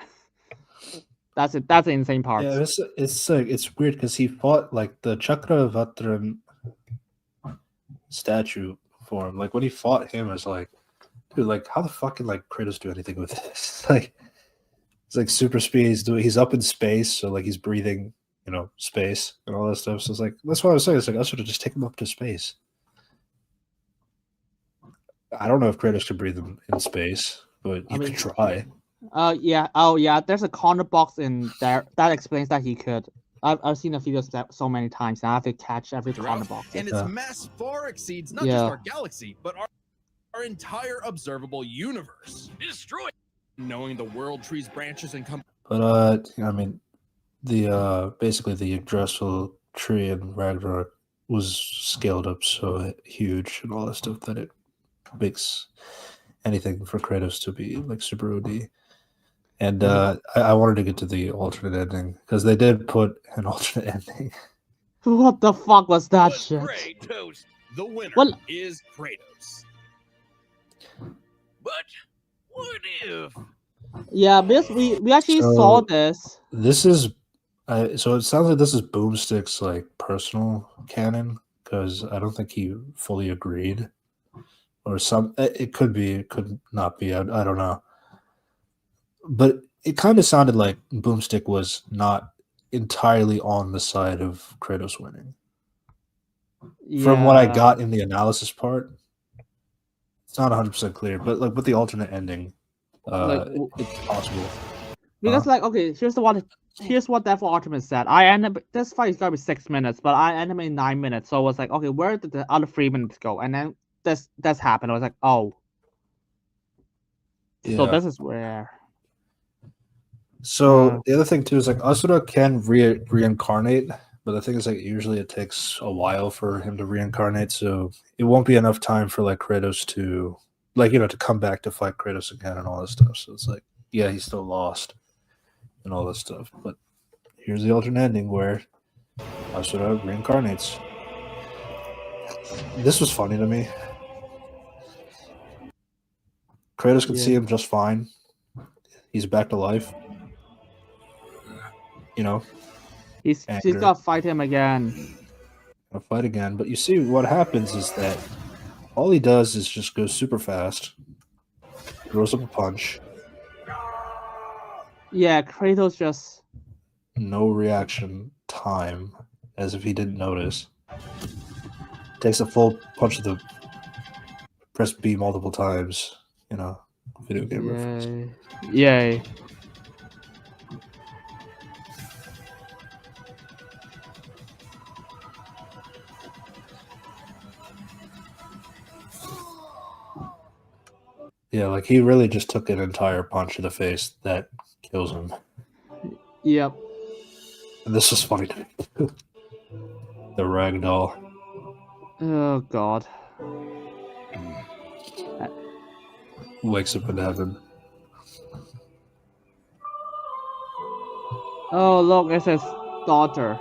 That's it. That's the insane part. Yeah, it's weird because he fought like the Chakravatram statue for him. Like when he fought him, it's like, dude, like how the fuck can like Kratos do anything with this? Like it's like super speed. He's up in space, so like he's breathing, you know, space and all that stuff. So it's like that's what I was saying. It's like I should have just take him up to space. I don't know if Kratos could breathe in space, but you could try. Yeah. Oh yeah. There's a corner box in there that explains that he could. I've seen the videos so many times, and I have to catch every corner box. And its mass far exceeds not just our galaxy, but our entire observable universe. Destroy. Knowing the world tree's branches and come. But I mean, the basically the Yggdrasil tree in Ragnarok was scaled up so huge and all that stuff that it makes anything for Kratos to be like super OD. And I wanted to get to the alternate ending because they did put an alternate ending. What the fuck was that shit? Kratos. The winner Well- is Kratos. But what if? Yeah, because we actually So- saw this. This is so it sounds like this is Boomstick's like personal canon because I don't think he fully agreed, or some. It could be, it could not be. I don't know, but it kind of sounded like Boomstick was not entirely on the side of Kratos winning. From what I Yeah. got in the analysis part, it's not 100% clear, but like with the alternate ending, Like, it's possible. Because like, okay, here's what Devil Artemis said. I end up this fight is gonna be 6 minutes, but I end up in 9 minutes. So I was like, okay, where did the other 3 minutes go? And then this happened. I was like, oh. So Yeah. this is where. So the other thing too is like Asura can reincarnate, but the thing is like usually it takes a while for him to reincarnate, so it won't be enough time for like Kratos to to come back to fight Kratos again and all this stuff. So it's like, yeah, he's still lost and all this stuff. But here's the alternate ending where Asura reincarnates. This was funny to me. Kratos can see him just fine. He's back to life. He's Anger. gotta fight him again. Gonna fight again. But you see what happens is that all he does is just go super fast, throws up a punch, Yeah, Kratos just no reaction time, as if he didn't notice. Takes a full punch to the press B multiple times, video game reference. Yay. Yeah, like he really just took an entire punch to the face that kills him. Yep. And this is funny to me. The ragdoll. Oh god. Wakes up in heaven. Oh look, it's his daughter.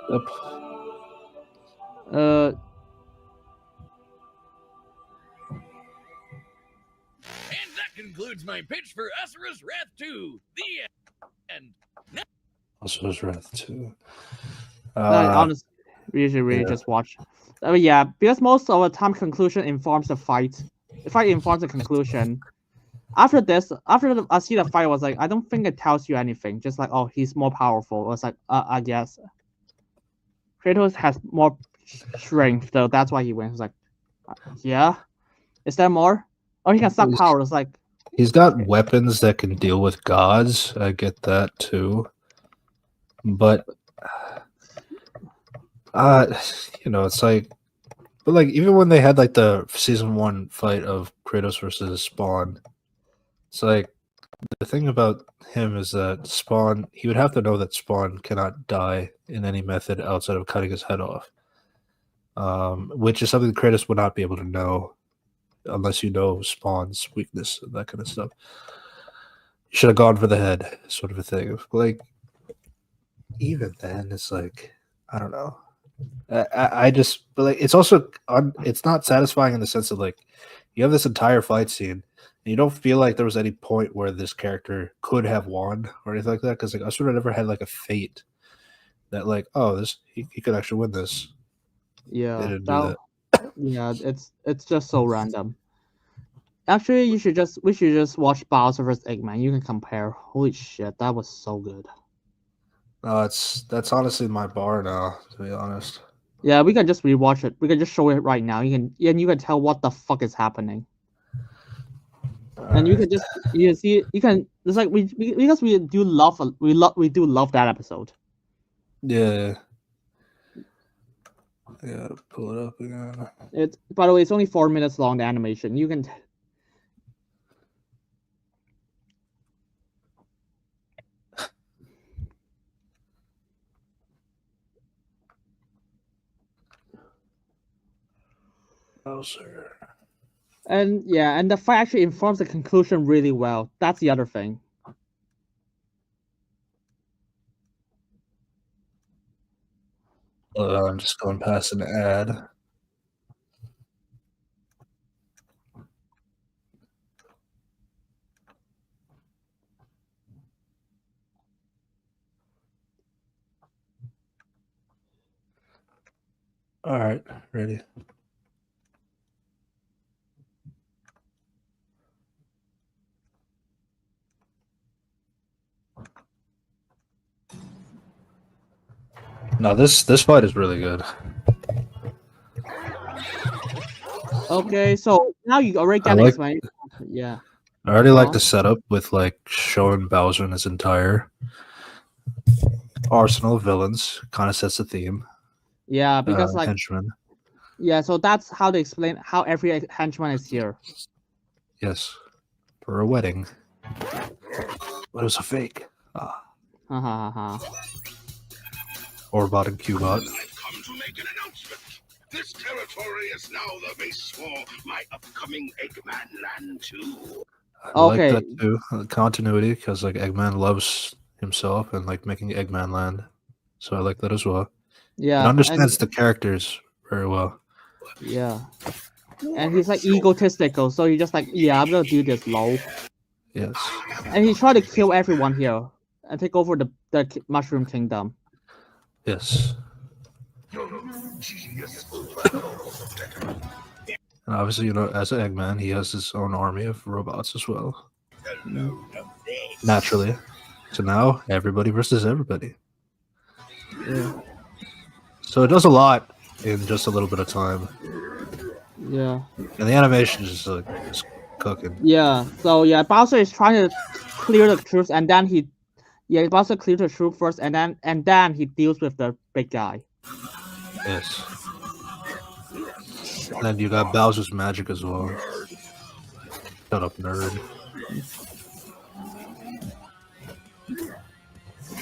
Yep. And that concludes my pitch for Asura's Wrath 2. The end. Asura's Wrath 2. Honestly, we should really just watch. Yeah, because most of the time conclusion informs the fight. The fight informs the conclusion. After this, I see the fight, I was like, I don't think it tells you anything. Just like, oh, he's more powerful. I was like, I guess. Kratos has more strength, so that's why he wins. I was like, yeah. Is there more? Oh, he can suck power. It's like he's got weapons that can deal with gods. I get that too. But it's like, but like even when they had like the season 1 fight of Kratos versus Spawn, it's like the thing about him is that Spawn, he would have to know that Spawn cannot die in any method outside of cutting his head off, which is something Kratos would not be able to know unless you know Spawn's weakness and that kind of stuff. You should have gone for the head, sort of a thing. Like, even then, it's like, I don't know. I just, but like, it's also, it's not satisfying in the sense of like, you have this entire fight scene, and you don't feel like there was any point where this character could have won or anything like that, because like, I sort of never had like a fate that like, oh, he could actually win this. yeah, They didn't do that. Yeah, it's just so random. Actually, we should just watch Bowser vs. Eggman. You can compare. Holy shit, that was so good. That's honestly my bar now, to be honest. Yeah, we can just rewatch it. We can just show it right now. You can tell what the fuck is happening. And you can just see it's like because we do love that episode. Yeah. I gotta pull it up again. It's, by the way, it's only 4 minutes long, the animation. You can Bowser. And yeah, and the fight actually informs the conclusion really well. That's the other thing. I'm just going past an ad. All right, ready. No, this fight is really good. Okay, so now you already I get like- explained. Yeah. I already like Huh? the setup with like showing Bowser and his entire arsenal of villains. Kind of sets the theme. Yeah, because like Henchmen. yeah, so that's how they explain how every henchman is here. Yes, for a wedding. But it was a fake. Ha ha ha ha. Orbot and Cubot. I've come to make an announcement. This territory is now the base for my upcoming Eggman Land 2. I Okay. like that too. Continuity, because like Eggman loves himself and like making Eggman Land. So I like that as well. Yeah. It understands the characters very well. Yeah. And he's like egotistical, so he's just like, yeah, I'm gonna do this, lol. Yes. And he tried to kill everyone here and take over the Mushroom Kingdom. Yes. And obviously, you know, as an Eggman, he has his own army of robots as well. Naturally. So now, everybody versus everybody. Yeah. So it does a lot in just a little bit of time. Yeah. And the animation is like just cooking. Yeah. So yeah, Bowser is trying to clear the troops, and then Bowser clears the troop first, and then he deals with the big guy. Yes. And then you got Bowser's magic as well. Shut up, nerd.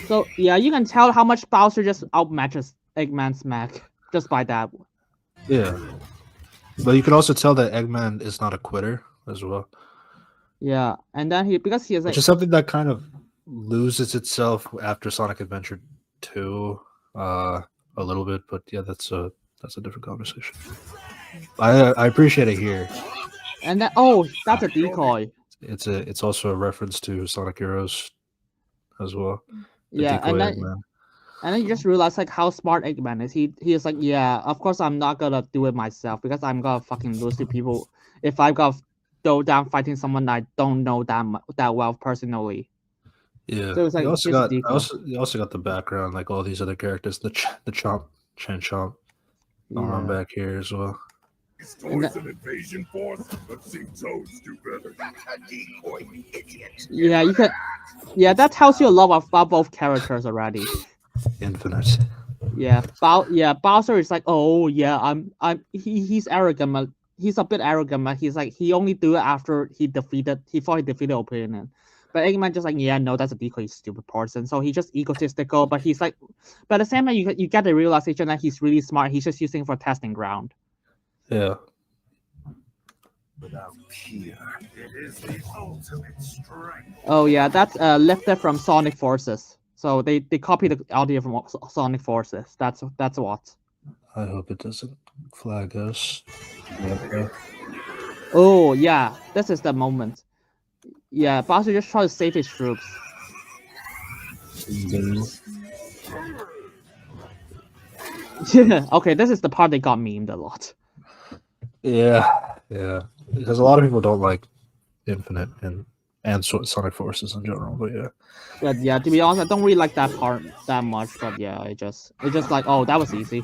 So yeah, you can tell how much Bowser just outmatches Eggman's mag just by that. Yeah. But you can also tell that Eggman is not a quitter as well. Yeah, and then because he is like, Which is something that kind of loses itself after Sonic Adventure 2 a little bit, but yeah, that's a different conversation. I appreciate it here. And then that's a decoy. It's also a reference to Sonic Heroes as well. The Yeah, decoy and then Eggman. and then you just realize like how smart Eggman is. He is like, yeah, of course I'm not gonna do it myself because I'm gonna fucking lose to people if I gotta go down fighting someone I don't know that well personally. Yeah. So it's like you also got decoy. the background, like all these other characters, the Chomp, Chen Chomp, arm Yeah. back here as well. These toys an invasion force, but see Toads do better. That's a decoy, idiot. Yeah, you can. Yeah, that tells you a lot about both characters already. Infinite. Yeah, Bowser is like, oh yeah, he's arrogant, but he's a bit arrogant, but he's like he only do it after he thought he defeated opponent. But Eggman just like, yeah, no, that's a decoy, you stupid person. So he's just egotistical, but he's like, but at the same time, you get the realization that he's really smart. He's just using for testing ground. Yeah. Without fear, it is the ultimate strength. Oh yeah, that's lifted from Sonic Forces. So they copy the audio from Sonic Forces. That's what. I hope it doesn't flag us. Oh yeah, this is the moment. Yeah, Bowser just try to save his troops. Yeah, okay, this is the part they got memed a lot. Yeah, because a lot of people don't like Infinite and Sonic Forces in general, but yeah. But yeah, to be honest, I don't really like that part that much. But yeah, it's just like, oh, that was easy.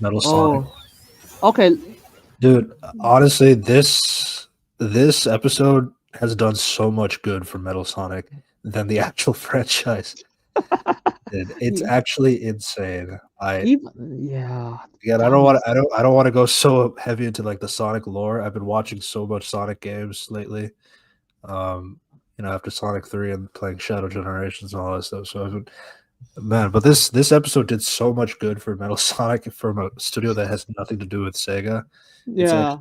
Metal Sonic. Okay. Dude, honestly, this episode has done so much good for Metal Sonic than the actual franchise. Dude, it's actually insane. Yeah. Again, I don't want to go so heavy into like the Sonic lore. I've been watching so much Sonic games lately. After Sonic 3 and playing Shadow Generations and all that stuff. So Man, but this episode did so much good for Metal Sonic from a studio that has nothing to do with Sega. It's Yeah.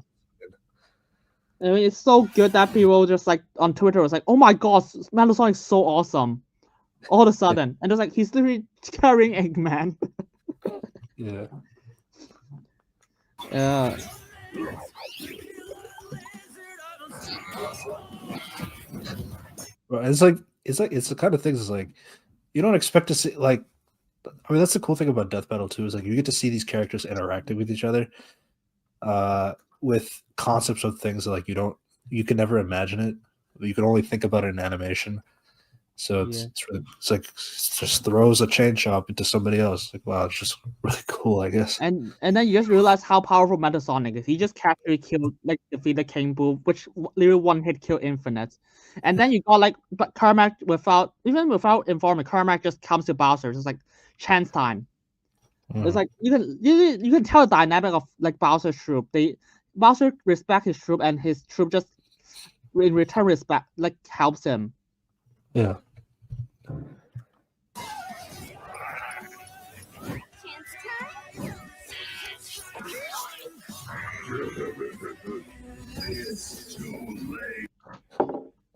I mean, it's so good that people just like on Twitter was like, "Oh my god, Metal Sonic's so awesome!" All of a sudden, and just like he's literally carrying Eggman. Yeah. Yeah. Well, it's the kind of things. It's like you don't expect to see. Like, I mean, that's the cool thing about Death Battle too. Is like you get to see these characters interacting with each other, with concepts of things that, like you can never imagine it. You can only think about it in animation. So it's like it just throws a chain chomp into somebody else. Like, wow, it's just really cool, I guess. And then you just realize how powerful Metal Sonic is. He just casually killed, like, defeated King Boo, which literally one hit kill Infinite. And then you got like, but Carmack without informing, Carmack just comes to Bowser. It's like chance time. It's like you can tell the dynamic of like Bowser's troop. Bowser respect his troop, and his troop just in return respect like helps him. Yeah.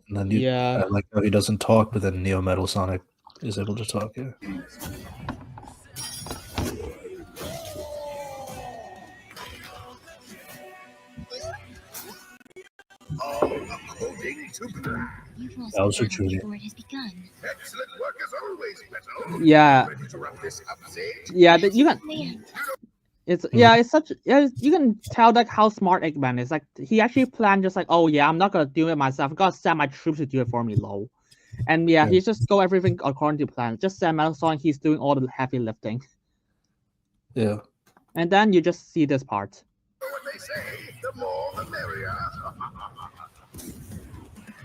And then I like how he doesn't talk, but then Neo Metal Sonic is able to talk. Yeah. According to plan. Bowser Jr. Excellent work as always, Beto. Yeah. Ready to wrap this up, Sage? Yeah, you can. It's such. Yeah, you can tell like how smart Eggman is. Like he actually planned just like, oh yeah, I'm not gonna do it myself. I'm gonna send my troops to do it for me, lol. And he's just go everything according to plan. Just send Metal Sonic. He's doing all the heavy lifting. Yeah. And then you just see this part. What they say, the more the merrier.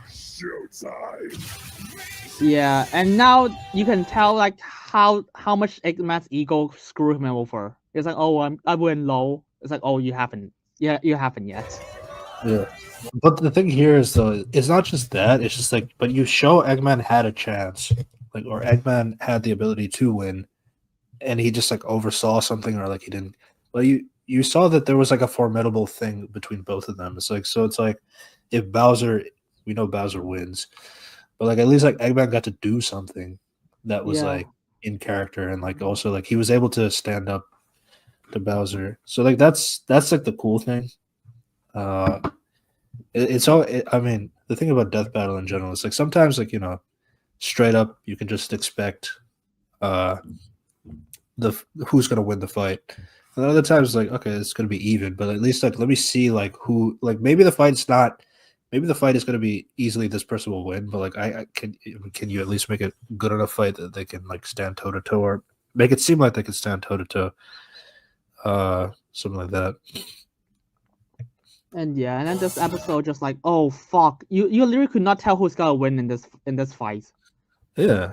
Showtime. Yeah, and now you can tell like how much Eggman's ego screwed him over. It's like, oh, I went low. It's like, oh, you haven't. Yeah, you haven't yet. Yeah. But the thing here is though, it's not just that. It's just like, but you show Eggman had a chance, like, or Eggman had the ability to win, and he just like oversaw something, or like he didn't. Well, you saw that there was like a formidable thing between both of them. It's like, so it's like if Bowser, we know Bowser wins, but like at least like Eggman got to do something that was like in character, and like also like he was able to stand up to Bowser. So like that's like the cool thing. I mean, the thing about Death Battle in general is like sometimes like, you know, straight up you can just expect who's gonna win the fight. And other times like, okay, it's gonna be even, but at least like let me see like who, like maybe the fight is gonna be easily this person will win, but like I can you at least make it good enough fight that they can like stand toe to toe, or make it seem like they can stand toe to toe, something like that. And then this episode just like, oh fuck, you literally could not tell who's gonna win in this fight. Yeah.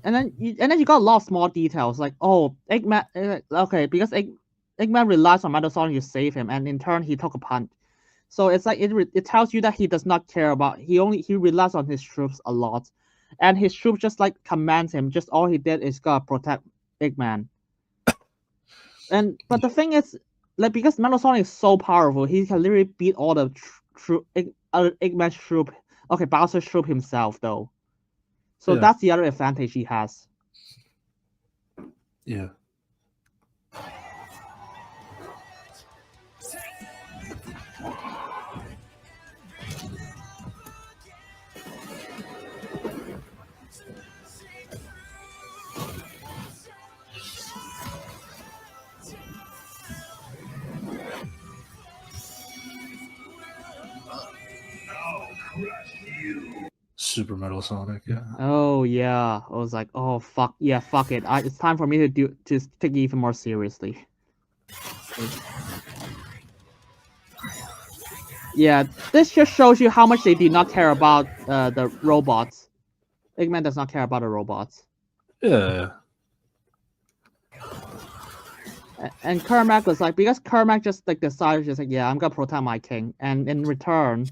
And then you got a lot of small details like, oh, Eggman, okay, because Eggman relies on Metal Sonic to save him, and in turn he took a punch. So it's like it tells you that he does not care about, he relies on his troops a lot, and his troops just like commands him. Just all he did is gotta protect Eggman. But the thing is, like, because Metal Sonic is so powerful, he can literally beat all the Eggman's troop. Okay, Bowser's troop himself though. So that's the other advantage he has. Yeah. Super Metal Sonic, yeah. Oh yeah, I was like, oh fuck, yeah, fuck it. It's time for me to take it even more seriously. Yeah, this just shows you how much they do not care about the robots. Eggman does not care about the robots. Yeah. And Carmack was like, because Carmack just like decided, just like, yeah, I'm gonna protect my king, and in return.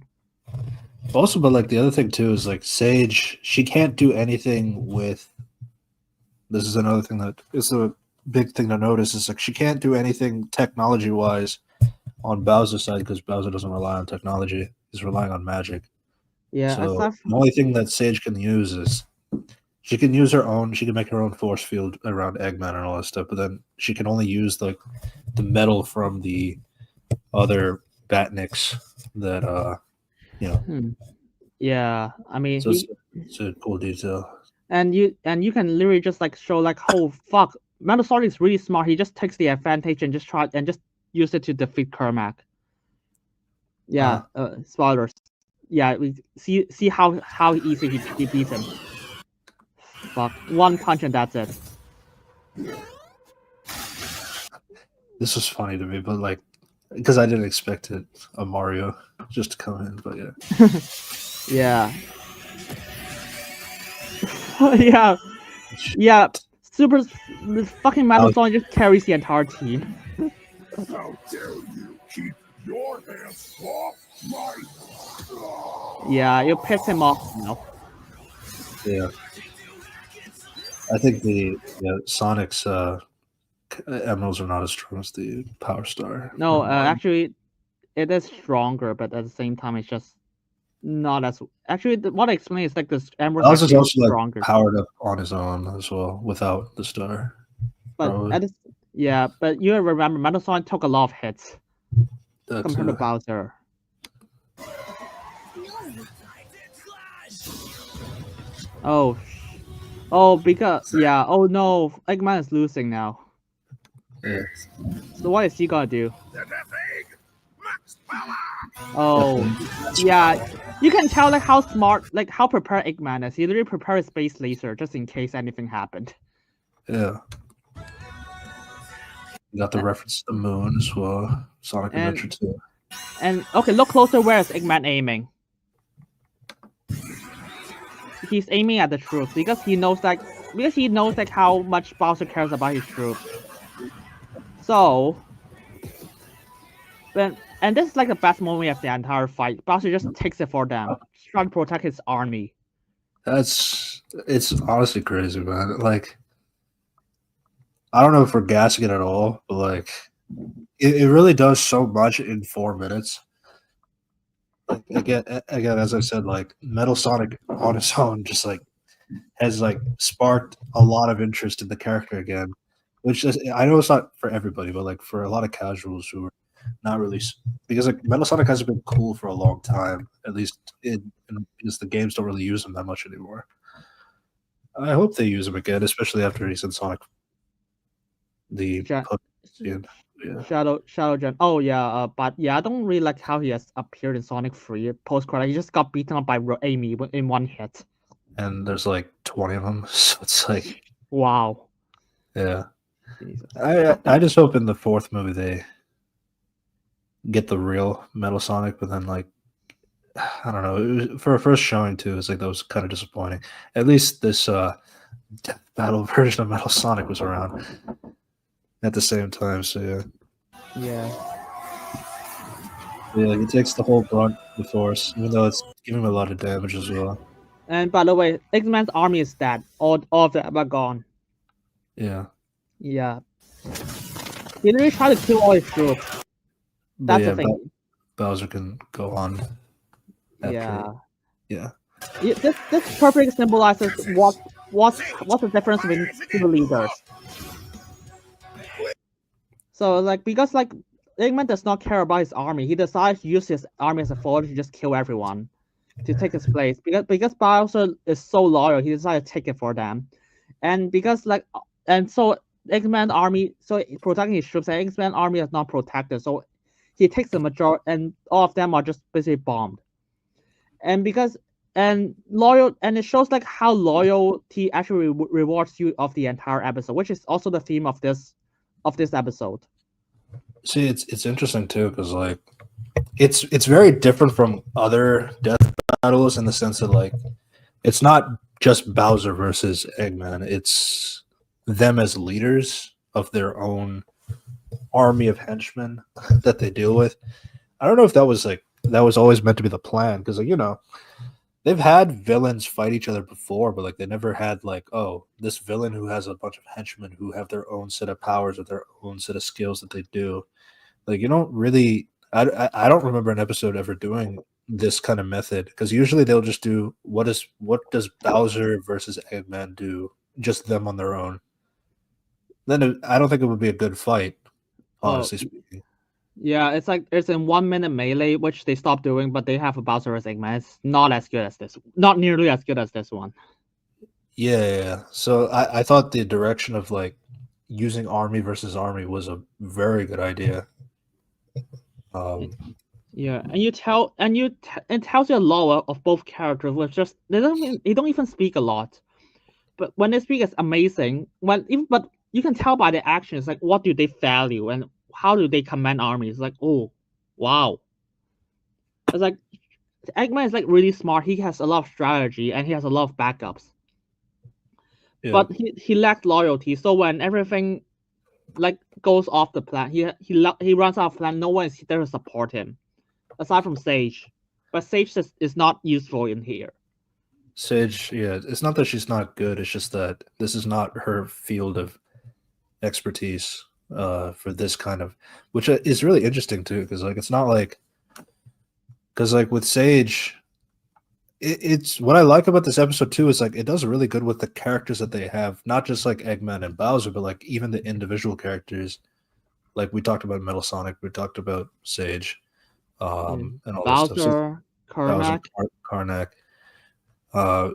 Also, but like the other thing too is like Sage, she can't do anything with this is another thing that is a big thing to notice. Is like she can't do anything technology wise on Bowser's side because Bowser doesn't rely on technology. He's relying on magic. Yeah, So aside the only thing that Sage can use is she can use her own. She can make her own force field around Eggman and all that stuff. But then she can only use the metal from the other Batniks that yeah, I mean, So it's a cool detail. and you can literally just like show like, oh fuck, Metal Sonic is really smart. He just takes the advantage and just use it to defeat Kermac. Yeah, spoilers. Yeah, we see how easy he beats him. Fuck, one punch and that's it. This was funny to me, but like, because I didn't expect it, a Mario just to come in, but yeah. Yeah. Yeah, super fucking Metal Sonic just carries the entire team. How dare you keep your hands off my... Yeah, you piss him off now. Yeah. I think Sonic's emeralds are not as strong as the Power Star. No, actually, it is stronger, but at the same time, it's just not as. Actually, what I explained is like this emerald Bowser's is also stronger. like powered up on his own as well without the star. But but you remember, Metal Sonic took a lot of hits compared to Bowser. Oh, because oh no, Eggman is losing now. Yeah. So what is he gonna do? Oh, yeah, you can tell like how smart, like how prepared Eggman is. He literally prepared his space laser just in case anything happened. Yeah. You got the reference to the moon as well. Sonic Adventure 2. And okay, look closer. Where is Eggman aiming? He's aiming at the troops because he knows like how much Bowser cares about his troops. So, and this is like the best moment of the entire fight. Bowser just takes it for them, trying to protect his army. It's honestly crazy, man. Like, I don't know if we're gassing it at all, but like, it really does so much in 4 minutes. Like, again, as I said, like Metal Sonic on its own just like has like sparked a lot of interest in the character again, which is, I know it's not for everybody, but like for a lot of casuals who are not really, because like Metal Sonic hasn't been cool for a long time, at least because the games don't really use him that much anymore. I hope they use him again, especially after he's in Sonic. Shadow Gen. Oh yeah, but yeah, I don't really like how he has appeared in Sonic 3 post credit. He just got beaten up by Amy in one hit. And there's like 20 of them, so it's like, wow. Yeah. I just hope in the 4th movie they get the real Metal Sonic, but then like, I don't know, for a first showing too, it's like that was kind of disappointing. At least this Death Battle version of Metal Sonic was around at the same time, so yeah, he takes the whole brunt of the force, even though it's giving him a lot of damage as well. And by the way, Eggman's army is dead. All of them are gone. Yeah. Yeah. He literally tried to kill all his troops. That's the thing. Bowser can go on. Yeah. This perfectly symbolizes what's the difference between two leaders. So like, because like Eggman does not care about his army, he decides to use his army as a force to just kill everyone to take his place. Because Bowser is so loyal, he decided to take it for them, and because like, and so Eggman army, so protecting his troops, and Eggman army is not protected, so he takes the majority, and all of them are just basically bombed. And because loyal, and it shows like how loyalty actually rewards you of the entire episode, which is also the theme of this episode. See, it's interesting too, because like it's very different from other death battles in the sense that like it's not just Bowser versus Eggman, it's them as leaders of their own army of henchmen that they deal with. I don't know if that was always meant to be the plan, because like, they've had villains fight each other before, but like they never had like, oh, this villain who has a bunch of henchmen who have their own set of powers or their own set of skills that they do. Like you don't really, I don't remember an episode ever doing this kind of method because usually they'll just do what does Bowser versus Eggman do, just them on their own. Then I don't think it would be a good fight, honestly speaking. Yeah, it's like it's in 1 minute melee, which they stopped doing, but they have a Bowser vs. Eggman. It's not as good as this, not nearly as good as this one. Yeah. So I thought the direction of like using army versus army was a very good idea. Yeah, and it tells you a lot of both characters, which just they don't even speak a lot, but when they speak, it's amazing. But you can tell by their actions, like what do they value and how do they command armies. Like, oh, wow. It's like Eggman is like really smart. He has a lot of strategy and he has a lot of backups. Yeah. But he lacks loyalty. So when everything like goes off the plan, he runs out of plan. No one is there to support him, aside from Sage. But Sage is not useful in here. Sage, yeah, it's not that she's not good. It's just that this is not her field of expertise for this kind of, which is really interesting too, because like it's not like, because like with Sage, it's what I like about this episode too is like it does really good with the characters that they have, not just like Eggman and Bowser, but like even the individual characters. Like we talked about Metal Sonic, we talked about Sage, and all Bowser, this stuff. Karnak. Karnak.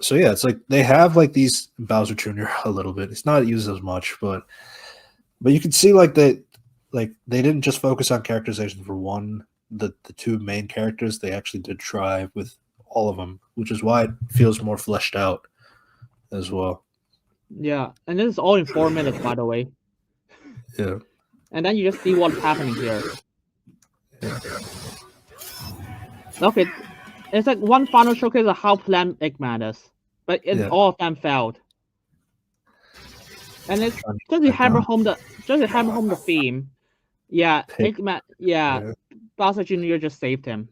So yeah, it's like they have like these Bowser Jr. a little bit. It's not used as much, but you can see like they didn't just focus on characterization for the two main characters. They actually did try with all of them, which is why it feels more fleshed out as well. Yeah, and this is all in 4 minutes, by the way. Yeah. And then you just see what's happening here. Yeah. Okay, it's like one final showcase of how planned Eggman is, but all of them failed. And it's just to hammer home the theme. Yeah, Eggman. Yeah, Bowser Jr. just saved him.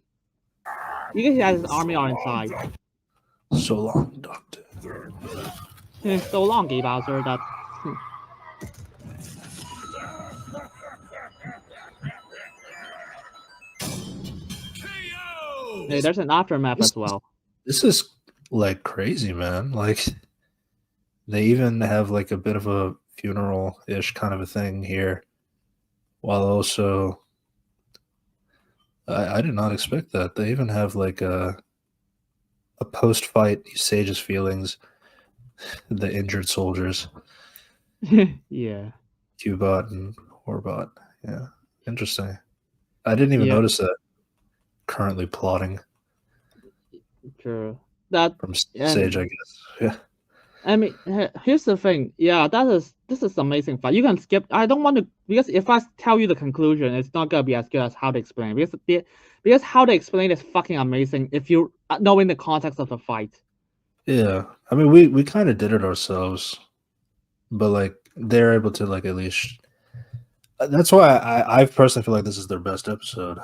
You can see that his army are inside. So long, Doctor. So long, Gay Bowser. That. Hey, there's an aftermath as well. This is like crazy, man. Like they even have like a bit of a funeral-ish kind of a thing here, while also I did not expect that. They even have like a post-fight Sage's feelings, the injured soldiers. Yeah. Q-Bot and Warbot. Yeah. Interesting. I didn't even notice that. Currently plotting. True. That from Sage, I guess. Yeah. I mean, here's the thing. Yeah, this is amazing fight. You can skip. I don't want to, because if I tell you the conclusion, it's not gonna be as good as how to explain. Because how they explain is fucking amazing if you knowing the context of the fight. Yeah, I mean, we kind of did it ourselves, but like they're able to like at least. That's why I personally feel like this is their best episode.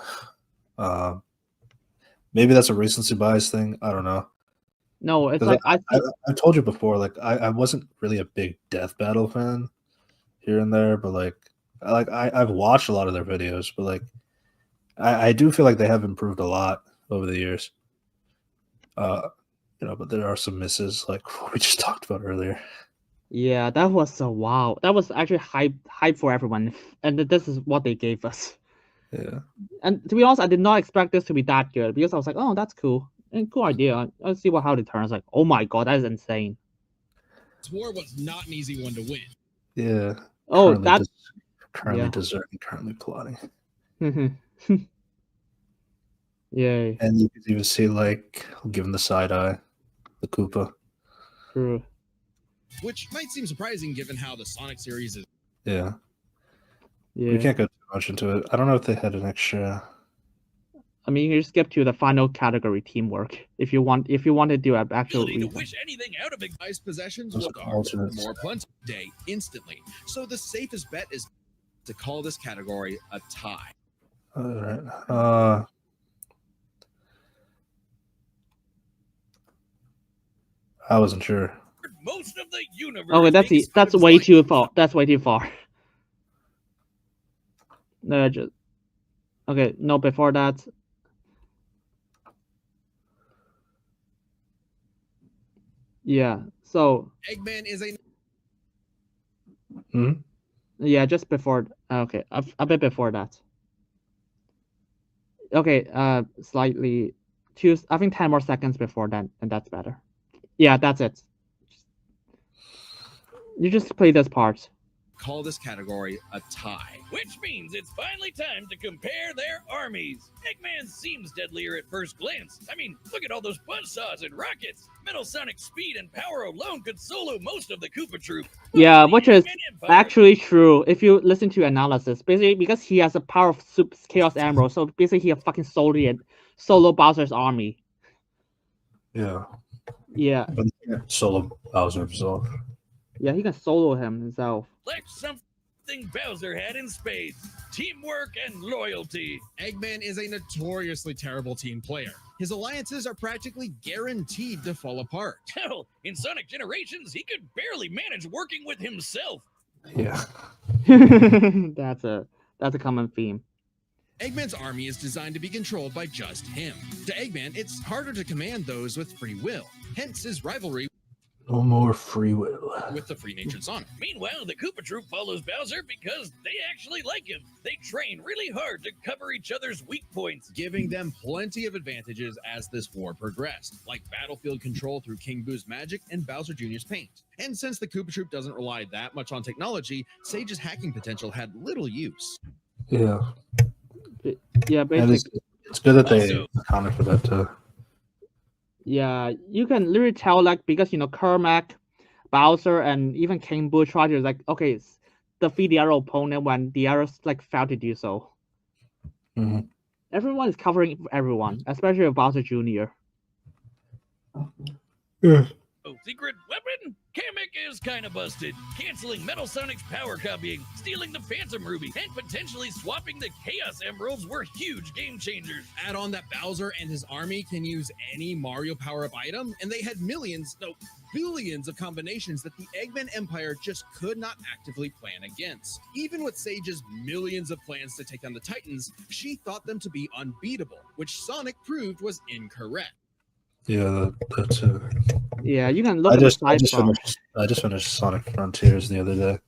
Maybe that's a recency bias thing. I don't know. No, it's like I told you before, like I wasn't really a big Death Battle fan here and there, but I've watched a lot of their videos, but like I do feel like they have improved a lot over the years. But there are some misses like what we just talked about earlier. Yeah, that was a wow. That was actually hype for everyone, and this is what they gave us. Yeah. And to be honest, I did not expect this to be that good because I was like, oh, that's cool. And cool idea. I'll see how it turns. Like, oh my god, that is insane. This war was not an easy one to win. Yeah. Oh, currently deserting, currently plotting. Yay. And you could even see like giving the side eye, the Koopa. True. Which might seem surprising given how the Sonic series is. Yeah. We can't go too much into it. I don't know if they had an extra. I mean, you skip to the final category, teamwork. If you want to do an actual to wish anything out of big guy's possessions will guard more plenty day instantly. So the safest bet is to call this category a tie. All right. I wasn't sure. Most of the universe. Okay, that's way too far. That's way too far. No, just okay. No, before that. Yeah. So. Eggman is a. Hmm? Yeah, just before. Okay, a bit before that. Okay. Slightly. I think 10 more seconds before that, and that's better. Yeah, that's it. You just play this part. Call this category a tie. Which means it's finally time to compare their armies. Eggman seems deadlier at first glance. I mean, look at all those buzzsaws and rockets. Metal Sonic's speed and power alone could solo most of the Koopa troop. Yeah, which is actually true if you listen to analysis. Basically, because he has the power of Chaos Emerald, so basically he fucking solo Bowser's army. Yeah. Yeah. But he can't solo Bowser himself. Yeah, he can solo himself. Like something Bowser had in spades. Teamwork and loyalty. Eggman is a notoriously terrible team player. His alliances are practically guaranteed to fall apart. Hell, in Sonic Generations, he could barely manage working with himself. Yeah. That's a common theme. Eggman's army is designed to be controlled by just him. To Eggman, it's harder to command those with free will. Hence his rivalry No more free will. with the free-natured Sonic. Meanwhile, the Koopa Troop follows Bowser because they actually like him. They train really hard to cover each other's weak points, giving them plenty of advantages as this war progressed, like battlefield control through King Boo's magic and Bowser Jr.'s paint. And since the Koopa Troop doesn't rely that much on technology, Sage's hacking potential had little use. Yeah. Yeah, basically. It's good that they accounted for that too. Yeah, you can literally tell, like, because Kermac, Bowser, and even King Boo try to defeat the other opponent when the others failed to do so. Mm-hmm. Everyone is covering everyone, especially with Bowser Jr. Yeah. Oh, secret weapon? Kamek is kind of busted, canceling Metal Sonic's power copying, stealing the Phantom Ruby, and potentially swapping the Chaos Emeralds were huge game changers. Add on that Bowser and his army can use any Mario power-up item, and they had billions of combinations that the Eggman Empire just could not actively plan against. Even with Sage's millions of plans to take down the Titans, she thought them to be unbeatable, which Sonic proved was incorrect. Yeah, that's Yeah, you can look at the side bar. I just finished Sonic Frontiers the other day.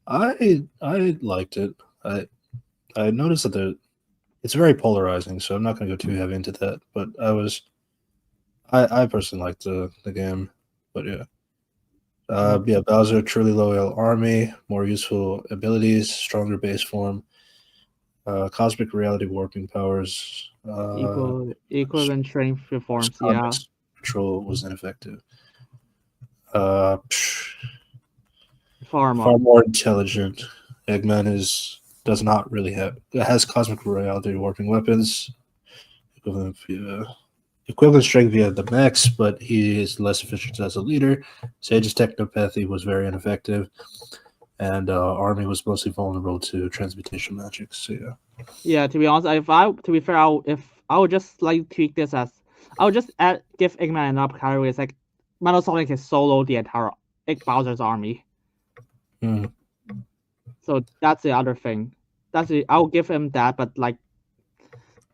I liked it. I noticed that it's very polarizing, so I'm not going to go too heavy into that. But I personally liked the game. But yeah, Bowser, truly loyal army, more useful abilities, stronger base form, cosmic reality warping powers. Equivalent strength reforms, yeah. Control was ineffective. Far more intelligent. Eggman does not really has cosmic reality warping weapons. Equivalent strength via the mechs, but he is less efficient as a leader. Sage's technopathy was very ineffective, and army was mostly vulnerable to transmutation magic. So yeah. Yeah, to be honest, if I would just tweak this as I would just give Eggman an up category. It's like Metal Sonic can solo the entire Bowser's army. So that's the other thing. I'll give him that, but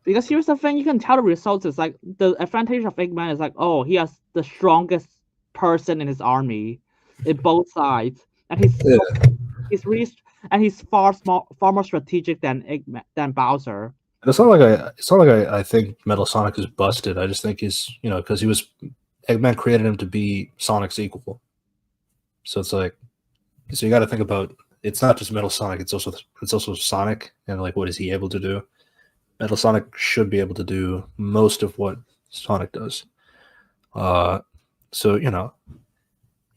because here's the thing, you can tell the results is the advantage of Eggman is he has the strongest person in his army in both sides, and he's far more strategic than Bowser. It's not like I think Metal Sonic is busted. I just think he's because Eggman created him to be Sonic's equal. So it's so you got to think about it's not just Metal Sonic. It's also Sonic and what is he able to do? Metal Sonic should be able to do most of what Sonic does. So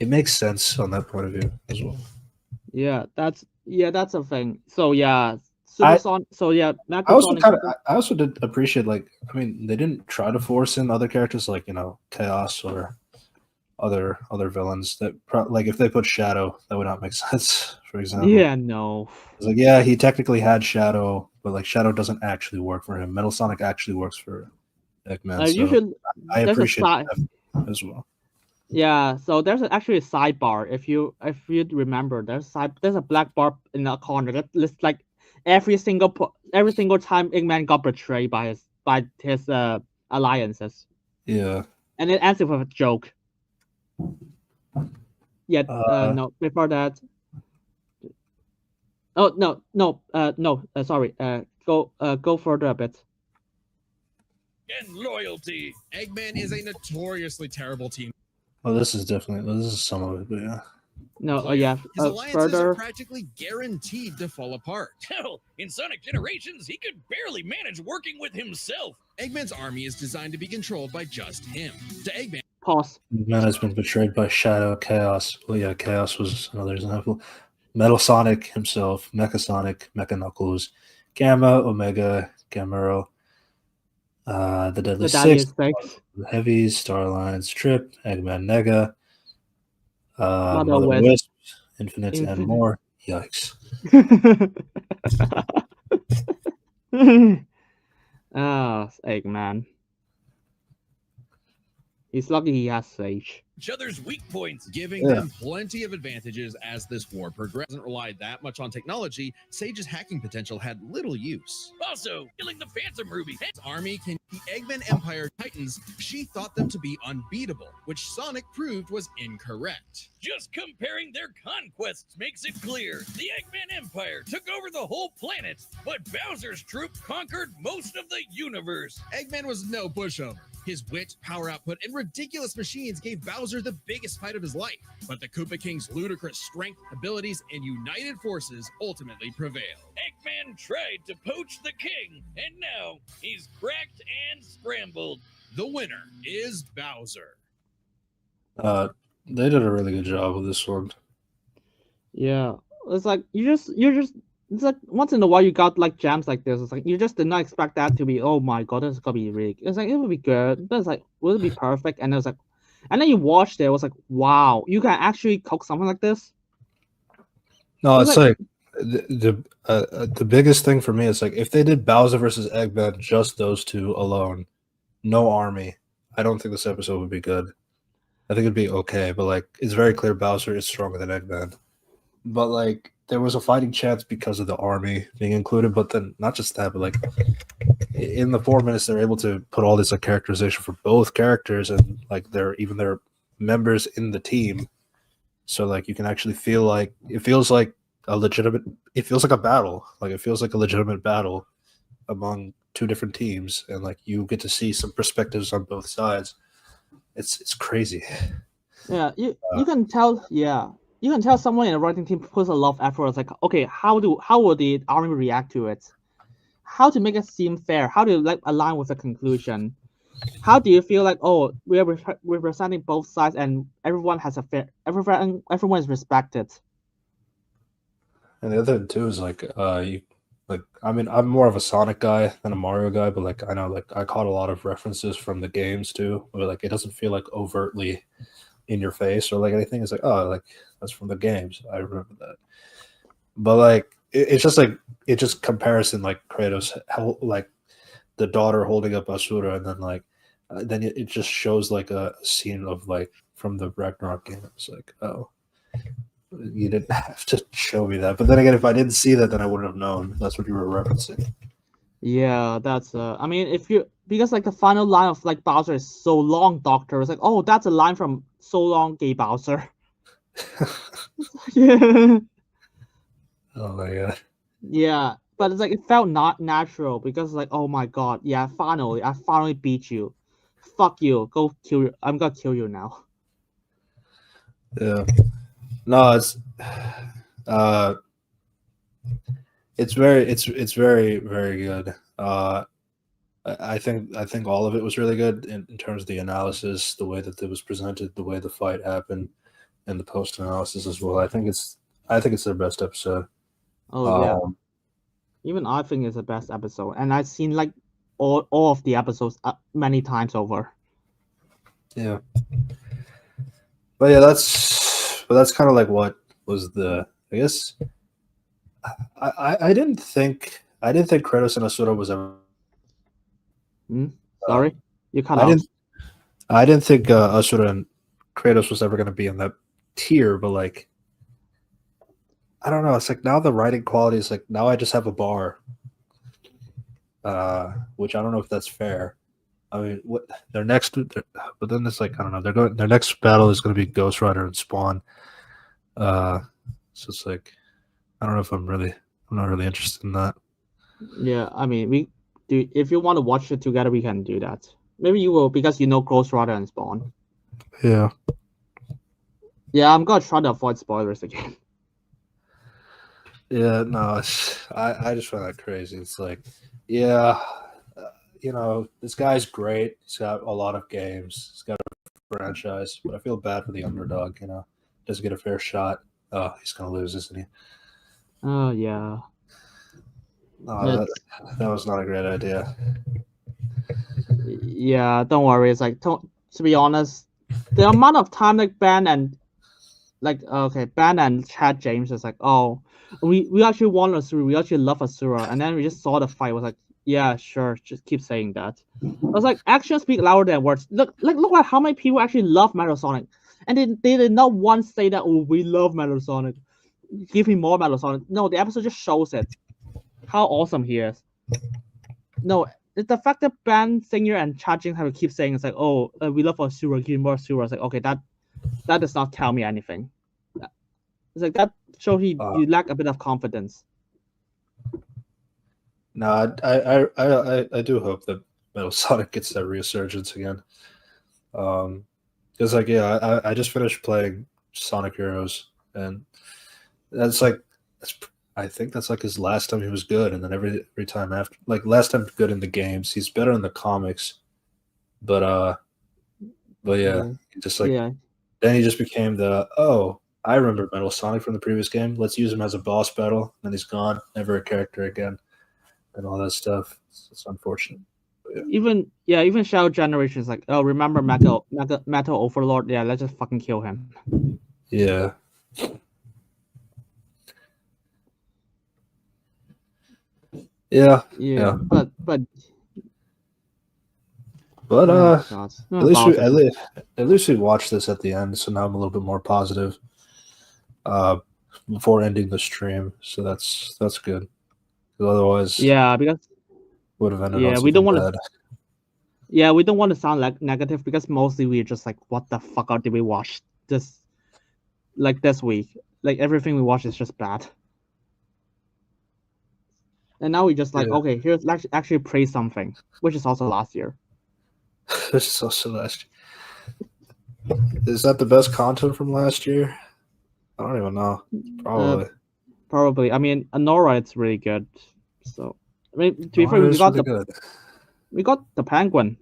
it makes sense on that point of view as well. Yeah, that's a thing. So yeah. I I also did appreciate they didn't try to force in other characters like Chaos or other villains that if they put Shadow, that would not make sense. For example, yeah, no, it's he technically had Shadow, but Shadow doesn't actually work for him. Metal Sonic actually works for Eggman. I appreciate that. as well. Yeah, so there's actually a sidebar. If you remember, there's a black bar in the corner that lists like every single time Eggman got betrayed by his alliances, Yeah. and it ends with a joke. Yeah, no, before that. Oh no, sorry. Go further a bit. And loyalty. Eggman is a notoriously terrible team. Well, this is some of it, but yeah. No, player. yeah. His alliances Further. are practically guaranteed to fall apart. Hell, in Sonic Generations, he could barely manage working with himself. Eggman's army is designed to be controlled by just him. To Eggman, Pause. Man has been betrayed by Shadow, Chaos. Well, yeah, Chaos was another example. Metal Sonic himself, Mecha Sonic, Mecha Knuckles, Gamma, Omega, Gamero, the Deadly Six, the Heavies, Starlines, Trip, Eggman, Nega, Mother Wisp, Infinite, and more. Yikes. Eggman. He's lucky he has Sage. Each other's weak points, giving them plenty of advantages as this war progressed. Doesn't rely that much on technology. Sage's hacking potential had little use. Also, killing the Phantom Ruby. His army can the Eggman Empire Titans. She thought them to be unbeatable, which Sonic proved was incorrect. Just comparing their conquests makes it clear. The Eggman Empire took over the whole planet, but Bowser's troop conquered most of the universe. Eggman was no pushover. His wit, power output, and ridiculous machines gave Bowser the biggest fight of his life. But the Koopa King's ludicrous strength, abilities, and united forces ultimately prevailed. Eggman tried to poach the king, and now he's cracked and scrambled. The winner is Bowser. They did a really good job with this one. Yeah, it's like you're just it's like once in a while you got like gems like this. It's like you just did not expect that to be, oh my god, this is gonna be really. It's like it would be good, but it's like will it be perfect? And it was like, and then you watched it. It was like, wow, you can actually cook something like this. No, it's like the biggest thing for me is like if they did Bowser versus Eggman, just those two alone, no army, I don't think this episode would be good. I think it'd be okay, but like it's very clear Bowser is stronger than Eggman. But like there was a fighting chance because of the army being included, but then not just that, but like in the 4 minutes they're able to put all this like characterization for both characters and like they're members in the team. So like you can actually feel like it feels like a battle. Like it feels like a legitimate battle among two different teams, and like you get to see some perspectives on both sides. It's crazy. Yeah, you can tell. Yeah, you can tell someone in the writing team puts a lot of effort. It's like, okay, how will the army react to it? How to make it seem fair? How to like align with the conclusion? How do you feel like, oh, we're representing both sides and everyone has a fair, everyone is respected? And the other thing too is like I mean, I'm more of a Sonic guy than a Mario guy, but like I know like I caught a lot of references from the games too, where like it doesn't feel like overtly in your face or like anything. It's like, oh, like that's from the games. I remember that. But like it's just comparison, like Kratos, how like the daughter holding up Asura, and then like then it just shows like a scene of like from the Ragnarok game. It's like, oh, you didn't have to show me that. But then again, if I didn't see that, then I wouldn't have known that's what you were referencing. Yeah, that's I mean, because like the final line of like Bowser is so long, Doctor. It's like, oh, that's a line from So Long, Gay Bowser. Yeah. Oh my god. Yeah, but it's like it felt not natural because like, oh my god, yeah, I finally beat you. Fuck you, go kill you. I'm gonna kill you now. Yeah. No, it's very, very good. I think all of it was really good in terms of the analysis, the way that it was presented, the way the fight happened, and the post analysis as well. I think it's their best episode. Oh yeah. Even I think it's the best episode, and I've seen like all of the episodes many times over. Yeah. But yeah, that's kind of like what was the, I guess I didn't think Kratos and Asura was ever. Sorry, you cut out. I didn't think Asura and Kratos was ever going to be in that tier, but like, I don't know. It's like now the writing quality is like now I just have a bar, which I don't know if that's fair. I mean, what their next, but then it's like I don't know. They're going. Their next battle is going to be Ghost Rider and Spawn. So it's like I don't know if I'm not really interested in that. Yeah, I mean, we do. If you want to watch it together, we can do that. Maybe you will because you know Ghost Rider and Spawn. Yeah. Yeah, I'm gonna try to avoid spoilers again. Yeah, no, I just find that crazy. It's like, yeah, this guy's great. He's got a lot of games. He's got a franchise, but I feel bad for the underdog. Doesn't get a fair shot. Oh, he's gonna lose, isn't he? Oh yeah. No, that was not a great idea. Yeah, don't worry. It's like to be honest, the amount of time like Ben and Chad James is like, oh, we actually want Asura, we actually love Asura, and then we just saw the fight. Was like, yeah, sure, just keep saying that. I was like, actions speak louder than words. Look at how many people actually love Metal Sonic, and they did not once say that, oh, we love Metal Sonic, give me more Metal Sonic. No, the episode just shows it, how awesome he is. No, it's the fact that Ben Singer and Chad James have to keep saying it's like, oh, we love Asura, give me more Asura. It's like, okay, that does not tell me anything. It's like that shows you lack a bit of confidence. No, I do hope that Metal Sonic gets that resurgence again. Because like I just finished playing Sonic Heroes, and I think that's like his last time he was good, and then every time after, like last time good in the games, he's better in the comics, but yeah, just like. Yeah. Then he just became I remember Metal Sonic from the previous game. Let's use him as a boss battle. Then he's gone, never a character again, and all that stuff. It's unfortunate. But yeah. Even Shadow Generation is like, oh, remember Metal Overlord? Yeah, let's just fucking kill him. Yeah. Yeah. But at least we watched this at the end, so now I'm a little bit more positive. Before ending the stream, so that's good. Otherwise, because would have ended on we don't want bad. to. Yeah, we don't want to sound like negative because mostly we're just like, what the fuck did we watch this week? Like everything we watch is just bad. And now we just like, okay, here's actually praise something, which is also last year. This is also last year. Is that the best content from last year? I don't even know. Probably. I mean, Anora, it's really good. So, I mean, to be fair, we got the Penguin.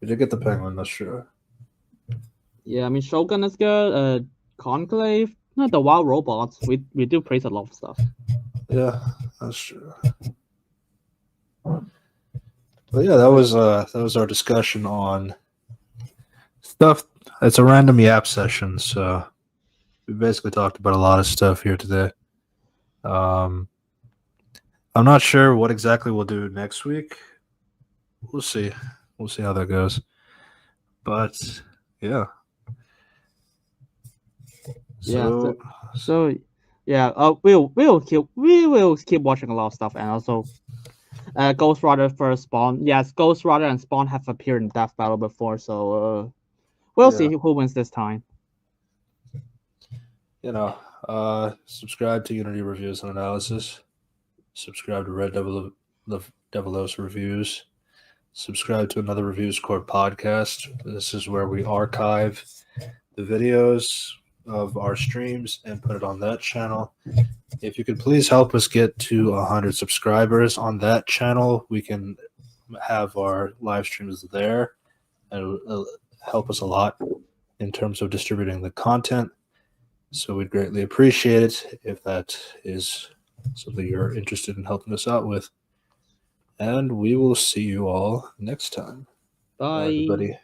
We did get the Penguin, that's true. Yeah, I mean, Shogun is good. Conclave, the Wild Robots. We do praise a lot of stuff. Yeah, that's true. But yeah, that was our discussion on stuff. It's a random yap session, so we basically talked about a lot of stuff here today. I'm not sure what exactly we'll do next week. We'll see. We'll see how that goes. But yeah. So yeah. We will keep watching a lot of stuff, and also Ghost Rider first Spawn. Yes, Ghost Rider and Spawn have appeared in Death Battle before, so we'll see who wins this time. Subscribe to Unity Reviews and Analysis. Subscribe to Red Devilos Reviews. Subscribe to Another Reviews Corp podcast. This is where we archive the videos of our streams and put it on that channel. If you could please help us get to 100 subscribers on that channel, we can have our live streams there, and it will help us a lot in terms of distributing the content. So we'd greatly appreciate it if that is something you're interested in helping us out with. And we will see you all next time. Bye. Everybody.